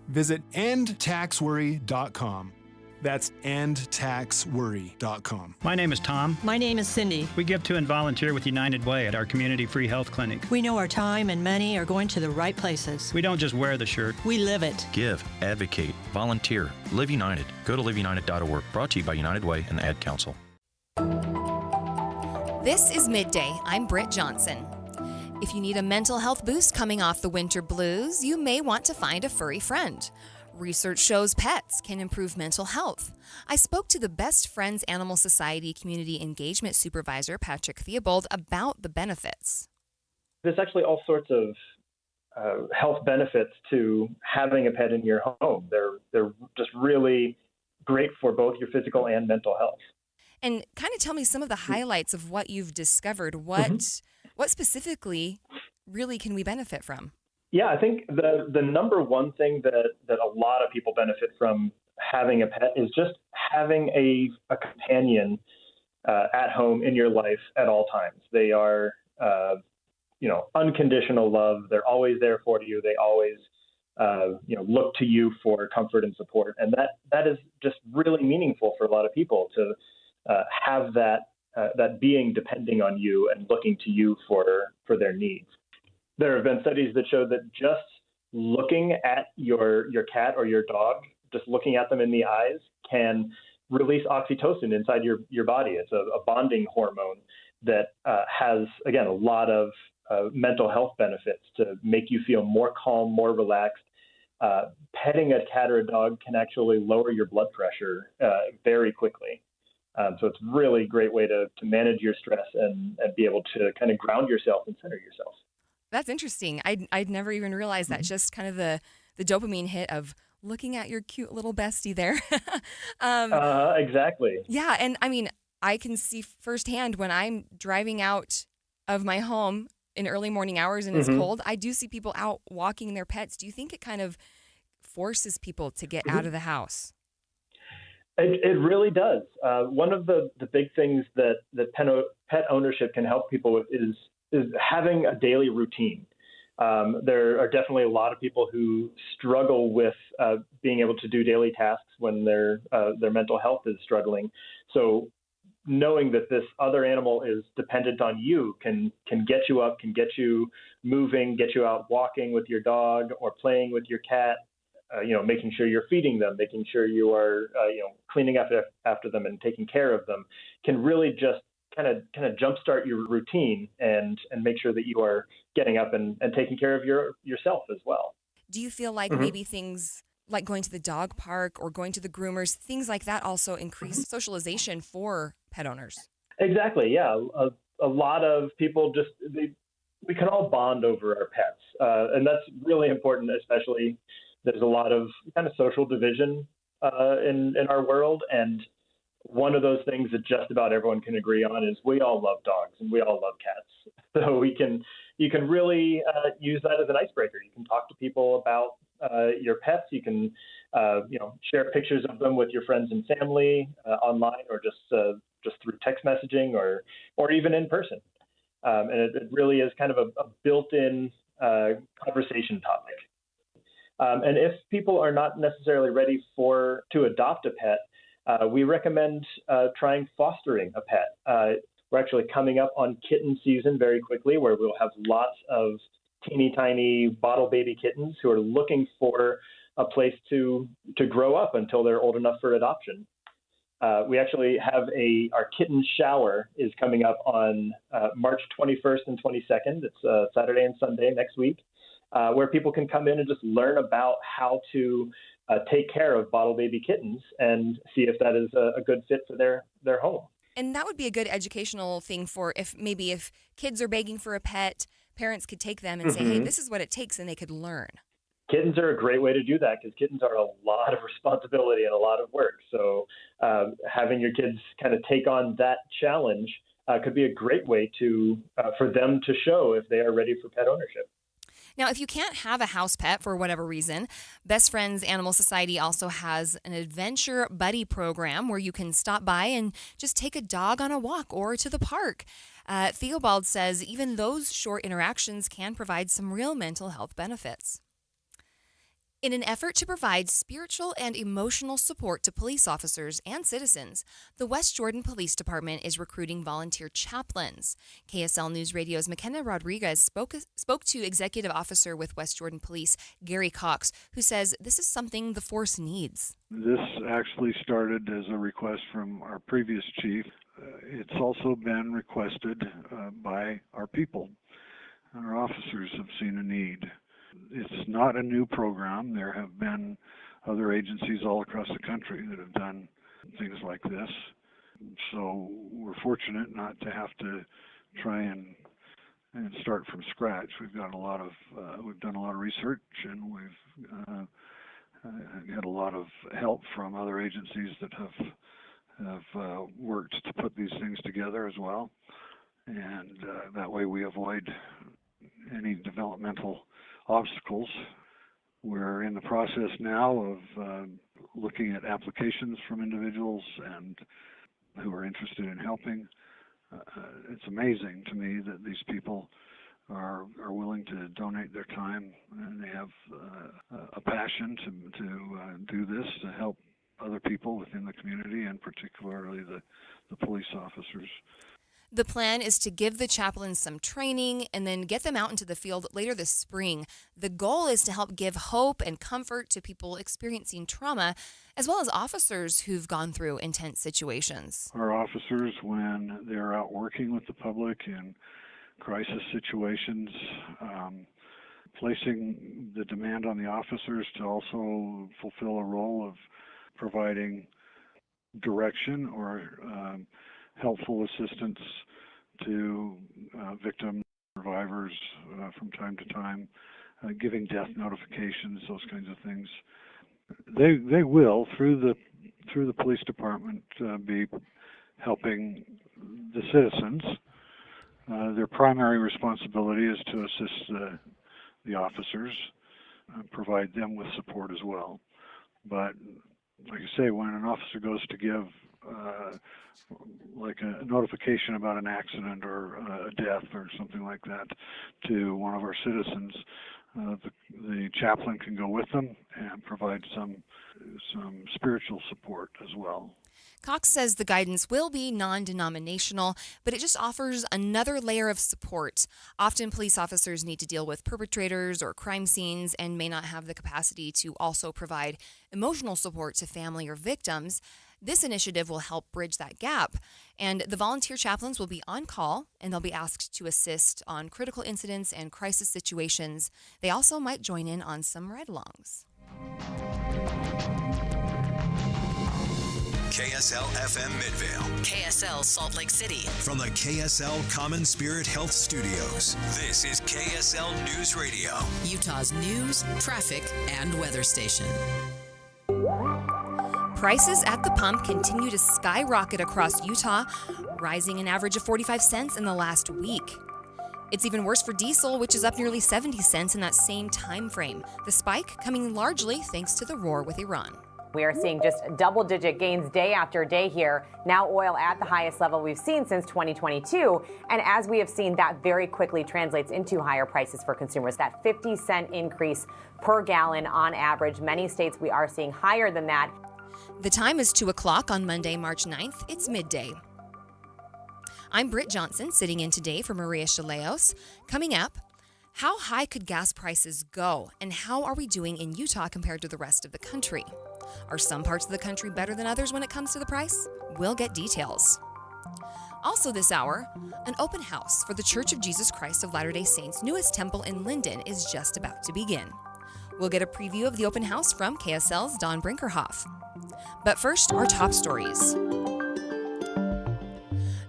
Visit endtaxworry.com. That's endtaxworry.com. My name is Tom. My name is Cindy. We give to and volunteer with United Way at our community free health clinic. We know our time and money are going to the right places. We don't just wear the shirt. We live it. Give, advocate, volunteer. Live United. Go to liveunited.org. Brought to you by United Way and the Ad Council. This is Midday. I'm Britt Johnson. If you need a mental health boost coming off the winter blues, you may want to find a furry friend. Research shows pets can improve mental health. I spoke to the Best Friends Animal Society Community Engagement Supervisor, Patrick Theobald, about the benefits. There's actually all sorts of health benefits to having a pet in your home. They're just really great for both your physical and mental health. And kind of tell me some of the highlights of what you've discovered. What specifically really can we benefit from? Yeah, I think the number one thing that a lot of people benefit from having a pet is just having a companion at home in your life at all times. They are, unconditional love. They're always there for you. They always, look to you for comfort and support. And that is just really meaningful for a lot of people to have that being depending on you and looking to you for their needs. There have been studies that show that just looking at your cat or your dog, just looking at them in the eyes, can release oxytocin inside your body. It's a bonding hormone that has, again, a lot of mental health benefits to make you feel more calm, more relaxed. Petting a cat or a dog can actually lower your blood pressure very quickly. So it's a really great way to manage your stress and be able to kind of ground yourself and center yourself. That's interesting. I'd never even realized that. Just kind of the dopamine hit of looking at your cute little bestie there. Exactly. Yeah. And I mean, I can see firsthand when I'm driving out of my home in early morning hours and it's cold, I do see people out walking their pets. Do you think it kind of forces people to get out of the house? It really does. One of the big things that pet ownership can help people with is having a daily routine. There are definitely a lot of people who struggle with being able to do daily tasks when their mental health is struggling. So knowing that this other animal is dependent on you can get you up, can get you moving, get you out walking with your dog or playing with your cat, making sure you're feeding them, making sure you are, cleaning up after them and taking care of them, can really just kind of jumpstart your routine and make sure that you are getting up and taking care of yourself as well. Do you feel like maybe things like going to the dog park or going to the groomers, things like that also increase socialization for pet owners? Exactly. Yeah. A lot of people we can all bond over our pets. And that's really important, especially there's a lot of kind of social division in our world. And one of those things that just about everyone can agree on is we all love dogs and we all love cats. So you can really use that as an icebreaker. You can talk to people about your pets. You can share pictures of them with your friends and family online, or just through text messaging or even in person. And it really is kind of a built-in conversation topic. And if people are not necessarily ready to adopt a pet, we recommend trying fostering a pet. We're actually coming up on kitten season very quickly, where we'll have lots of teeny tiny bottle baby kittens who are looking for a place to grow up until they're old enough for adoption. We actually have our kitten shower is coming up on March 21st and 22nd. It's Saturday and Sunday next week, where people can come in and just learn about how to take care of bottle baby kittens and see if that is a good fit for their home. And that would be a good educational thing for if kids are begging for a pet, parents could take them and say, hey, this is what it takes, and they could learn. Kittens are a great way to do that because kittens are a lot of responsibility and a lot of work. So having your kids kind of take on that challenge could be a great way for them to show if they are ready for pet ownership. Now, if you can't have a house pet for whatever reason, Best Friends Animal Society also has an adventure buddy program where you can stop by and just take a dog on a walk or to the park. Theobald says even those short interactions can provide some real mental health benefits. In an effort to provide spiritual and emotional support to police officers and citizens, the West Jordan Police Department is recruiting volunteer chaplains. KSL News Radio's McKenna Rodriguez spoke to Executive Officer with West Jordan Police, Gary Cox, who says this is something the force needs. This actually started as a request from our previous chief. It's also been requested by our people. Our officers have seen a need. It's not a new program. There have been other agencies all across the country that have done things like this. So we're fortunate not to have to try and start from scratch. We've done a lot of research, and we've had a lot of help from other agencies that have worked to put these things together as well. And that way we avoid any developmental obstacles. We're in the process now of looking at applications from individuals and who are interested in helping. It's amazing to me that these people are willing to donate their time, and they have a passion to do this to help other people within the community, and particularly the police officers. The plan is to give the chaplains some training and then get them out into the field later this spring. The goal is to help give hope and comfort to people experiencing trauma, as well as officers who've gone through intense situations. Our officers, when they're out working with the public in crisis situations, placing the demand on the officers to also fulfill a role of providing direction or helpful assistance to victims, survivors from time to time, giving death notifications, those kinds of things. They will, through the police department, be helping the citizens. Their primary responsibility is to assist the officers, provide them with support as well. But like I say, when an officer goes to give like a notification about an accident or a death or something like that to one of our citizens, the chaplain can go with them and provide some spiritual support as well. Cox says the guidance will be non-denominational, but it just offers another layer of support. Often police officers need to deal with perpetrators or crime scenes and may not have the capacity to also provide emotional support to family or victims. This initiative will help bridge that gap, and the volunteer chaplains will be on call, and they'll be asked to assist on critical incidents and crisis situations. They also might join in on some ride-alongs. KSL FM Midvale. KSL Salt Lake City. From the KSL Common Spirit Health Studios, this is KSL News Radio, Utah's news, traffic, and weather station. Prices at the pump continue to skyrocket across Utah, rising an average of 45 cents in the last week. It's even worse for diesel, which is up nearly 70 cents in that same time frame. The spike coming largely thanks to the war with Iran. We are seeing just double-digit gains day after day here. Now oil at the highest level we've seen since 2022. And as we have seen, that very quickly translates into higher prices for consumers. That 50-cent increase per gallon on average. Many states we are seeing higher than that. The time is 2 o'clock on Monday, March 9th. It's midday. I'm Britt Johnson, sitting in today for Maria Shilaos. Coming up, how high could gas prices go, and how are we doing in Utah compared to the rest of the country? Are some parts of the country better than others when it comes to the price? We'll get details. Also this hour, an open house for the Church of Jesus Christ of Latter-day Saints' newest temple in Linden is just about to begin. We'll get a preview of the open house from KSL's Don Brinkerhoff. But first, our top stories.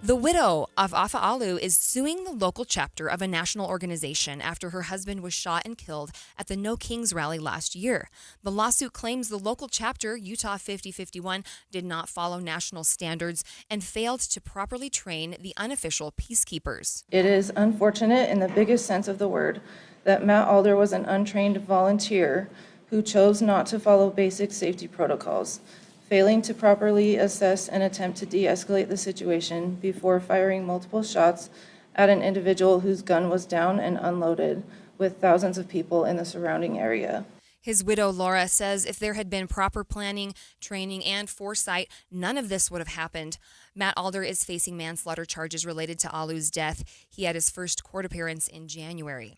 The widow of Afa'alu is suing the local chapter of a national organization after her husband was shot and killed at the No Kings rally last year. The lawsuit claims the local chapter, Utah 5051, did not follow national standards and failed to properly train the unofficial peacekeepers. It is unfortunate in the biggest sense of the word that Matt Alder was an untrained volunteer who chose not to follow basic safety protocols, failing to properly assess and attempt to de-escalate the situation before firing multiple shots at an individual whose gun was down and unloaded with thousands of people in the surrounding area. His widow, Laura, says if there had been proper planning, training, and foresight, none of this would have happened. Matt Alder is facing manslaughter charges related to Alu's death. He had his first court appearance in January.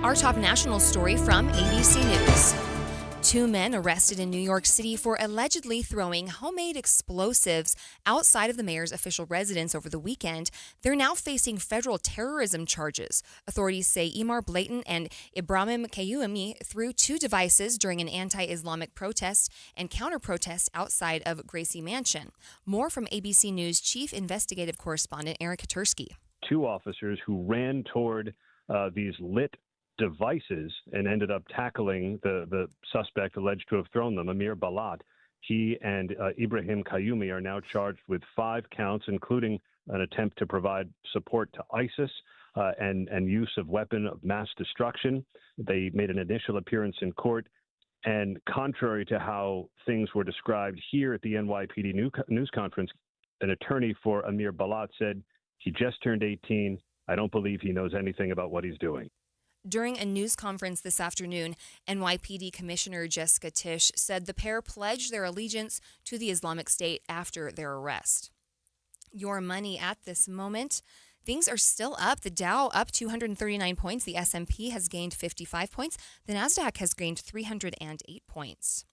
Our top national story from ABC News. 2 men arrested in New York City for allegedly throwing homemade explosives outside of the mayor's official residence over the weekend. They're now facing federal terrorism charges. Authorities say Imar Blayton and Ibrahim Kayoumi threw 2 devices during an anti-Islamic protest and counter-protest outside of Gracie Mansion. More from ABC News Chief Investigative Correspondent Eric Katursky. 2 officers who ran toward these lit devices and ended up tackling the suspect alleged to have thrown them, Amir Balat. He and Ibrahim Kayoumi are now charged with 5 counts, including an attempt to provide support to ISIS and use of weapon of mass destruction. They made an initial appearance in court, and contrary to how things were described here at the NYPD news conference, an attorney for Amir Balat said, "He just turned 18. I don't believe he knows anything about what he's doing." During a news conference this afternoon, NYPD Commissioner Jessica Tisch said the pair pledged their allegiance to the Islamic State after their arrest. Your money at this moment. Things are still up. The Dow up 239 points. The S&P has gained 55 points. The Nasdaq has gained 308 points.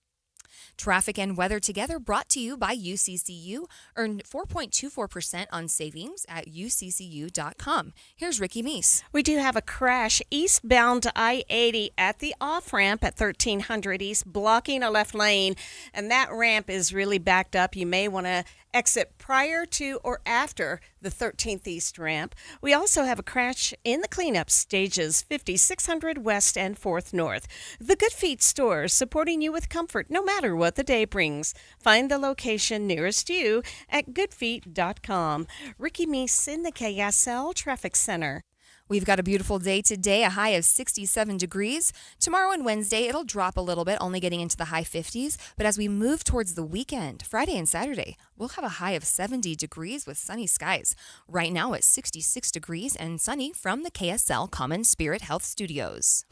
Traffic and weather together brought to you by UCCU. Earn 4.24% on savings at uccu.com. Here's Ricky Meese. We do have a crash eastbound I-80 at the off-ramp at 1300 East, blocking a left lane, and that ramp is really backed up. You may want to exit prior to or after the 13th East ramp. We also have a crash in the cleanup stages, 5600 West and 4th North. The Good Feet store, supporting you with comfort no matter what the day brings. Find the location nearest you at goodfeet.com. Ricky Meese in the KSL Traffic Center. We've got a beautiful day today, a high of 67 degrees. Tomorrow and Wednesday, it'll drop a little bit, only getting into the high 50s. But as we move towards the weekend, Friday and Saturday, we'll have a high of 70 degrees with sunny skies. Right now it's 66 degrees and sunny from the KSL Common Spirit Health Studios.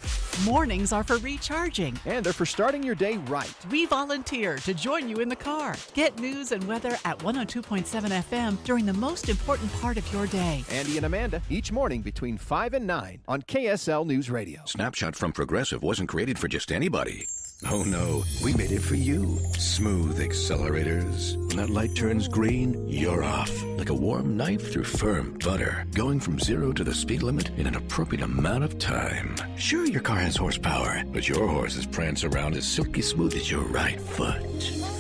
Mornings are for recharging. And they're for starting your day right. We volunteer to join you in the car. Get news and weather at 102.7 FM during the most important part of your day. Andy and Amanda, each morning between 5 and 9 on KSL News Radio. Snapshot from Progressive wasn't created for just anybody. Oh no, we made it for you. Smooth accelerators. When that light turns green, you're off. Like a warm knife through firm butter. Going from 0 to the speed limit in an appropriate amount of time. Sure, your car has horsepower, but your horses prance around as silky smooth as your right foot.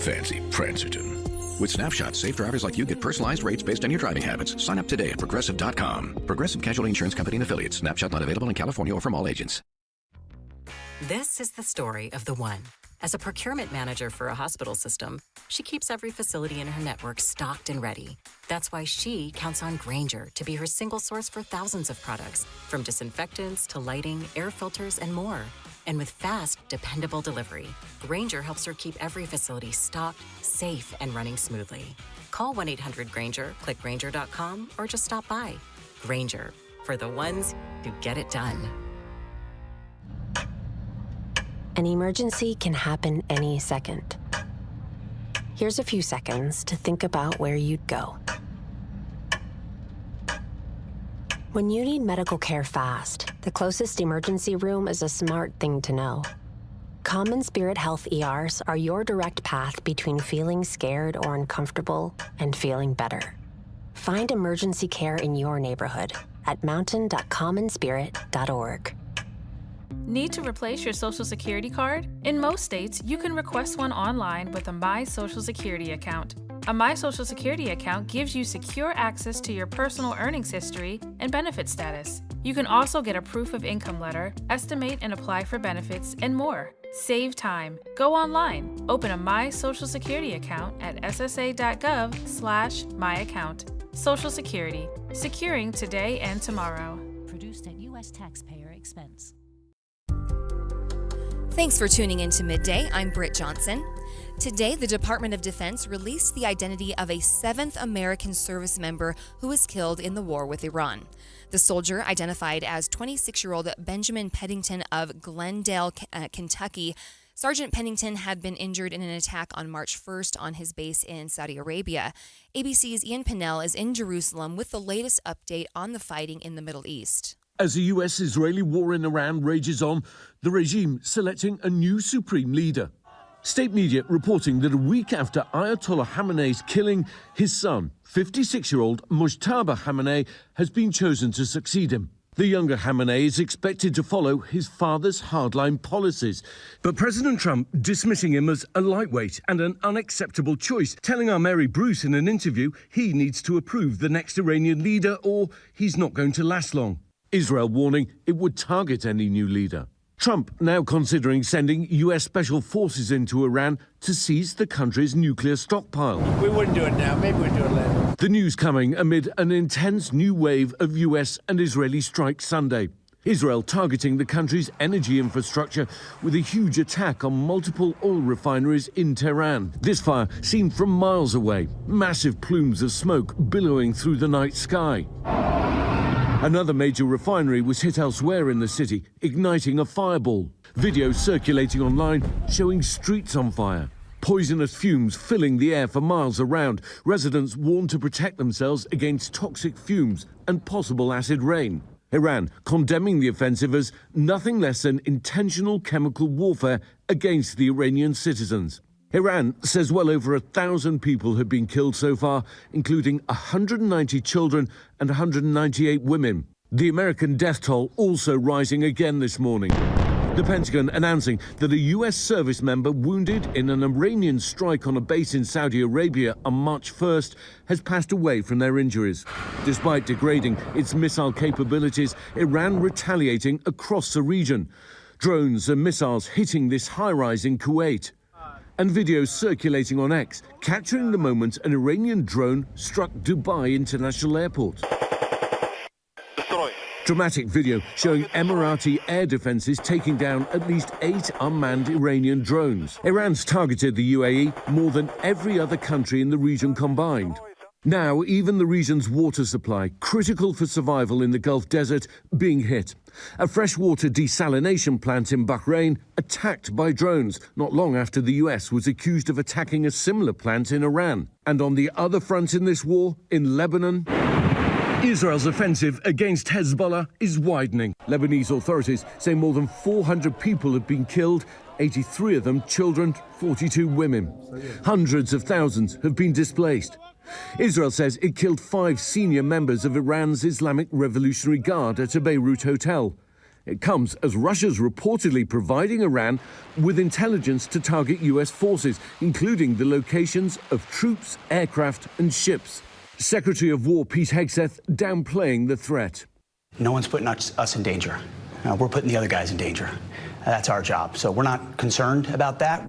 Fancy Prancerton. With Snapshot, safe drivers like you get personalized rates based on your driving habits. Sign up today at Progressive.com. Progressive Casualty Insurance Company and Affiliates. Snapshot not available in California or from all agents. This is the story of the one. As a procurement manager for a hospital system, she keeps every facility in her network stocked and ready. That's why she counts on Grainger to be her single source for thousands of products, from disinfectants to lighting, air filters, and more. And with fast, dependable delivery, Grainger helps her keep every facility stocked, safe, and running smoothly. Call 1-800-GRAINGER, click Grainger.com, or just stop by. Grainger, for the ones who get it done. An emergency can happen any second. Here's a few seconds to think about where you'd go. When you need medical care fast, the closest emergency room is a smart thing to know. Common Spirit Health ERs are your direct path between feeling scared or uncomfortable and feeling better. Find emergency care in your neighborhood at mountain.commonspirit.org. Need to replace your Social Security card? In most states, you can request one online with a My Social Security account. A My Social Security account gives you secure access to your personal earnings history and benefit status. You can also get a proof of income letter, estimate and apply for benefits, and more. Save time. Go online. Open a My Social Security account at ssa.gov/myaccount. Social Security. Securing today and tomorrow. Produced at otherwise taxpayer expense. Thanks for tuning in to Midday. I'm Britt Johnson. Today, the Department of Defense released the identity of a 7th American service member who was killed in the war with Iran. The soldier, identified as 26-year-old Benjamin Pennington of Glendale, Kentucky. Sergeant Pennington had been injured in an attack on March 1st on his base in Saudi Arabia. ABC's Ian Pinnell is in Jerusalem with the latest update on the fighting in the Middle East. As the US-Israeli war in Iran rages on, the regime selecting a new supreme leader. State media reporting that a week after Ayatollah Khamenei's killing, his son, 56-year-old Mujtaba Khamenei, has been chosen to succeed him. The younger Khamenei is expected to follow his father's hardline policies, but President Trump dismissing him as a lightweight and an unacceptable choice, telling our Mary Bruce in an interview he needs to approve the next Iranian leader or he's not going to last long. Israel warning it would target any new leader. Trump now considering sending US special forces into Iran to seize the country's nuclear stockpile. We wouldn't do it now. Maybe we'd do it later. The news coming amid an intense new wave of US and Israeli strikes Sunday. Israel targeting the country's energy infrastructure with a huge attack on multiple oil refineries in Tehran. This fire seen from miles away, massive plumes of smoke billowing through the night sky. Another major refinery was hit elsewhere in the city, igniting a fireball. Videos circulating online showing streets on fire. Poisonous fumes filling the air for miles around. Residents warned to protect themselves against toxic fumes and possible acid rain. Iran condemning the offensive as nothing less than intentional chemical warfare against the Iranian citizens. Iran says well over 1,000 people have been killed so far, including 190 children and 198 women. The American death toll also rising again this morning. The Pentagon announcing that a US service member wounded in an Iranian strike on a base in Saudi Arabia on March 1st has passed away from their injuries. Despite degrading its missile capabilities, Iran retaliating across the region. Drones and missiles hitting this high-rise in Kuwait. And videos circulating on X, capturing the moment an Iranian drone struck Dubai International Airport. Dramatic video showing Emirati air defenses taking down at least 8 unmanned Iranian drones. Iran's targeted the UAE more than every other country in the region combined. Now, even the region's water supply, critical for survival in the Gulf Desert, being hit. A freshwater desalination plant in Bahrain attacked by drones, not long after the US was accused of attacking a similar plant in Iran. And on the other front in this war, in Lebanon, Israel's offensive against Hezbollah is widening. Lebanese authorities say more than 400 people have been killed, 83 of them children, 42 women. Hundreds of thousands have been displaced. Israel says it killed 5 senior members of Iran's Islamic Revolutionary Guard at a Beirut hotel. It comes as Russia's reportedly providing Iran with intelligence to target US forces, including the locations of troops, aircraft and ships. Secretary of War Pete Hegseth downplaying the threat. No one's putting us in danger. We're putting the other guys in danger. That's our job. So we're not concerned about that.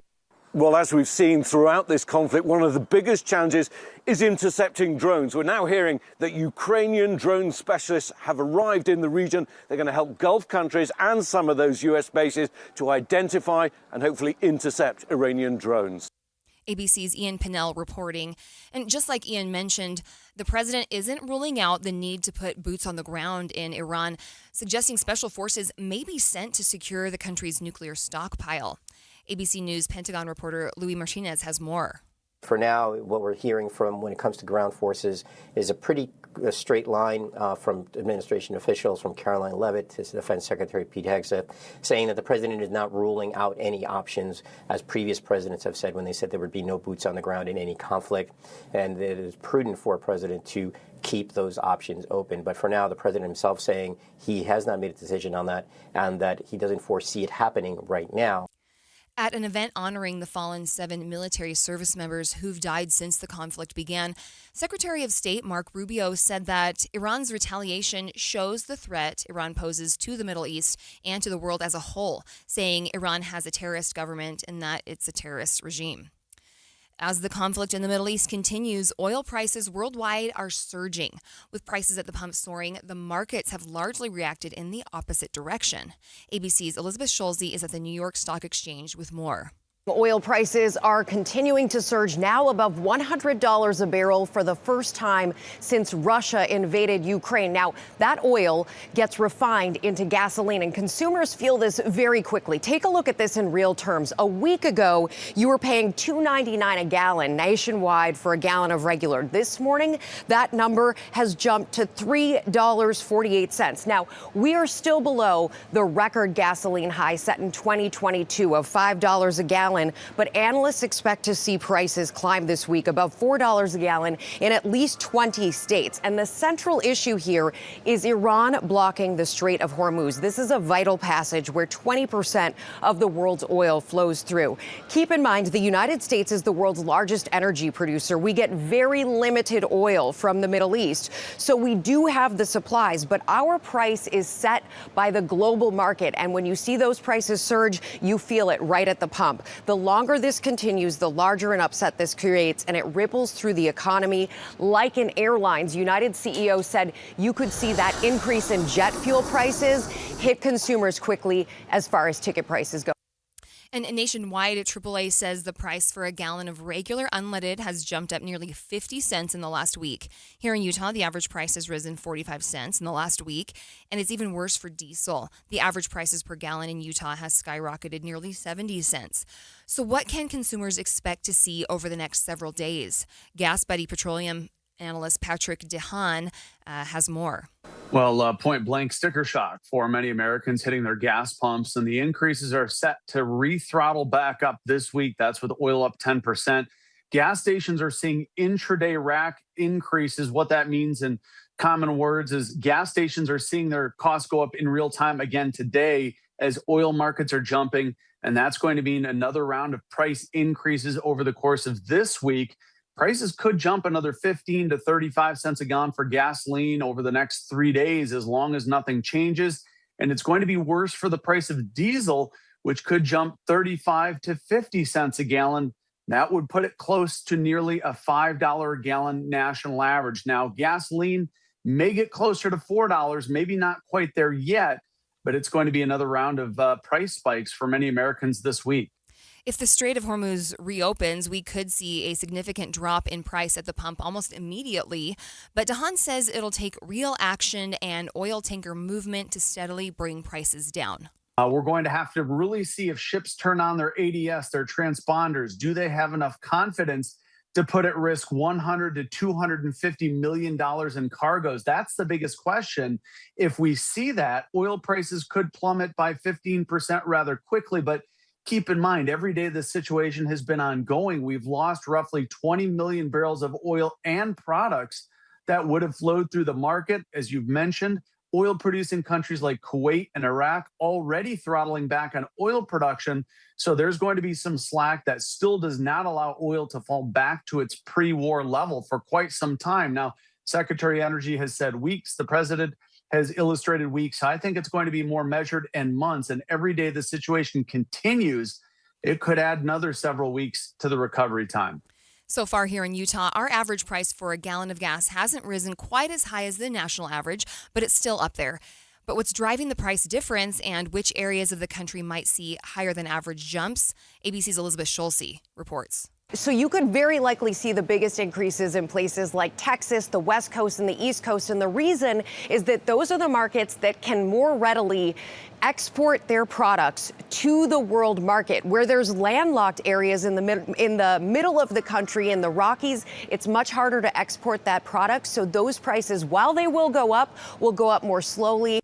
Well, as we've seen throughout this conflict, one of the biggest challenges is intercepting drones. We're now hearing that Ukrainian drone specialists have arrived in the region. They're going to help Gulf countries and some of those US bases to identify and hopefully intercept Iranian drones. ABC's Ian Pinnell reporting. And just like Ian mentioned, the president isn't ruling out the need to put boots on the ground in Iran, suggesting special forces may be sent to secure the country's nuclear stockpile. ABC News Pentagon reporter Louis Martinez has more. For now, what we're hearing from when it comes to ground forces is a pretty straight line from administration officials, from Caroline Leavitt to Defense Secretary Pete Hegseth, saying that the president is not ruling out any options, as previous presidents have said when they said there would be no boots on the ground in any conflict, and it is prudent for a president to keep those options open. But for now, the president himself saying he has not made a decision on that and that he doesn't foresee it happening right now. At an event honoring the fallen 7 military service members who've died since the conflict began, Secretary of State Mark Rubio said that Iran's retaliation shows the threat Iran poses to the Middle East and to the world as a whole, saying Iran has a terrorist government and that it's a terrorist regime. As the conflict in the Middle East continues, oil prices worldwide are surging. With prices at the pump soaring, the markets have largely reacted in the opposite direction. ABC's Elizabeth Schulze is at the New York Stock Exchange with more. Oil prices are continuing to surge, now above $100 a barrel for the first time since Russia invaded Ukraine. Now, that oil gets refined into gasoline, and consumers feel this very quickly. Take a look at this in real terms. A week ago, you were paying $2.99 a gallon nationwide for a gallon of regular. This morning, that number has jumped to $3.48. Now, we are still below the record gasoline high set in 2022 of $5 a gallon. But analysts expect to see prices climb this week above $4 a gallon in at least 20 states. And the central issue here is Iran blocking the Strait of Hormuz. This is a vital passage where 20% of the world's oil flows through. Keep in mind, the United States is the world's largest energy producer. We get very limited oil from the Middle East, so we do have the supplies, but our price is set by the global market. And when you see those prices surge, you feel it right at the pump. The longer this continues, the larger an upset this creates, and it ripples through the economy. Like in airlines, United CEO said you could see that increase in jet fuel prices hit consumers quickly as far as ticket prices go. And nationwide, AAA says the price for a gallon of regular unleaded has jumped up nearly 50 cents in the last week. Here in Utah, the average price has risen 45 cents in the last week, and it's even worse for diesel. The average prices per gallon in Utah has skyrocketed nearly 70 cents. So what can consumers expect to see over the next several days? Gas Buddy petroleum analyst Patrick DeHaan has more. Well, point blank sticker shock for many Americans hitting their gas pumps, and the increases are set to re-throttle back up this week. That's with oil up 10%. Gas stations are seeing intraday rack increases. What that means in common words is gas stations are seeing their costs go up in real time again today as oil markets are jumping, and that's going to mean another round of price increases over the course of this week. Prices could jump another 15 to 35 cents a gallon for gasoline over the next 3 days as long as nothing changes. And it's going to be worse for the price of diesel, which could jump 35 to 50 cents a gallon. That would put it close to nearly a $5 a gallon national average. Now, gasoline may get closer to $4, maybe not quite there yet, but it's going to be another round of price spikes for many Americans this week. If the Strait of Hormuz reopens, we could see a significant drop in price at the pump almost immediately. But DeHaan says it'll take real action and oil tanker movement to steadily bring prices down. We're going to have to really see if ships turn on their ADS, their transponders. Do they have enough confidence to put at risk $100 to $250 million in cargoes? That's the biggest question. If we see that, oil prices could plummet by 15% rather quickly. But keep in mind, every day this situation has been ongoing. We've lost roughly 20 million barrels of oil and products that would have flowed through the market. As you've mentioned, oil-producing countries like Kuwait and Iraq already throttling back on oil production. So there's going to be some slack that still does not allow oil to fall back to its pre-war level for quite some time. Now, Secretary of Energy has said weeks. The president has illustrated weeks. I think it's going to be more measured and months. And every day the situation continues, it could add another several weeks to the recovery time. So far here in Utah, our average price for a gallon of gas hasn't risen quite as high as the national average, but it's still up there. But what's driving the price difference and which areas of the country might see higher than average jumps? ABC's Elizabeth Schulze reports. So you could very likely see the biggest increases in places like Texas, the West Coast, and the East Coast. And the reason is that those are the markets that can more readily export their products to the world market. Where there's landlocked areas in the middle of the country, in the Rockies, it's much harder to export that product. So those prices, while they will go up more slowly.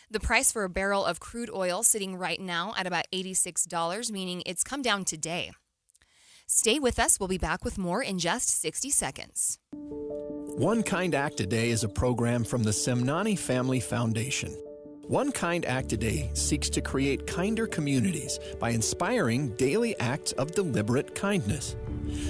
The price for a barrel of crude oil sitting right now at about $86, meaning it's come down today. Stay with us. We'll be back with more in just 60 seconds. One Kind Act a Day is a program from the Semnani Family Foundation. One Kind Act a Day seeks to create kinder communities by inspiring daily acts of deliberate kindness.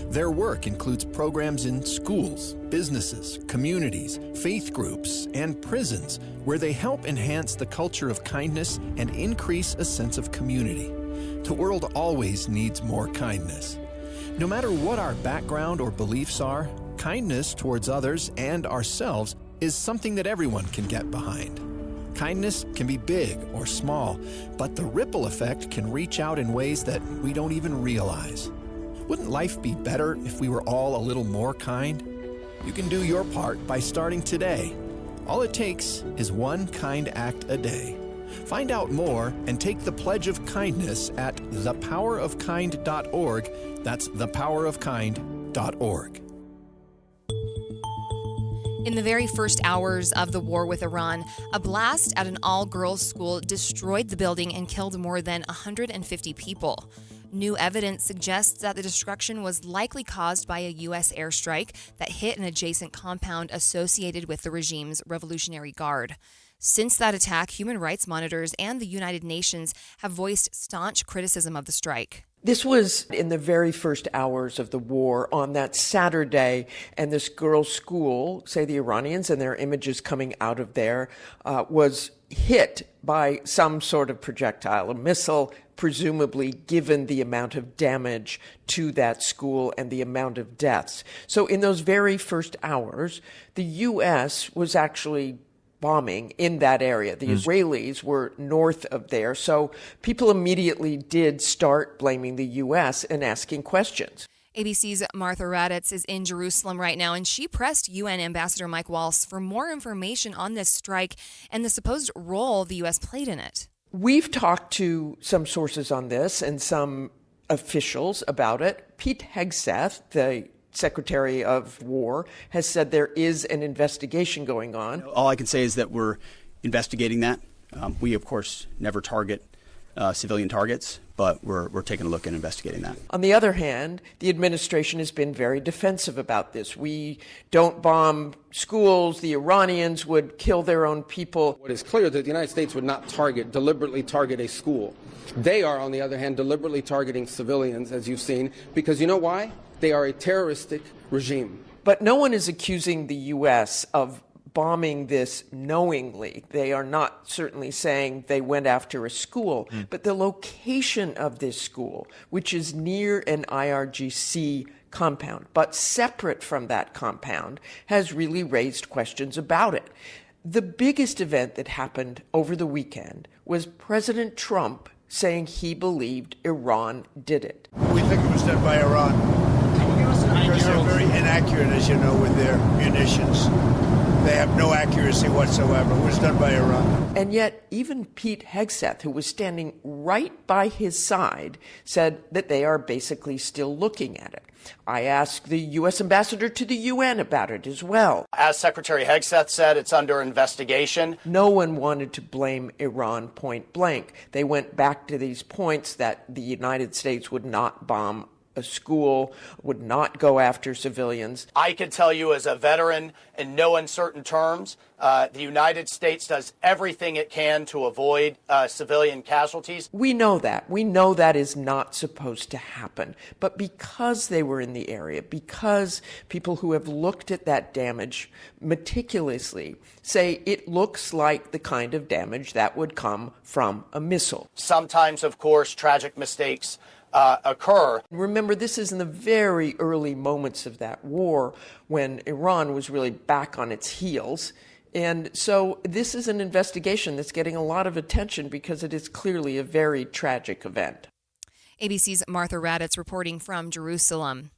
Their work includes programs in schools, businesses, communities, faith groups, and prisons where they help enhance the culture of kindness and increase a sense of community. The world always needs more kindness. No matter what our background or beliefs are, kindness towards others and ourselves is something that everyone can get behind. Kindness can be big or small, but the ripple effect can reach out in ways that we don't even realize. Wouldn't life be better if we were all a little more kind? You can do your part by starting today. All it takes is one kind act a day. Find out more and take the pledge of kindness at thepowerofkind.org. That's thepowerofkind.org. In the very first hours of the war with Iran, a blast at an all-girls school destroyed the building and killed more than 150 people. New evidence suggests that the destruction was likely caused by a U.S. airstrike that hit an adjacent compound associated with the regime's Revolutionary Guard. Since that attack, human rights monitors and the United Nations have voiced staunch criticism of the strike. This was in the very first hours of the war on that Saturday, and this girls' school, say the Iranians, and their images coming out of there, was hit by some sort of projectile, a missile, presumably given the amount of damage to that school and the amount of deaths. So in those very first hours, the U.S. was actually bombing in that area. The Israelis were north of there. So people immediately did start blaming the U.S. and asking questions. ABC's Martha Raddatz is in Jerusalem right now, and she pressed UN Ambassador Mike Waltz for more information on this strike and the supposed role the U.S. played in it. We've talked to some sources on this and some officials about it. Pete Hegseth, the Secretary of War, has said there is an investigation going on. All I can say is that we're investigating that. We, of course, never target civilian targets, but we're taking a look and investigating that. On the other hand, the administration has been very defensive about this. We don't bomb schools. The Iranians would kill their own people. What is clear that the United States would not deliberately target a school. They are, on the other hand, deliberately targeting civilians, as you've seen, because you know why? They are a terroristic regime. But no one is accusing the U.S. of bombing this knowingly. They are not certainly saying they went after a school, but the location of this school, which is near an IRGC compound, but separate from that compound, has really raised questions about it. The biggest event that happened over the weekend was President Trump saying he believed Iran did it. We think it was done by Iran. Because they're very inaccurate, as you know, with their munitions. They have no accuracy whatsoever. It was done by Iran. And yet, even Pete Hegseth, who was standing right by his side, said that they are basically still looking at it. I asked the U.S. ambassador to the UN about it as well. As Secretary Hegseth said, it's under investigation. No one wanted to blame Iran point blank. They went back to these points that the United States would not bomb a school, would not go after civilians. I can tell you as a veteran, in no uncertain terms, the United States does everything it can to avoid civilian casualties. We know that. We know that is not supposed to happen. But because they were in the area, because people who have looked at that damage meticulously say it looks like the kind of damage that would come from a missile. Sometimes, of course, tragic mistakes occur. Remember, this is in the very early moments of that war when Iran was really back on its heels. And so this is an investigation that's getting a lot of attention because it is clearly a very tragic event. ABC's Martha Raddatz reporting from Jerusalem.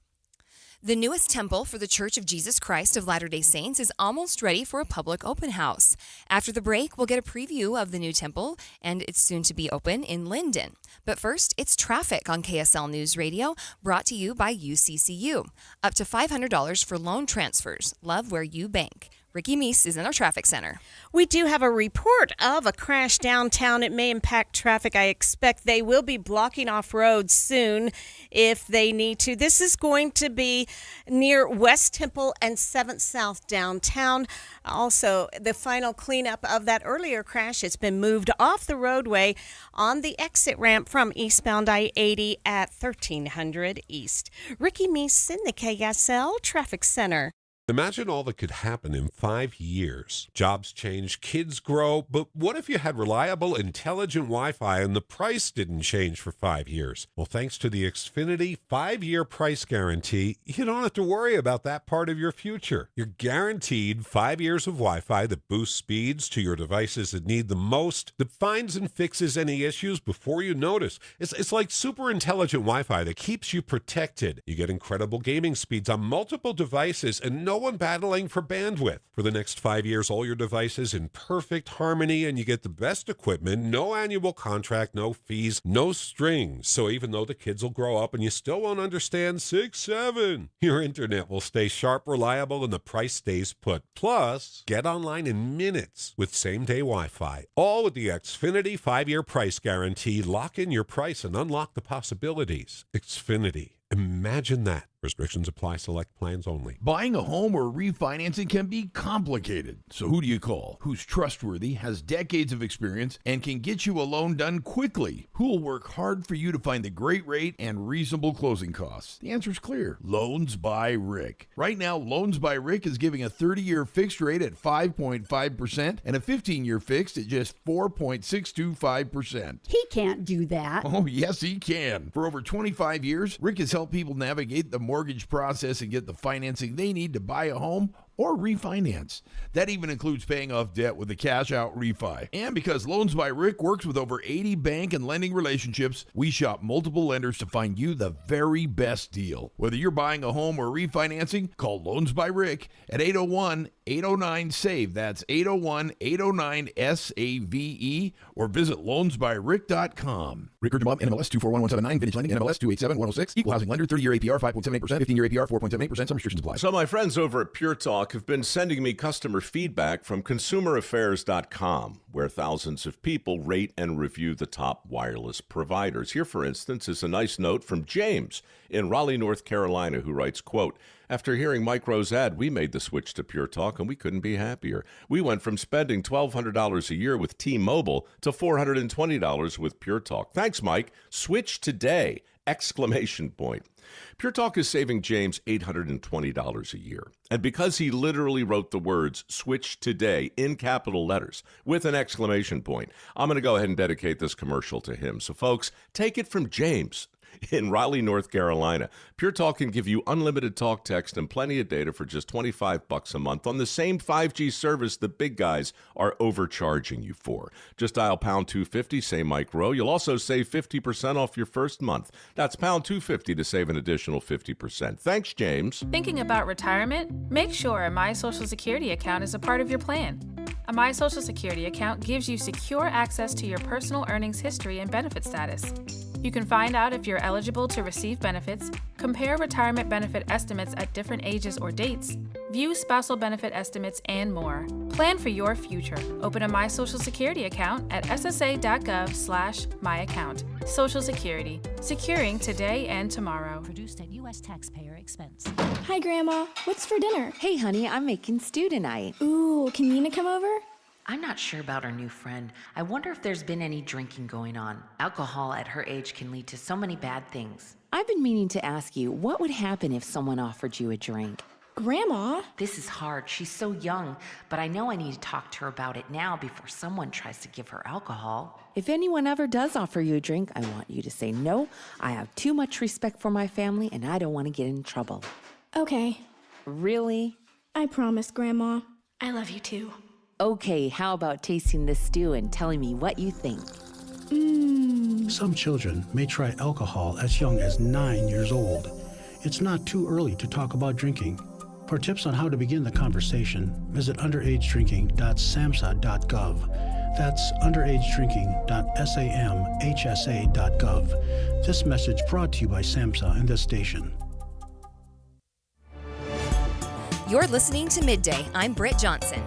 The newest temple for the Church of Jesus Christ of Latter-day Saints is almost ready for a public open house. After the break, we'll get a preview of the new temple, and it's soon to be open in Linden. But first, it's traffic on KSL News Radio, brought to you by UCCU. Up to $500 for loan transfers. Love where you bank. Ricky Meese is in our traffic center. We do have a report of a crash downtown. It may impact traffic. I expect they will be blocking off roads soon if they need to. This is going to be near West Temple and 7th South downtown. Also, the final cleanup of that earlier crash, it's been moved off the roadway on the exit ramp from eastbound I-80 at 1300 East. Ricky Meese in the KSL Traffic Center. Imagine all that could happen in 5 years. Jobs change, kids grow, but what if you had reliable, intelligent Wi-Fi and the price didn't change for 5 years? Well, thanks to the Xfinity 5-year price guarantee, you don't have to worry about that part of your future. You're guaranteed 5 years of Wi-Fi that boosts speeds to your devices that need the most, that finds and fixes any issues before you notice. It's like super intelligent Wi-Fi that keeps you protected. You get incredible gaming speeds on multiple devices and no one battling for bandwidth. For the next 5 years, all your devices in perfect harmony, and you get the best equipment, no annual contract, no fees, no strings. So even though the kids will grow up and you still won't understand 6-7, your internet will stay sharp, reliable, and the price stays put. Plus, get online in minutes with same-day Wi-Fi. All with the Xfinity 5-year price guarantee. Lock in your price and unlock the possibilities. Xfinity. Imagine that. Restrictions apply. Select plans only. Buying a home or refinancing can be complicated. So who do you call? Who's trustworthy, has decades of experience, and can get you a loan done quickly? Who'll work hard for you to find the great rate and reasonable closing costs? The answer's clear. Loans by Rick. Right now, Loans by Rick is giving a 30-year fixed rate at 5.5% and a 15-year fixed at just 4.625%. He can't do that. Oh, yes, he can. For over 25 years, Rick has helped people navigate the mortgage process and get the financing they need to buy a home or refinance. That even includes paying off debt with a cash-out refi. And because Loans by Rick works with over 80 bank and lending relationships, we shop multiple lenders to find you the very best deal. Whether you're buying a home or refinancing, call Loans by Rick at 801-809-SAVE. That's 801-809-SAVE or visit loansbyrick.com. Rick Urgemont, NMLS 241179, Vintage Lending, NMLS 287106, Equal Housing Lender, 30-year APR 5.78%, 15-year APR 4.78%, some restrictions apply. So my friends over at Pure Talk have been sending me customer feedback from consumeraffairs.com, where thousands of people rate and review the top wireless providers. Here, for instance, is a nice note from James in Raleigh, North Carolina, who writes, quote, "After hearing Mike Rowe's ad, we made the switch to Pure Talk, and we couldn't be happier. We went from spending $1,200 a year with T-Mobile to $420 with Pure Talk. Thanks, Mike. Switch today! Exclamation point. Pure Talk is saving James $820 a year. And because he literally wrote the words "switch today" in capital letters with an exclamation point, I'm going to go ahead and dedicate this commercial to him. So, folks, take it from James in Raleigh, North Carolina. Pure Talk can give you unlimited talk, text, and plenty of data for just $25 a month on the same 5G service the big guys are overcharging you for. Just dial pound 250, say Mike Rowe. You'll also save 50% off your first month. That's pound 250 to save an additional 50%. Thanks, James. Thinking about retirement? Make sure a My Social Security account is a part of your plan. A My Social Security account gives you secure access to your personal earnings history and benefit status. You can find out if you're eligible to receive benefits, compare retirement benefit estimates at different ages or dates, view spousal benefit estimates, and more. Plan for your future. Open a My Social Security account at ssa.gov/myaccount. Social Security, securing today and tomorrow. Produced at U.S. taxpayer expense. Hi, Grandma. What's for dinner? Hey, honey, I'm making stew tonight. Ooh, can Nina come over? I'm not sure about our new friend. I wonder if there's been any drinking going on. Alcohol at her age can lead to so many bad things. I've been meaning to ask you, what would happen if someone offered you a drink? Grandma? This is hard. She's so young, but I know I need to talk to her about it now before someone tries to give her alcohol. If anyone ever does offer you a drink, I want you to say no. I have too much respect for my family, and I don't want to get in trouble. Okay. Really? I promise, Grandma. I love you too. Okay, how about tasting this stew and telling me what you think? Some children may try alcohol as young as 9 years old. It's not too early to talk about drinking. For tips on how to begin the conversation, visit underagedrinking.samhsa.gov. That's underagedrinking.samhsa.gov. This message brought to you by SAMHSA and this station. You're listening to Midday. I'm Britt Johnson.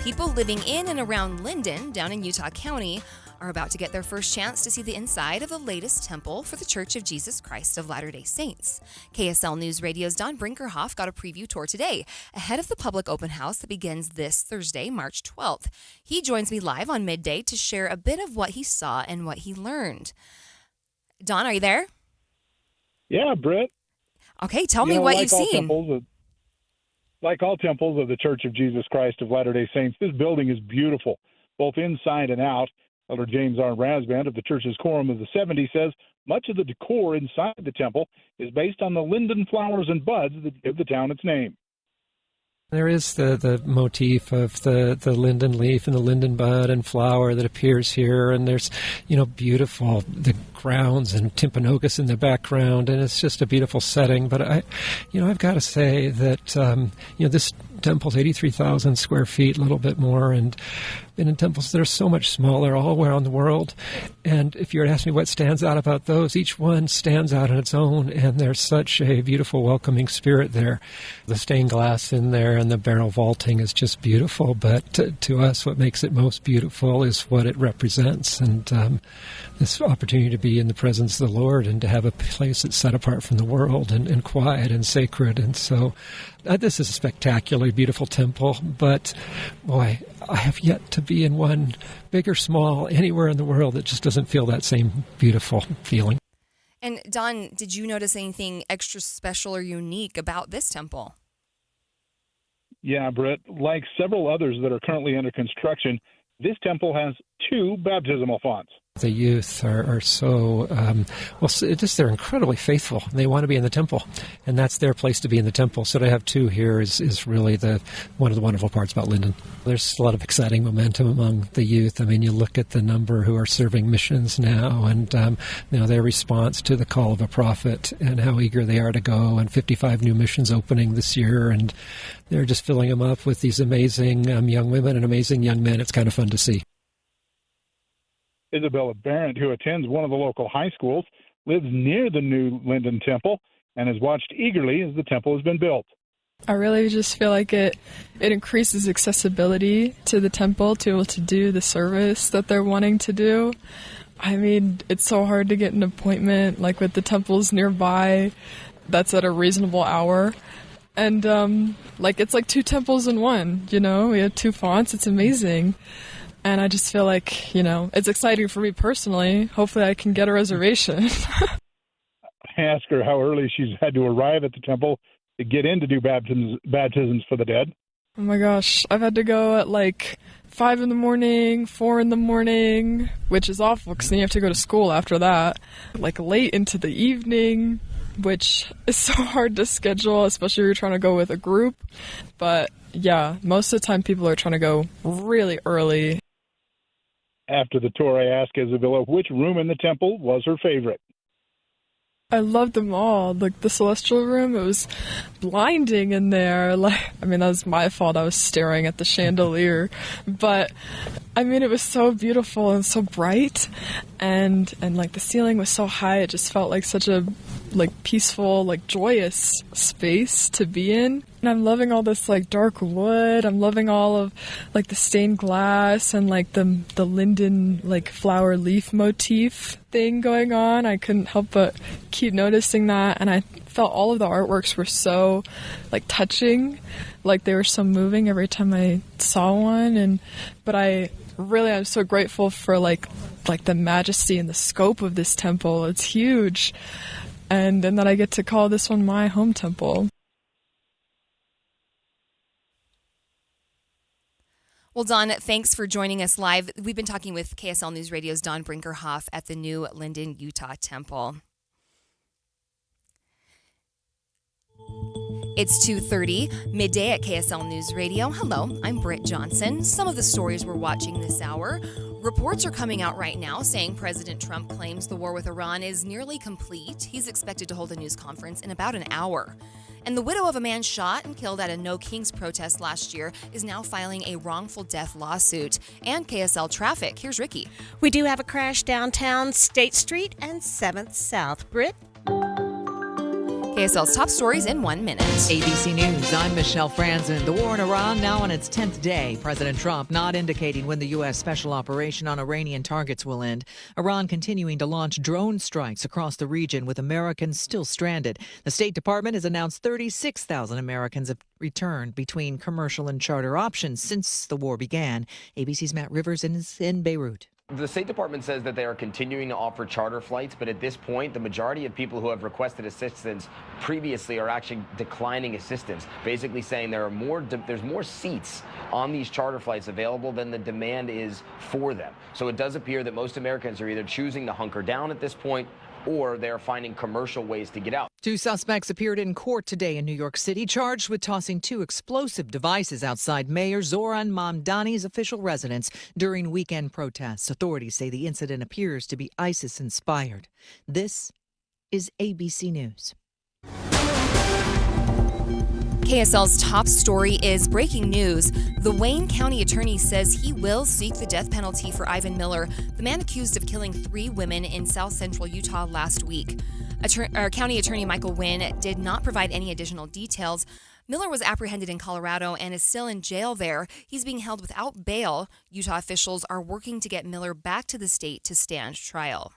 People living in and around Linden, down in Utah County, are about to get their first chance to see the inside of the latest temple for the Church of Jesus Christ of Latter-day Saints. KSL News Radio's Don Brinkerhoff got a preview tour today, ahead of the public open house that begins this Thursday, March 12th. He joins me live on Midday to share a bit of what he saw and what he learned. Don, are you there? Yeah, Britt. Okay, tell me what you've seen. Like all temples of the Church of Jesus Christ of Latter-day Saints, this building is beautiful, both inside and out. Elder James R. Rasband of the church's Quorum of the 70 says much of the decor inside the temple is based on the linden flowers and buds that give the town its name. There is the motif of the linden leaf and the linden bud and flower that appears here, and there's, beautiful, the grounds and Timpanogos in the background, and it's just a beautiful setting. But I've got to say that, this temple's 83,000 square feet, a little bit more, and been in temples that are so much smaller all around the world. And if you were to ask me what stands out about those, each one stands out on its own, and there's such a beautiful, welcoming spirit there. The stained glass in there and the barrel vaulting is just beautiful, but to us, what makes it most beautiful is what it represents, and this opportunity to be in the presence of the Lord and to have a place that's set apart from the world and quiet and sacred. And so this is a spectacularly beautiful temple, but boy, I have yet to be in one, big or small, anywhere in the world that just doesn't feel that same beautiful feeling. And Don, did you notice anything extra special or unique about this temple? Yeah, Britt, like several others that are currently under construction, this temple has 2 baptismal fonts. The youth are so, they're incredibly faithful. They want to be in the temple, and that's their place to be in the temple. So to have 2 here is really one of the wonderful parts about Linden. There's a lot of exciting momentum among the youth. I mean, you look at the number who are serving missions now, and their response to the call of a prophet and how eager they are to go, and 55 new missions opening this year, and they're just filling them up with these amazing young women and amazing young men. It's kind of fun to see. Isabella Barrett, who attends one of the local high schools, lives near the new Linden Temple and has watched eagerly as the temple has been built. I really just feel like it increases accessibility to the temple to be able to do the service that they're wanting to do. I mean, it's so hard to get an appointment, like with the temples nearby, that's at a reasonable hour. And, it's like 2 temples in one, we have 2 fonts. It's amazing. And I just feel like, it's exciting for me personally. Hopefully I can get a reservation. I asked her how early she's had to arrive at the temple to get in to do baptisms for the dead. Oh my gosh, I've had to go at 5 in the morning, 4 in the morning, which is awful because then you have to go to school after that. Late into the evening, which is so hard to schedule, especially if you're trying to go with a group. But yeah, most of the time people are trying to go really early. After the tour, I asked Isabella which room in the temple was her favorite. I loved them all. The celestial room, it was blinding in there. That was my fault. I was staring at the chandelier. But, it was so beautiful and so bright. And the ceiling was so high, it just felt like such a, peaceful, joyous space to be in. And I'm loving all this, dark wood. I'm loving all of, the stained glass and, the linden, flower leaf motif thing going on. I couldn't help but keep noticing that. And I felt all of the artworks were so, touching. They were so moving every time I saw one. But I'm so grateful for, the majesty and the scope of this temple. It's huge. And that I get to call this one my home temple. Well, Don, thanks for joining us live. We've been talking with KSL News Radio's Don Brinkerhoff at the new Linden, Utah Temple. It's 2:30, midday at KSL News Radio. Hello, I'm Britt Johnson. Some of the stories we're watching this hour. Reports are coming out right now saying President Trump claims the war with Iran is nearly complete. He's expected to hold a news conference in about an hour. And the widow of a man shot and killed at a No Kings protest last year is now filing a wrongful death lawsuit. And KSL traffic. Here's Ricky. We do have a crash downtown State Street and 7th South. Britt? KSL's top stories in 1 minute. ABC News, I'm Michelle Franzen. The war in Iran now on its 10th day. President Trump not indicating when the U.S. special operation on Iranian targets will end. Iran continuing to launch drone strikes across the region with Americans still stranded. The State Department has announced 36,000 Americans have returned between commercial and charter options since the war began. ABC's Matt Rivers is in Beirut. The State Department says that they are continuing to offer charter flights, but at this point, the majority of people who have requested assistance previously are actually declining assistance, basically saying there's more seats on these charter flights available than the demand is for them. So it does appear that most Americans are either choosing to hunker down at this point or they're finding commercial ways to get out. 2 suspects appeared in court today in New York City, charged with tossing 2 explosive devices outside Mayor Zoran Mamdani's official residence during weekend protests. Authorities say the incident appears to be ISIS-inspired. This is ABC News. KSL's top story is breaking news. The Wayne County attorney says he will seek the death penalty for Ivan Miller, the man accused of killing 3 women in south central Utah last week. County Attorney Michael Wynn did not provide any additional details. Miller was apprehended in Colorado and is still in jail there. He's being held without bail. Utah officials are working to get Miller back to the state to stand trial.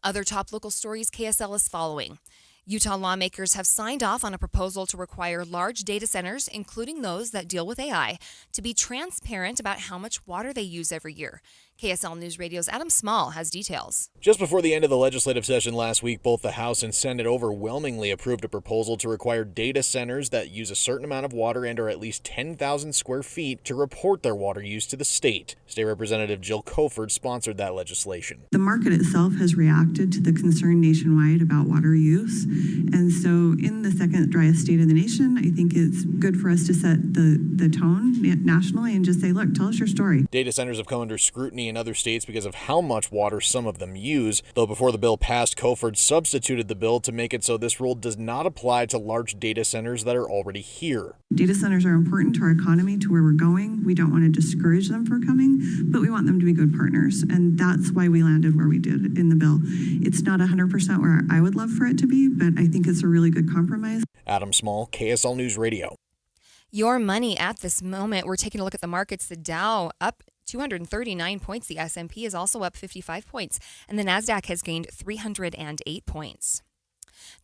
Other top local stories KSL is following. Utah lawmakers have signed off on a proposal to require large data centers, including those that deal with AI, to be transparent about how much water they use every year. KSL News Radio's Adam Small has details. Just before the end of the legislative session last week, both the House and Senate overwhelmingly approved a proposal to require data centers that use a certain amount of water and are at least 10,000 square feet to report their water use to the state. State Representative Jill Coford sponsored that legislation. The market itself has reacted to the concern nationwide about water use. And so in the second driest state of the nation, I think it's good for us to set the tone nationally and just say, look, tell us your story. Data centers have come under scrutiny in other states because of how much water some of them use. Though before the bill passed, Coford substituted the bill to make it so this rule does not apply to large data centers that are already here. Data centers are important to our economy, to where we're going. We don't want to discourage them from coming, but we want them to be good partners. And that's why we landed where we did in the bill. It's not 100% where I would love for it to be, but I think it's a really good compromise. Adam Small, KSL News Radio. Your money at this moment. We're taking a look at the markets. The Dow up 239 points. The S&P is also up 55 points. And the NASDAQ has gained 308 points.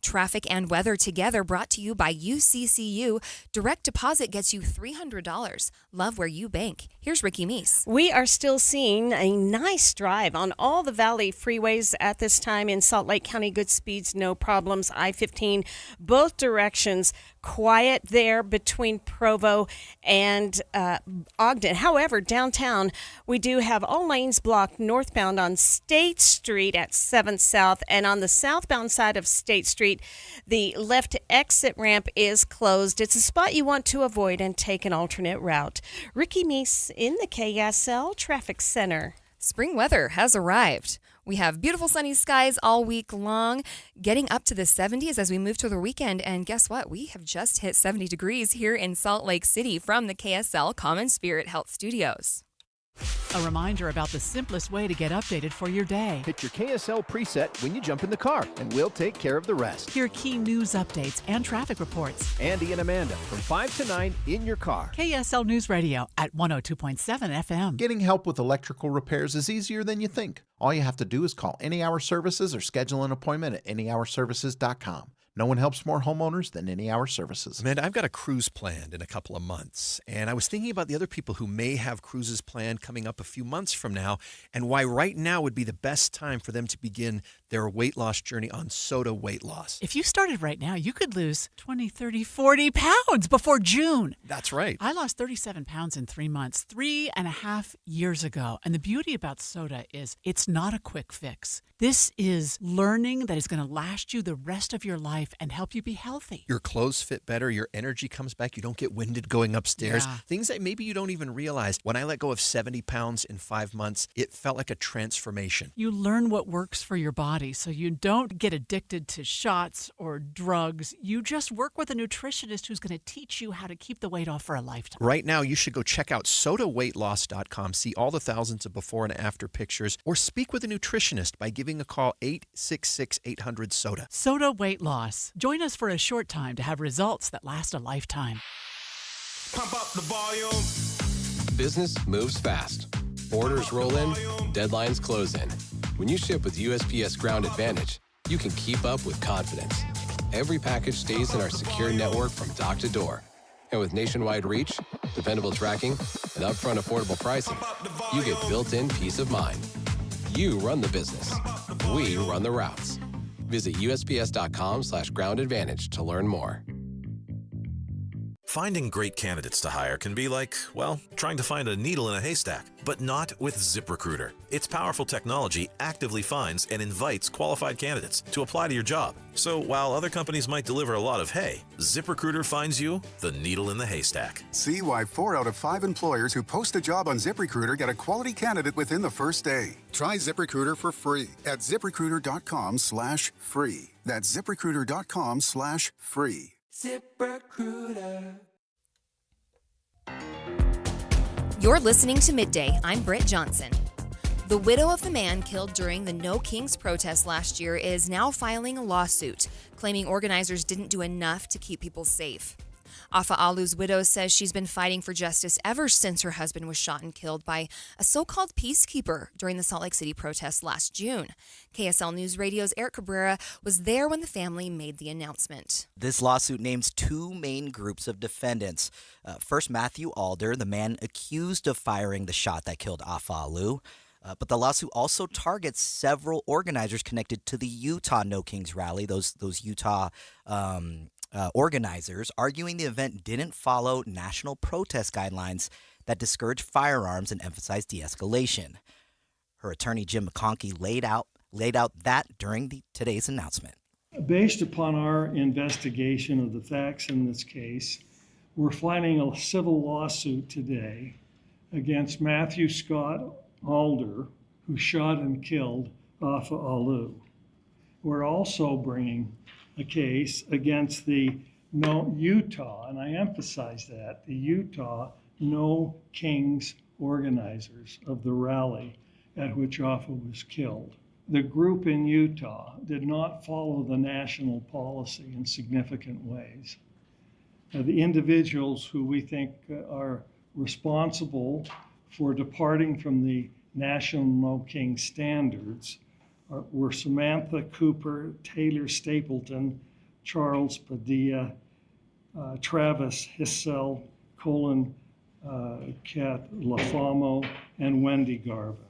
Traffic and weather together brought to you by UCCU. Direct deposit gets you $300. Love where you bank. Here's Ricky Meese. We are still seeing a nice drive on all the Valley freeways at this time in Salt Lake County. Good speeds, no problems. I-15, both directions. Quiet there between Provo and Ogden. However, downtown, we do have all lanes blocked northbound on State Street at 7th South, and on the southbound side of State Street, the left exit ramp is closed. It's a spot you want to avoid and take an alternate route. Ricky Meese in the KSL Traffic Center. Spring weather has arrived. We have beautiful sunny skies all week long, getting up to the 70s as we move to the weekend. And guess what? We have just hit 70 degrees here in Salt Lake City from the KSL Common Spirit Health Studios. A reminder about the simplest way to get updated for your day. Hit your KSL preset when you jump in the car, and we'll take care of the rest. Hear key news updates and traffic reports. Andy and Amanda from 5 to 9 in your car. KSL News Radio at 102.7 FM. Getting help with electrical repairs is easier than you think. All you have to do is call Any Hour Services or schedule an appointment at anyhourservices.com. No one helps more homeowners than Any Hour Services. Amanda, I've got a cruise planned in a couple of months, and I was thinking about the other people who may have cruises planned coming up a few months from now, and why right now would be the best time for them to begin their weight loss journey on Soda Weight Loss. If you started right now, you could lose 20, 30, 40 pounds before June. That's right. I lost 37 pounds in 3 months, 3.5 years ago. And the beauty about soda is it's not a quick fix. This is learning that is going to last you the rest of your life and help you be healthy. Your clothes fit better. Your energy comes back. You don't get winded going upstairs. Yeah. Things that maybe you don't even realize. When I let go of 70 pounds in 5 months, it felt like a transformation. You learn what works for your body so you don't get addicted to shots or drugs. You just work with a nutritionist who's going to teach you how to keep the weight off for a lifetime. Right now, you should go check out sodaweightloss.com, see all the thousands of before and after pictures, or speak with a nutritionist by giving a call 866-800-SODA. Soda Weight Loss. Join us for a short time to have results that last a lifetime. Pump up the volume. Business moves fast. Orders roll in, deadlines close in. When you ship with USPS Ground Advantage, you can keep up with confidence. Every package stays in our secure network from dock to door. And with nationwide reach, dependable tracking, With upfront affordable pricing, you get built-in peace of mind. You run the business. We run the routes. Visit USPS.com/Ground Advantage to learn more. Finding great candidates to hire can be like, well, trying to find a needle in a haystack, but not with ZipRecruiter. Its powerful technology actively finds and invites qualified candidates to apply to your job. So while other companies might deliver a lot of hay, ZipRecruiter finds you the needle in the haystack. See why 4 out of 5 employers who post a job on ZipRecruiter get a quality candidate within the first day. Try ZipRecruiter for free at ZipRecruiter.com/free. That's ZipRecruiter.com/free. ZipRecruiter. You're listening to Midday. I'm Britt Johnson. The widow of the man killed during the No Kings protest last year is now filing a lawsuit, claiming organizers didn't do enough to keep people safe. Afa Alu's widow says she's been fighting for justice ever since her husband was shot and killed by a so-called peacekeeper during the Salt Lake City protests last June. KSL News Radio's Eric Cabrera was there when the family made the announcement. This lawsuit names 2 main groups of defendants. First, Matthew Alder, the man accused of firing the shot that killed Afa Alu. But the lawsuit also targets several organizers connected to the Utah No Kings rally, those Utah organizers, arguing the event didn't follow national protest guidelines that discourage firearms and emphasize de-escalation. Her attorney, Jim McConkey, laid out that during today's announcement. Based upon our investigation of the facts in this case, we're filing a civil lawsuit today against Matthew Scott Alder, who shot and killed Afa Alu. We're also bringing a case against the Utah, and I emphasize that, the Utah No Kings organizers of the rally at which Afa was killed. The group in Utah did not follow the national policy in significant ways. The individuals who we think are responsible for departing from the National No King standards were Samantha Cooper, Taylor Stapleton, Charles Padilla, Travis Hissel, Colin Kat Lafamo, and Wendy Garvin.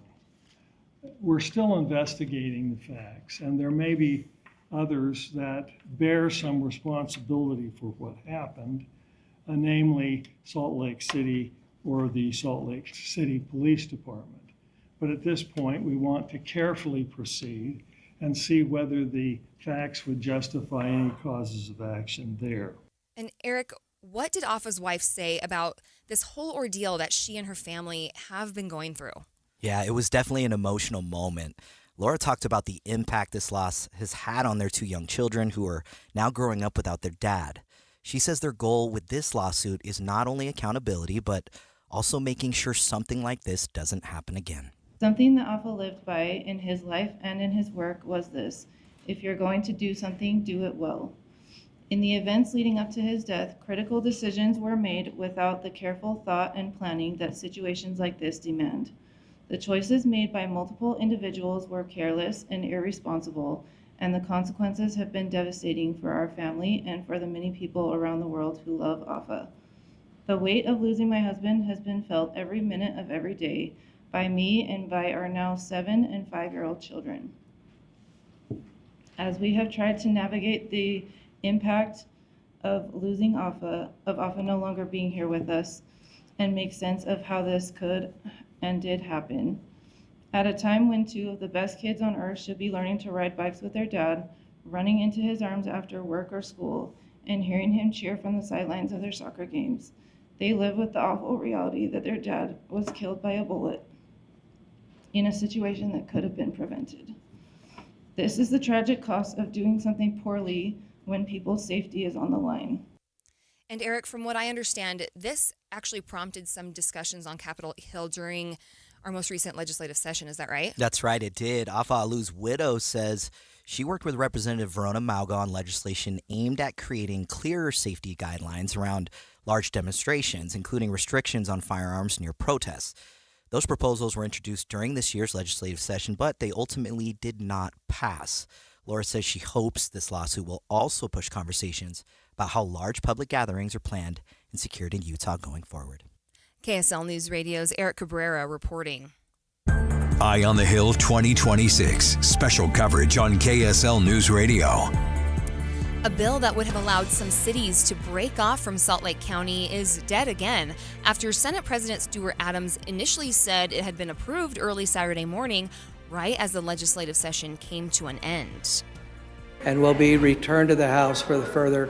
We're still investigating the facts, and there may be others that bear some responsibility for what happened, namely Salt Lake City or the Salt Lake City Police Department. But at this point, we want to carefully proceed and see whether the facts would justify any causes of action there. And Eric, what did Afa's wife say about this whole ordeal that she and her family have been going through? Yeah, it was definitely an emotional moment. Laura talked about the impact this loss has had on their 2 young children who are now growing up without their dad. She says their goal with this lawsuit is not only accountability, but also making sure something like this doesn't happen again. Something that Afa lived by in his life and in his work was this: if you're going to do something, do it well. In the events leading up to his death, critical decisions were made without the careful thought and planning that situations like this demand. The choices made by multiple individuals were careless and irresponsible, and the consequences have been devastating for our family and for the many people around the world who love Afa. The weight of losing my husband has been felt every minute of every day by me and by our now 7 and 5-year-old children. As we have tried to navigate the impact of losing Afa, of Afa no longer being here with us, and make sense of how this could and did happen. At a time when 2 of the best kids on earth should be learning to ride bikes with their dad, running into his arms after work or school, and hearing him cheer from the sidelines of their soccer games, they live with the awful reality that their dad was killed by a bullet in a situation that could have been prevented. This is the tragic cost of doing something poorly when people's safety is on the line. And Eric, from what I understand, this actually prompted some discussions on Capitol Hill during our most recent legislative session. Is that right? That's right, it did. Afa Alu's widow says she worked with Representative Verona Mauga on legislation aimed at creating clearer safety guidelines around large demonstrations, including restrictions on firearms near protests. Those proposals were introduced during this year's legislative session, but they ultimately did not pass. Laura says she hopes this lawsuit will also push conversations about how large public gatherings are planned and secured in Utah going forward. KSL News Radio's Eric Cabrera reporting. Eye on the Hill 2026. Special coverage on KSL News Radio. A bill that would have allowed some cities to break off from Salt Lake County is dead again after Senate President Stuart Adams initially said it had been approved early Saturday morning, right as the legislative session came to an end. And will be returned to the House for the further.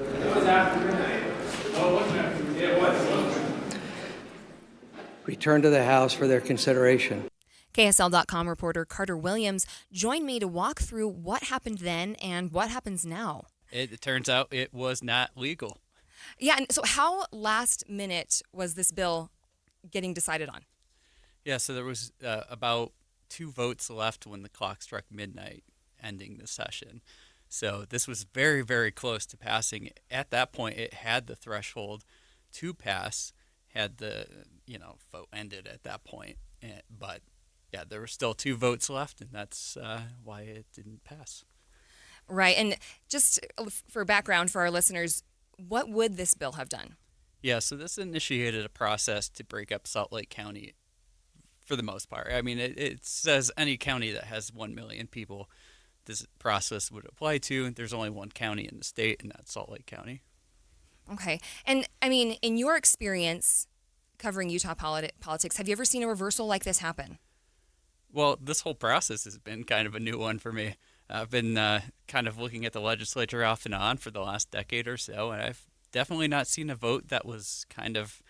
Returned to the House for their consideration. KSL.com reporter Carter Williams joined me to walk through what happened then and what happens now. It turns out it was not legal. Yeah, and so how last minute was this bill getting decided on? Yeah, so there was about 2 votes left when the clock struck midnight, ending the session. So this was very, very close to passing. At that point, it had the threshold to pass, had the vote ended at that point. But yeah, there were still 2 votes left, and that's why it didn't pass. Right, and just for background for our listeners, what would this bill have done? Yeah, so this initiated a process to break up Salt Lake County for the most part. I mean, it says any county that has 1 million people, this process would apply to. There's only one county in the state, and that's Salt Lake County. Okay, and I mean, in your experience covering Utah politics, have you ever seen a reversal like this happen? Well, this whole process has been kind of a new one for me. I've been kind of looking at the legislature off and on for the last decade or so, and I've definitely not seen a vote that was kind of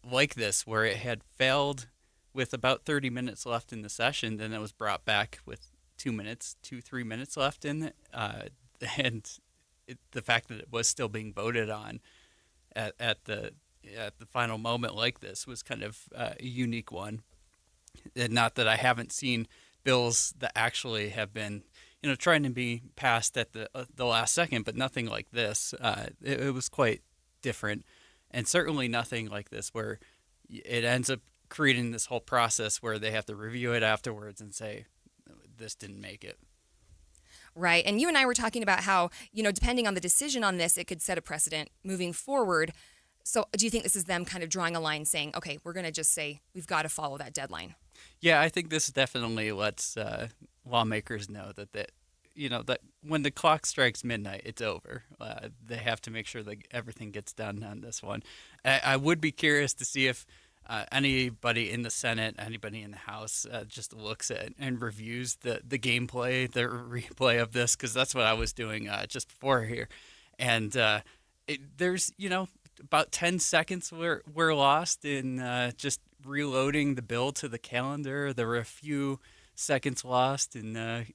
like this, where it had failed with about 30 minutes left in the session, then it was brought back with 3 minutes left in it, and the fact that it was still being voted on at the final moment like this was kind of a unique one. And not that I haven't seen bills that actually have been, trying to be passed at the last second, but nothing like this. It was quite different, and certainly nothing like this where it ends up creating this whole process where they have to review it afterwards and say, this didn't make it. Right, and you and I were talking about how, depending on the decision on this, it could set a precedent moving forward. So do you think this is them kind of drawing a line saying, okay, we're going to just say we've got to follow that deadline? Yeah, I think this definitely lets lawmakers know that when the clock strikes midnight, it's over. They have to make sure that everything gets done on this one. I would be curious to see if anybody in the Senate, anybody in the House just looks at and reviews the gameplay, the replay of this, because that's what I was doing just before here. And there's, about 10 seconds were lost in just reloading the bill to the calendar. There were a few seconds lost in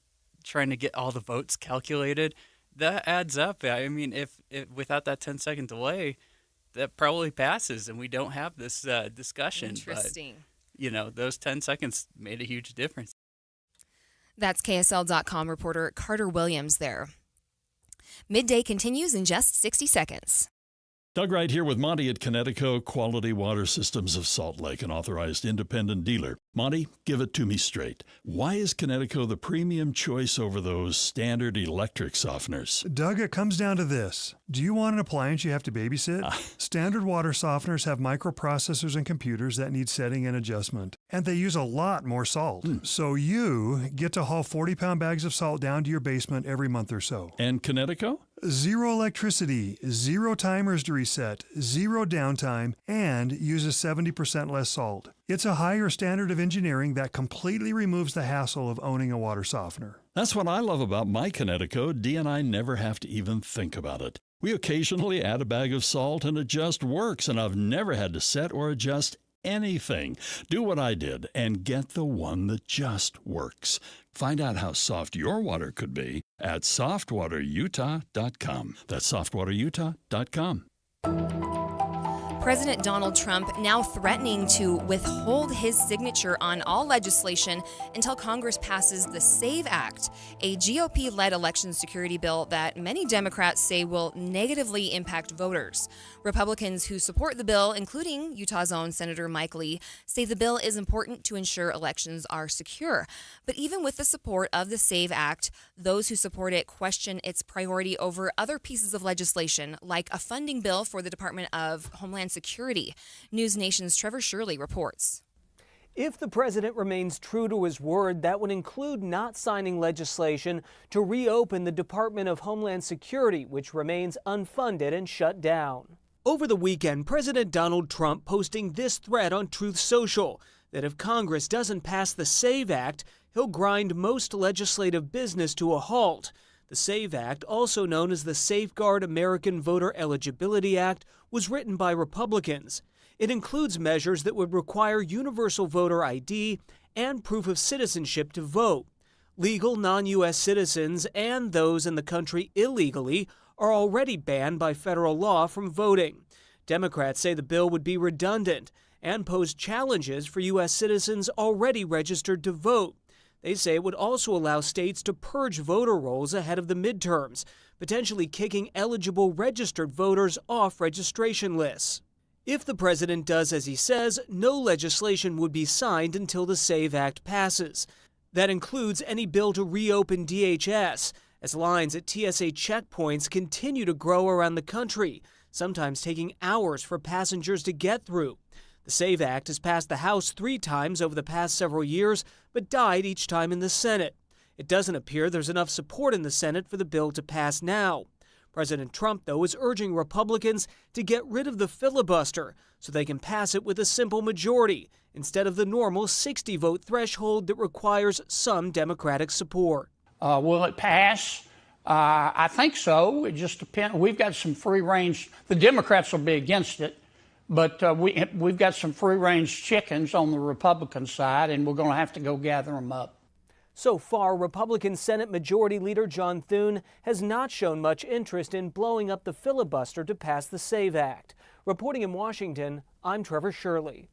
trying to get all the votes calculated. That adds up. I mean, if without that 10-second delay, that probably passes and we don't have this discussion. Interesting. But, those 10 seconds made a huge difference. That's KSL.com reporter Carter Williams there. Midday continues in just 60 seconds. Doug Wright here with Monty at Connecticut Quality Water Systems of Salt Lake, an authorized independent dealer. Monty, give it to me straight. Why is Connecticut the premium choice over those standard electric softeners? Doug, it comes down to this. Do you want an appliance you have to babysit? Standard water softeners have microprocessors and computers that need setting and adjustment, and they use a lot more salt. So you get to haul 40-pound bags of salt down to your basement every month or so. And Connecticut? Zero electricity, 0 timers to reset, 0 downtime, and uses 70% less salt. It's a higher standard of engineering that completely removes the hassle of owning a water softener. That's what I love about my Connecticut. Dee and I never have to even think about it. We occasionally add a bag of salt and it just works, and I've never had to set or adjust anything. Do what I did and get the one that just works. Find out how soft your water could be at softwaterutah.com. That's softwaterutah.com. President Donald Trump now threatening to withhold his signature on all legislation until Congress passes the SAVE Act, a GOP-led election security bill that many Democrats say will negatively impact voters. Republicans who support the bill, including Utah's own Senator Mike Lee, say the bill is important to ensure elections are secure. But even with the support of the SAVE Act, those who support it question its priority over other pieces of legislation, like a funding bill for the Department of Homeland Security. News Nation's Trevor Shirley reports. If the president remains true to his word, that would include not signing legislation to reopen the Department of Homeland Security, which remains unfunded and shut down. Over the weekend, President Donald Trump posting this threat on Truth Social, that if Congress doesn't pass the SAVE Act, he'll grind most legislative business to a halt. The SAVE Act, also known as the Safeguard American Voter Eligibility Act, was written by Republicans. It includes measures that would require universal voter ID and proof of citizenship to vote. Legal non-U.S. citizens and those in the country illegally are already banned by federal law from voting. Democrats say the bill would be redundant and pose challenges for U.S. citizens already registered to vote. They say it would also allow states to purge voter rolls ahead of the midterms, potentially kicking eligible registered voters off registration lists. If the president does as he says, no legislation would be signed until the SAVE Act passes. That includes any bill to reopen DHS, as lines at TSA checkpoints continue to grow around the country, sometimes taking hours for passengers to get through. The SAVE Act has passed the House 3 times over the past several years, but died each time in the Senate. It doesn't appear there's enough support in the Senate for the bill to pass now. President Trump, though, is urging Republicans to get rid of the filibuster so they can pass it with a simple majority instead of the normal 60-vote threshold that requires some Democratic support. Will it pass? I think so. It just depends. We've got some free range. The Democrats will be against it, but we've got some free range chickens on the Republican side, and we're going to have to go gather them up. So far, Republican Senate Majority Leader John Thune has not shown much interest in blowing up the filibuster to pass the SAVE Act. Reporting in Washington, I'm Trevor Shirley.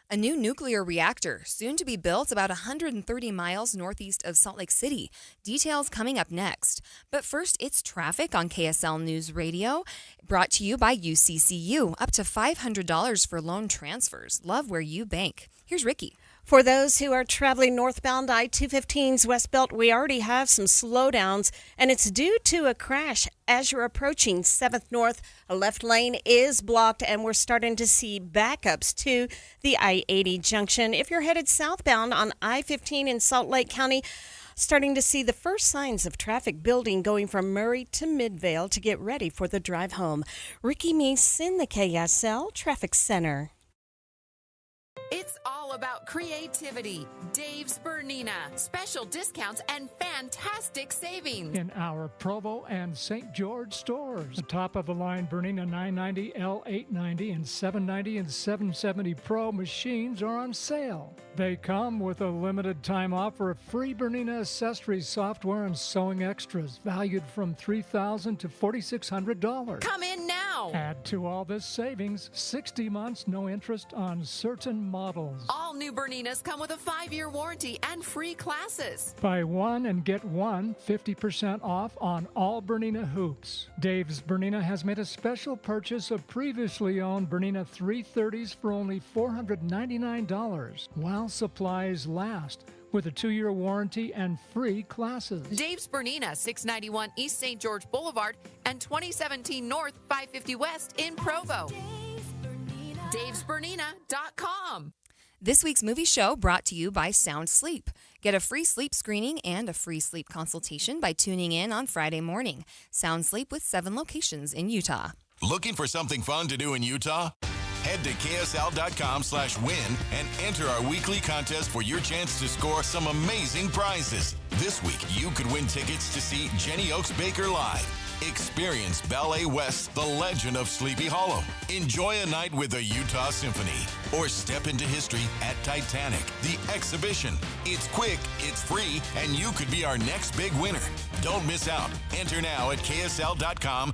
A new nuclear reactor, soon to be built about 130 miles northeast of Salt Lake City. Details coming up next. But first, it's traffic on KSL News Radio, brought to you by UCCU. Up to $500 for loan transfers. Love where you bank. Here's Ricky. For those who are traveling northbound I-215's West Belt, we already have some slowdowns, and it's due to a crash as you're approaching 7th North. A left lane is blocked, and we're starting to see backups to the I-80 junction. If you're headed southbound on I-15 in Salt Lake County, starting to see the first signs of traffic building going from Murray to Midvale to get ready for the drive home. Ricky Meese in the KSL Traffic Center. It's all about creativity. Dave's Bernina. Special discounts and fantastic savings. In our Provo and St. George stores. The top-of-the-line Bernina 990, L890, and 790 and 770 Pro machines are on sale. They come with a limited-time offer of free Bernina accessories, software, and sewing extras, valued from $3,000 to $4,600. Come in now. Add to all this savings, 60 months, no interest on certain models. All new Berninas come with a 5-year warranty and free classes. Buy one and get one 50% off on all Bernina hoops. Dave's Bernina has made a special purchase of previously owned Bernina 330s for only $499 while supplies last, with a 2-year warranty and free classes. Dave's Bernina, 691 East St. George Boulevard and 2017 North 550 West in Provo. Dave'sBernina.com. This week's movie show brought to you by Sound Sleep. Get a free sleep screening and a free sleep consultation by tuning in on Friday morning. Sound Sleep with 7 locations in Utah. Looking for something fun to do in Utah? Head to KSL.com/win and enter our weekly contest for your chance to score some amazing prizes. This week, you could win tickets to see Jenny Oaks Baker live. Experience Ballet West, the legend of Sleepy Hollow. Enjoy a night with the Utah Symphony. or step into history at Titanic, the exhibition. It's quick, it's free, and you could be our next big winner. Don't miss out. Enter now at ksl.com/win.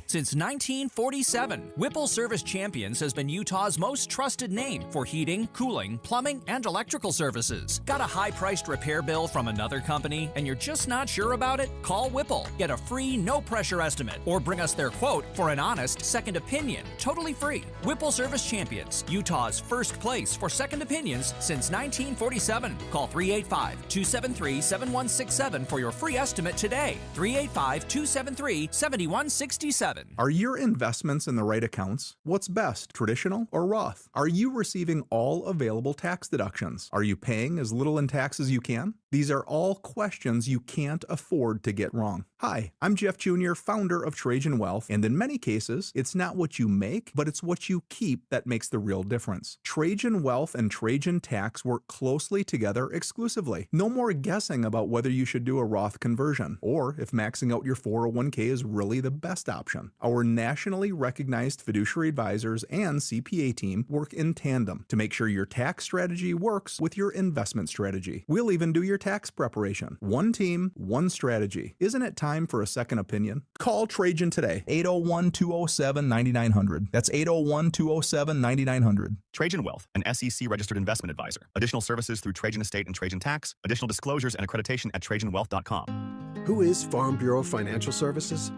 Since 1947, Whipple Service Champions has been Utah's most trusted name for heating, cooling, plumbing, and electrical services. Got a high-priced repair bill from another company and you're just not sure about it? Call Whipple. Get a free, no-pressure estimate or bring us their quote for an honest second opinion. Totally free. Whipple Service Champions, Utah's first place for second opinions since 1947. Call 385-273-7167 for your free estimate today. 385-273-7167. Are your investments in the right accounts? What's best, traditional or Roth? Are you receiving all available tax deductions? Are you paying as little in tax as you can? These are all questions you can't afford to get wrong. Hi, I'm Jeff Jr., founder of Trajan Wealth, and in many cases, it's not what you make, but it's what you keep that makes the real difference. Trajan Wealth and Trajan Tax work closely together exclusively. No more guessing about whether you should do a Roth conversion, or if maxing out your 401k is really the best option. Our nationally recognized fiduciary advisors and CPA team work in tandem to make sure your tax strategy works with your investment strategy. We'll even do your tax preparation. One team, one strategy. Isn't it time for a second opinion? Call Trajan today, 801-207-9900. That's 801-207-9900. Trajan Wealth, an SEC registered investment advisor. Additional services through Trajan Estate and Trajan Tax. Additional disclosures and accreditation at TrajanWealth.com. Who is Farm Bureau Financial Services?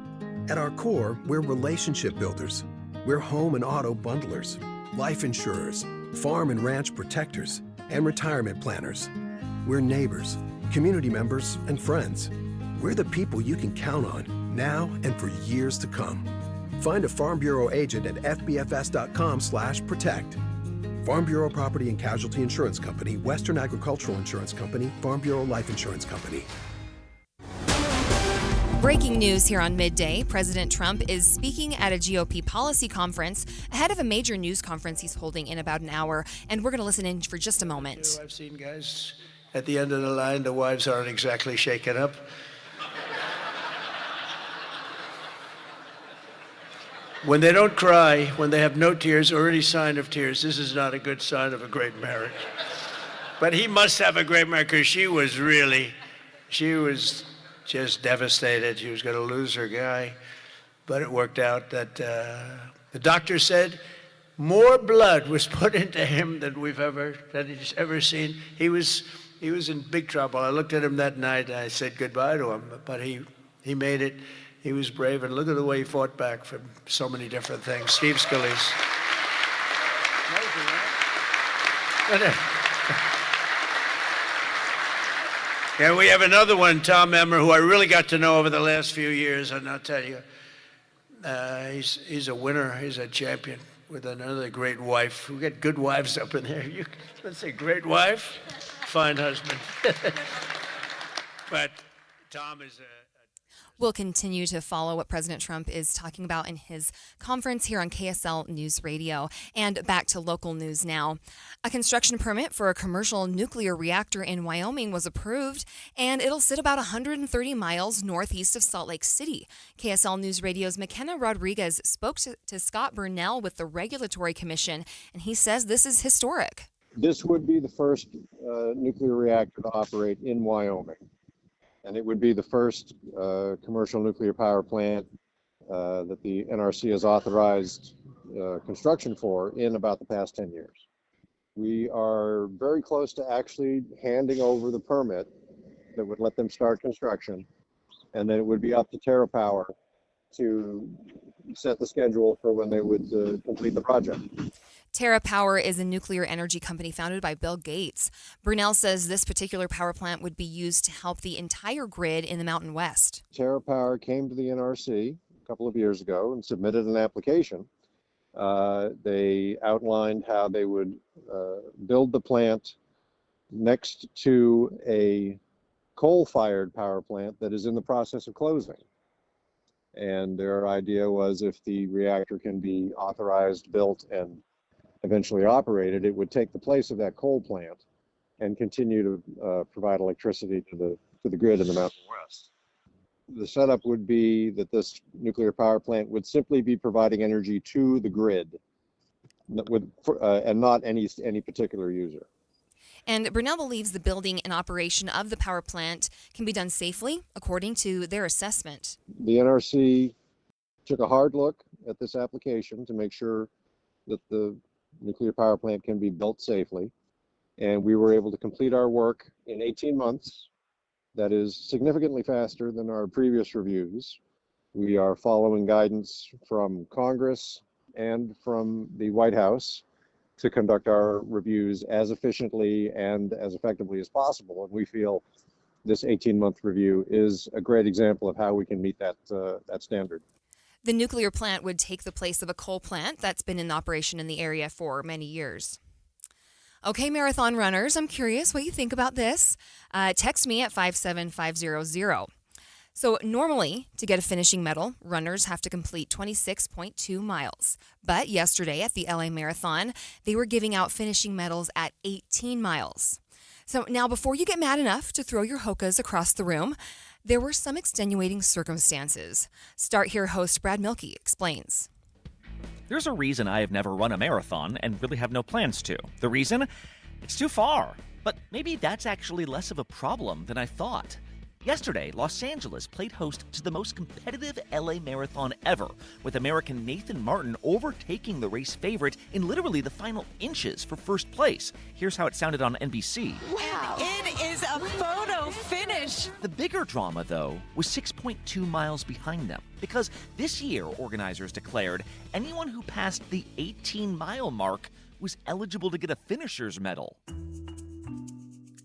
At our core, we're relationship builders. We're home and auto bundlers, life insurers, farm and ranch protectors, and retirement planners. We're neighbors, community members, and friends. We're the people you can count on now and for years to come. Find a Farm Bureau agent at fbfs.com/protect. Farm Bureau Property and Casualty Insurance Company, Western Agricultural Insurance Company, Farm Bureau Life Insurance Company. Breaking news here on Midday. President Trump is speaking at a GOP policy conference ahead of a major news conference he's holding in about an hour, and we're going to listen in for just a moment. I've seen guys at the end of the line, the wives aren't exactly shaken up. When they don't cry, when they have no tears or any sign of tears, this is not a good sign of a great marriage. But he must have a great marriage, because she was just devastated. She was going to lose her guy. But it worked out that the doctor said more blood was put into him than he's ever seen. He was in big trouble. I looked at him that night and I said goodbye to him, but he made it. He was brave, and look at the way he fought back from so many different things. Steve Scalise. And we have another one, Tom Emmer, who I really got to know over the last few years, and I'll tell you, he's a winner. He's a champion with another great wife. We got good wives up in there. Let's say great wife, fine husband. But Tom is We'll continue to follow what President Trump is talking about in his conference here on KSL News Radio. And back to local news now. A construction permit for a commercial nuclear reactor in Wyoming was approved, and it'll sit about 130 miles northeast of Salt Lake City. KSL News Radio's McKenna Rodriguez spoke to Scott Burnell with the Regulatory Commission, and he says this is historic. This would be the first nuclear reactor to operate in Wyoming. And it would be the first commercial nuclear power plant that the NRC has authorized construction for in about the past 10 years. We are very close to actually handing over the permit that would let them start construction, and then it would be up to TerraPower to set the schedule for when they would complete the project. TerraPower is a nuclear energy company founded by Bill Gates. Brunel says this particular power plant would be used to help the entire grid in the Mountain West. TerraPower came to the NRC a couple of years ago and submitted an application. They outlined how they would build the plant next to a coal-fired power plant that is in the process of closing. And their idea was if the reactor can be authorized, built, and eventually operated, it would take the place of that coal plant and continue to provide electricity to the grid in the Mountain West. The setup would be that this nuclear power plant would simply be providing energy to the grid and not any particular user. And Brunel believes the building and operation of the power plant can be done safely, according to their assessment. The NRC took a hard look at this application to make sure that the nuclear power plant can be built safely, and we were able to complete our work in 18 months. That is significantly faster than our previous reviews. We are following guidance from Congress and from the White House to conduct our reviews as efficiently and as effectively as possible. And we feel this 18-month review is a great example of how we can meet that standard. The nuclear plant would take the place of a coal plant that's been in operation in the area for many years. Okay, marathon runners, I'm curious what you think about this. Text me at 57500. So normally, to get a finishing medal, runners have to complete 26.2 miles. But yesterday at the LA Marathon, they were giving out finishing medals at 18 miles. So now before you get mad enough to throw your hokas across the room, there were some extenuating circumstances. Start Here host Brad Milkey explains. There's a reason I have never run a marathon and really have no plans to. The reason? It's too far. But maybe that's actually less of a problem than I thought. Yesterday, Los Angeles played host to the most competitive LA Marathon ever, with American Nathan Martin overtaking the race favorite in literally the final inches for first place. Here's how it sounded on NBC. Wow. It is a photo finish. The bigger drama, though, was 6.2 miles behind them, because this year, organizers declared anyone who passed the 18-mile mark was eligible to get a finisher's medal.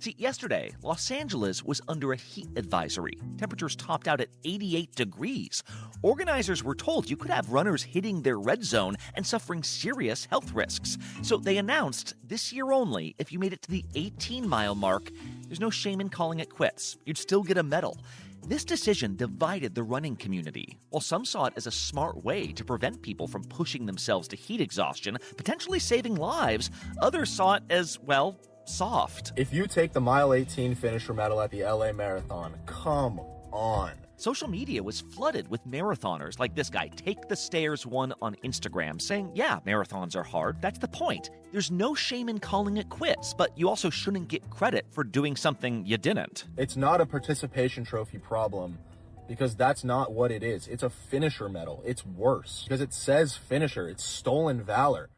See, yesterday, Los Angeles was under a heat advisory. Temperatures topped out at 88 degrees. Organizers were told you could have runners hitting their red zone and suffering serious health risks. So they announced this year only, if you made it to the 18-mile mark, there's no shame in calling it quits. You'd still get a medal. This decision divided the running community. While some saw it as a smart way to prevent people from pushing themselves to heat exhaustion, potentially saving lives, others saw it as, well, soft. If you take the mile 18 finisher medal at the LA Marathon, come on. Social media was flooded with marathoners like this guy, Take the Stairs One on Instagram, saying, yeah, marathons are hard. That's the point. There's no shame in calling it quits, but you also shouldn't get credit for doing something you didn't. It's not a participation trophy problem, because that's not what it is. It's a finisher medal. It's worse, because it says finisher. It's stolen valor.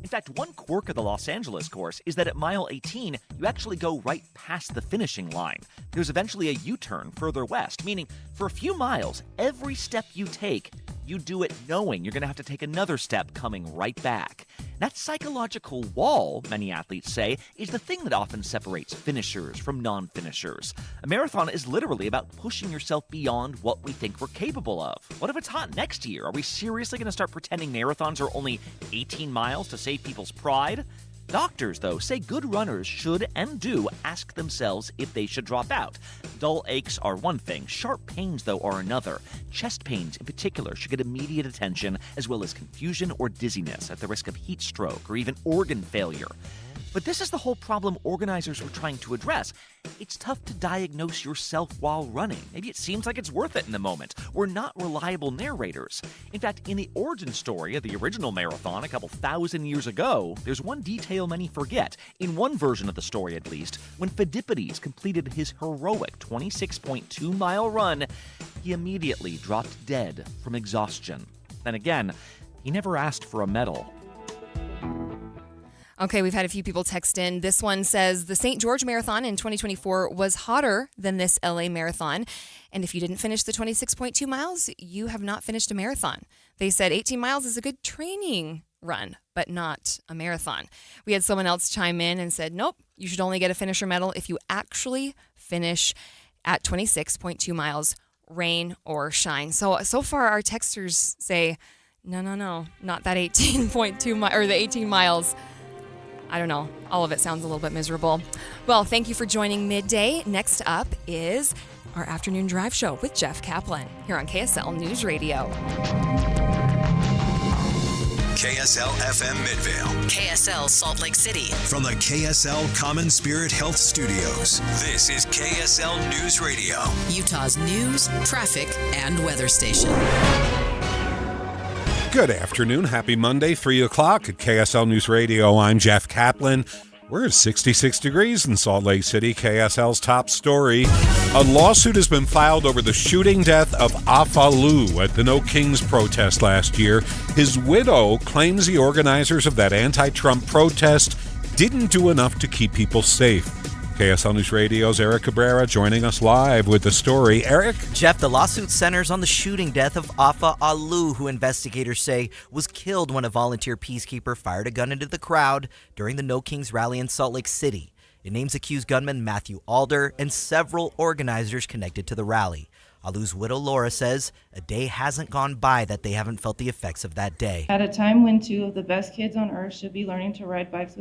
In fact, one quirk of the Los Angeles course is that at mile 18, you actually go right past the finishing line. There's eventually a U-turn further west, meaning for a few miles, every step you take, you do it knowing you're going to have to take another step coming right back. That psychological wall, many athletes say, is the thing that often separates finishers from non-finishers. A marathon is literally about pushing yourself beyond what we think we're capable of. What if it's hot next year? Are we seriously going to start pretending marathons are only 18 miles to save people's pride? Doctors, though, say good runners should and do ask themselves if they should drop out. Dull aches are one thing, sharp pains, though, are another. Chest pains, in particular, should get immediate attention, as well as confusion or dizziness at the risk of heat stroke or even organ failure. But this is the whole problem organizers were trying to address. It's tough to diagnose yourself while running. Maybe it seems like it's worth it in the moment. We're not reliable narrators. In fact, in the origin story of the original marathon a couple thousand years ago, there's one detail many forget. In one version of the story, at least, when Phidippides completed his heroic 26.2-mile run, he immediately dropped dead from exhaustion. Then again, he never asked for a medal. Okay, we've had a few people text in. This one says the St. George Marathon in 2024 was hotter than this LA Marathon. And if you didn't finish the 26.2 miles, you have not finished a marathon. They said 18 miles is a good training run, but not a marathon. We had someone else chime in and said, nope, you should only get a finisher medal if you actually finish at 26.2 miles, rain or shine. So far our texters say, no, not that 18.2 or the 18 miles. I don't know. All of it sounds a little bit miserable. Well, thank you for joining Midday. Next up is our afternoon drive show with Jeff Kaplan here on KSL News Radio. KSL FM Midvale. KSL Salt Lake City. From the KSL Common Spirit Health Studios, this is KSL News Radio. Utah's news, traffic, and weather station. Good afternoon. Happy Monday, 3 o'clock at KSL News Radio. I'm Jeff Kaplan. We're at 66 degrees in Salt Lake City, KSL's top story. A lawsuit has been filed over the shooting death of Afa Liu at the No Kings protest last year. His widow claims the organizers of that anti-Trump protest didn't do enough to keep people safe. KSL News Radio's Eric Cabrera joining us live with the story. Eric? Jeff, the lawsuit centers on the shooting death of Afa Liu, who investigators say was killed when a volunteer peacekeeper fired a gun into the crowd during the No Kings rally in Salt Lake City. It names accused gunman Matthew Alder and several organizers connected to the rally. Liu's widow Laura says a day hasn't gone by that they haven't felt the effects of that day. At a time when two of the best kids on earth should be learning to ride bikes with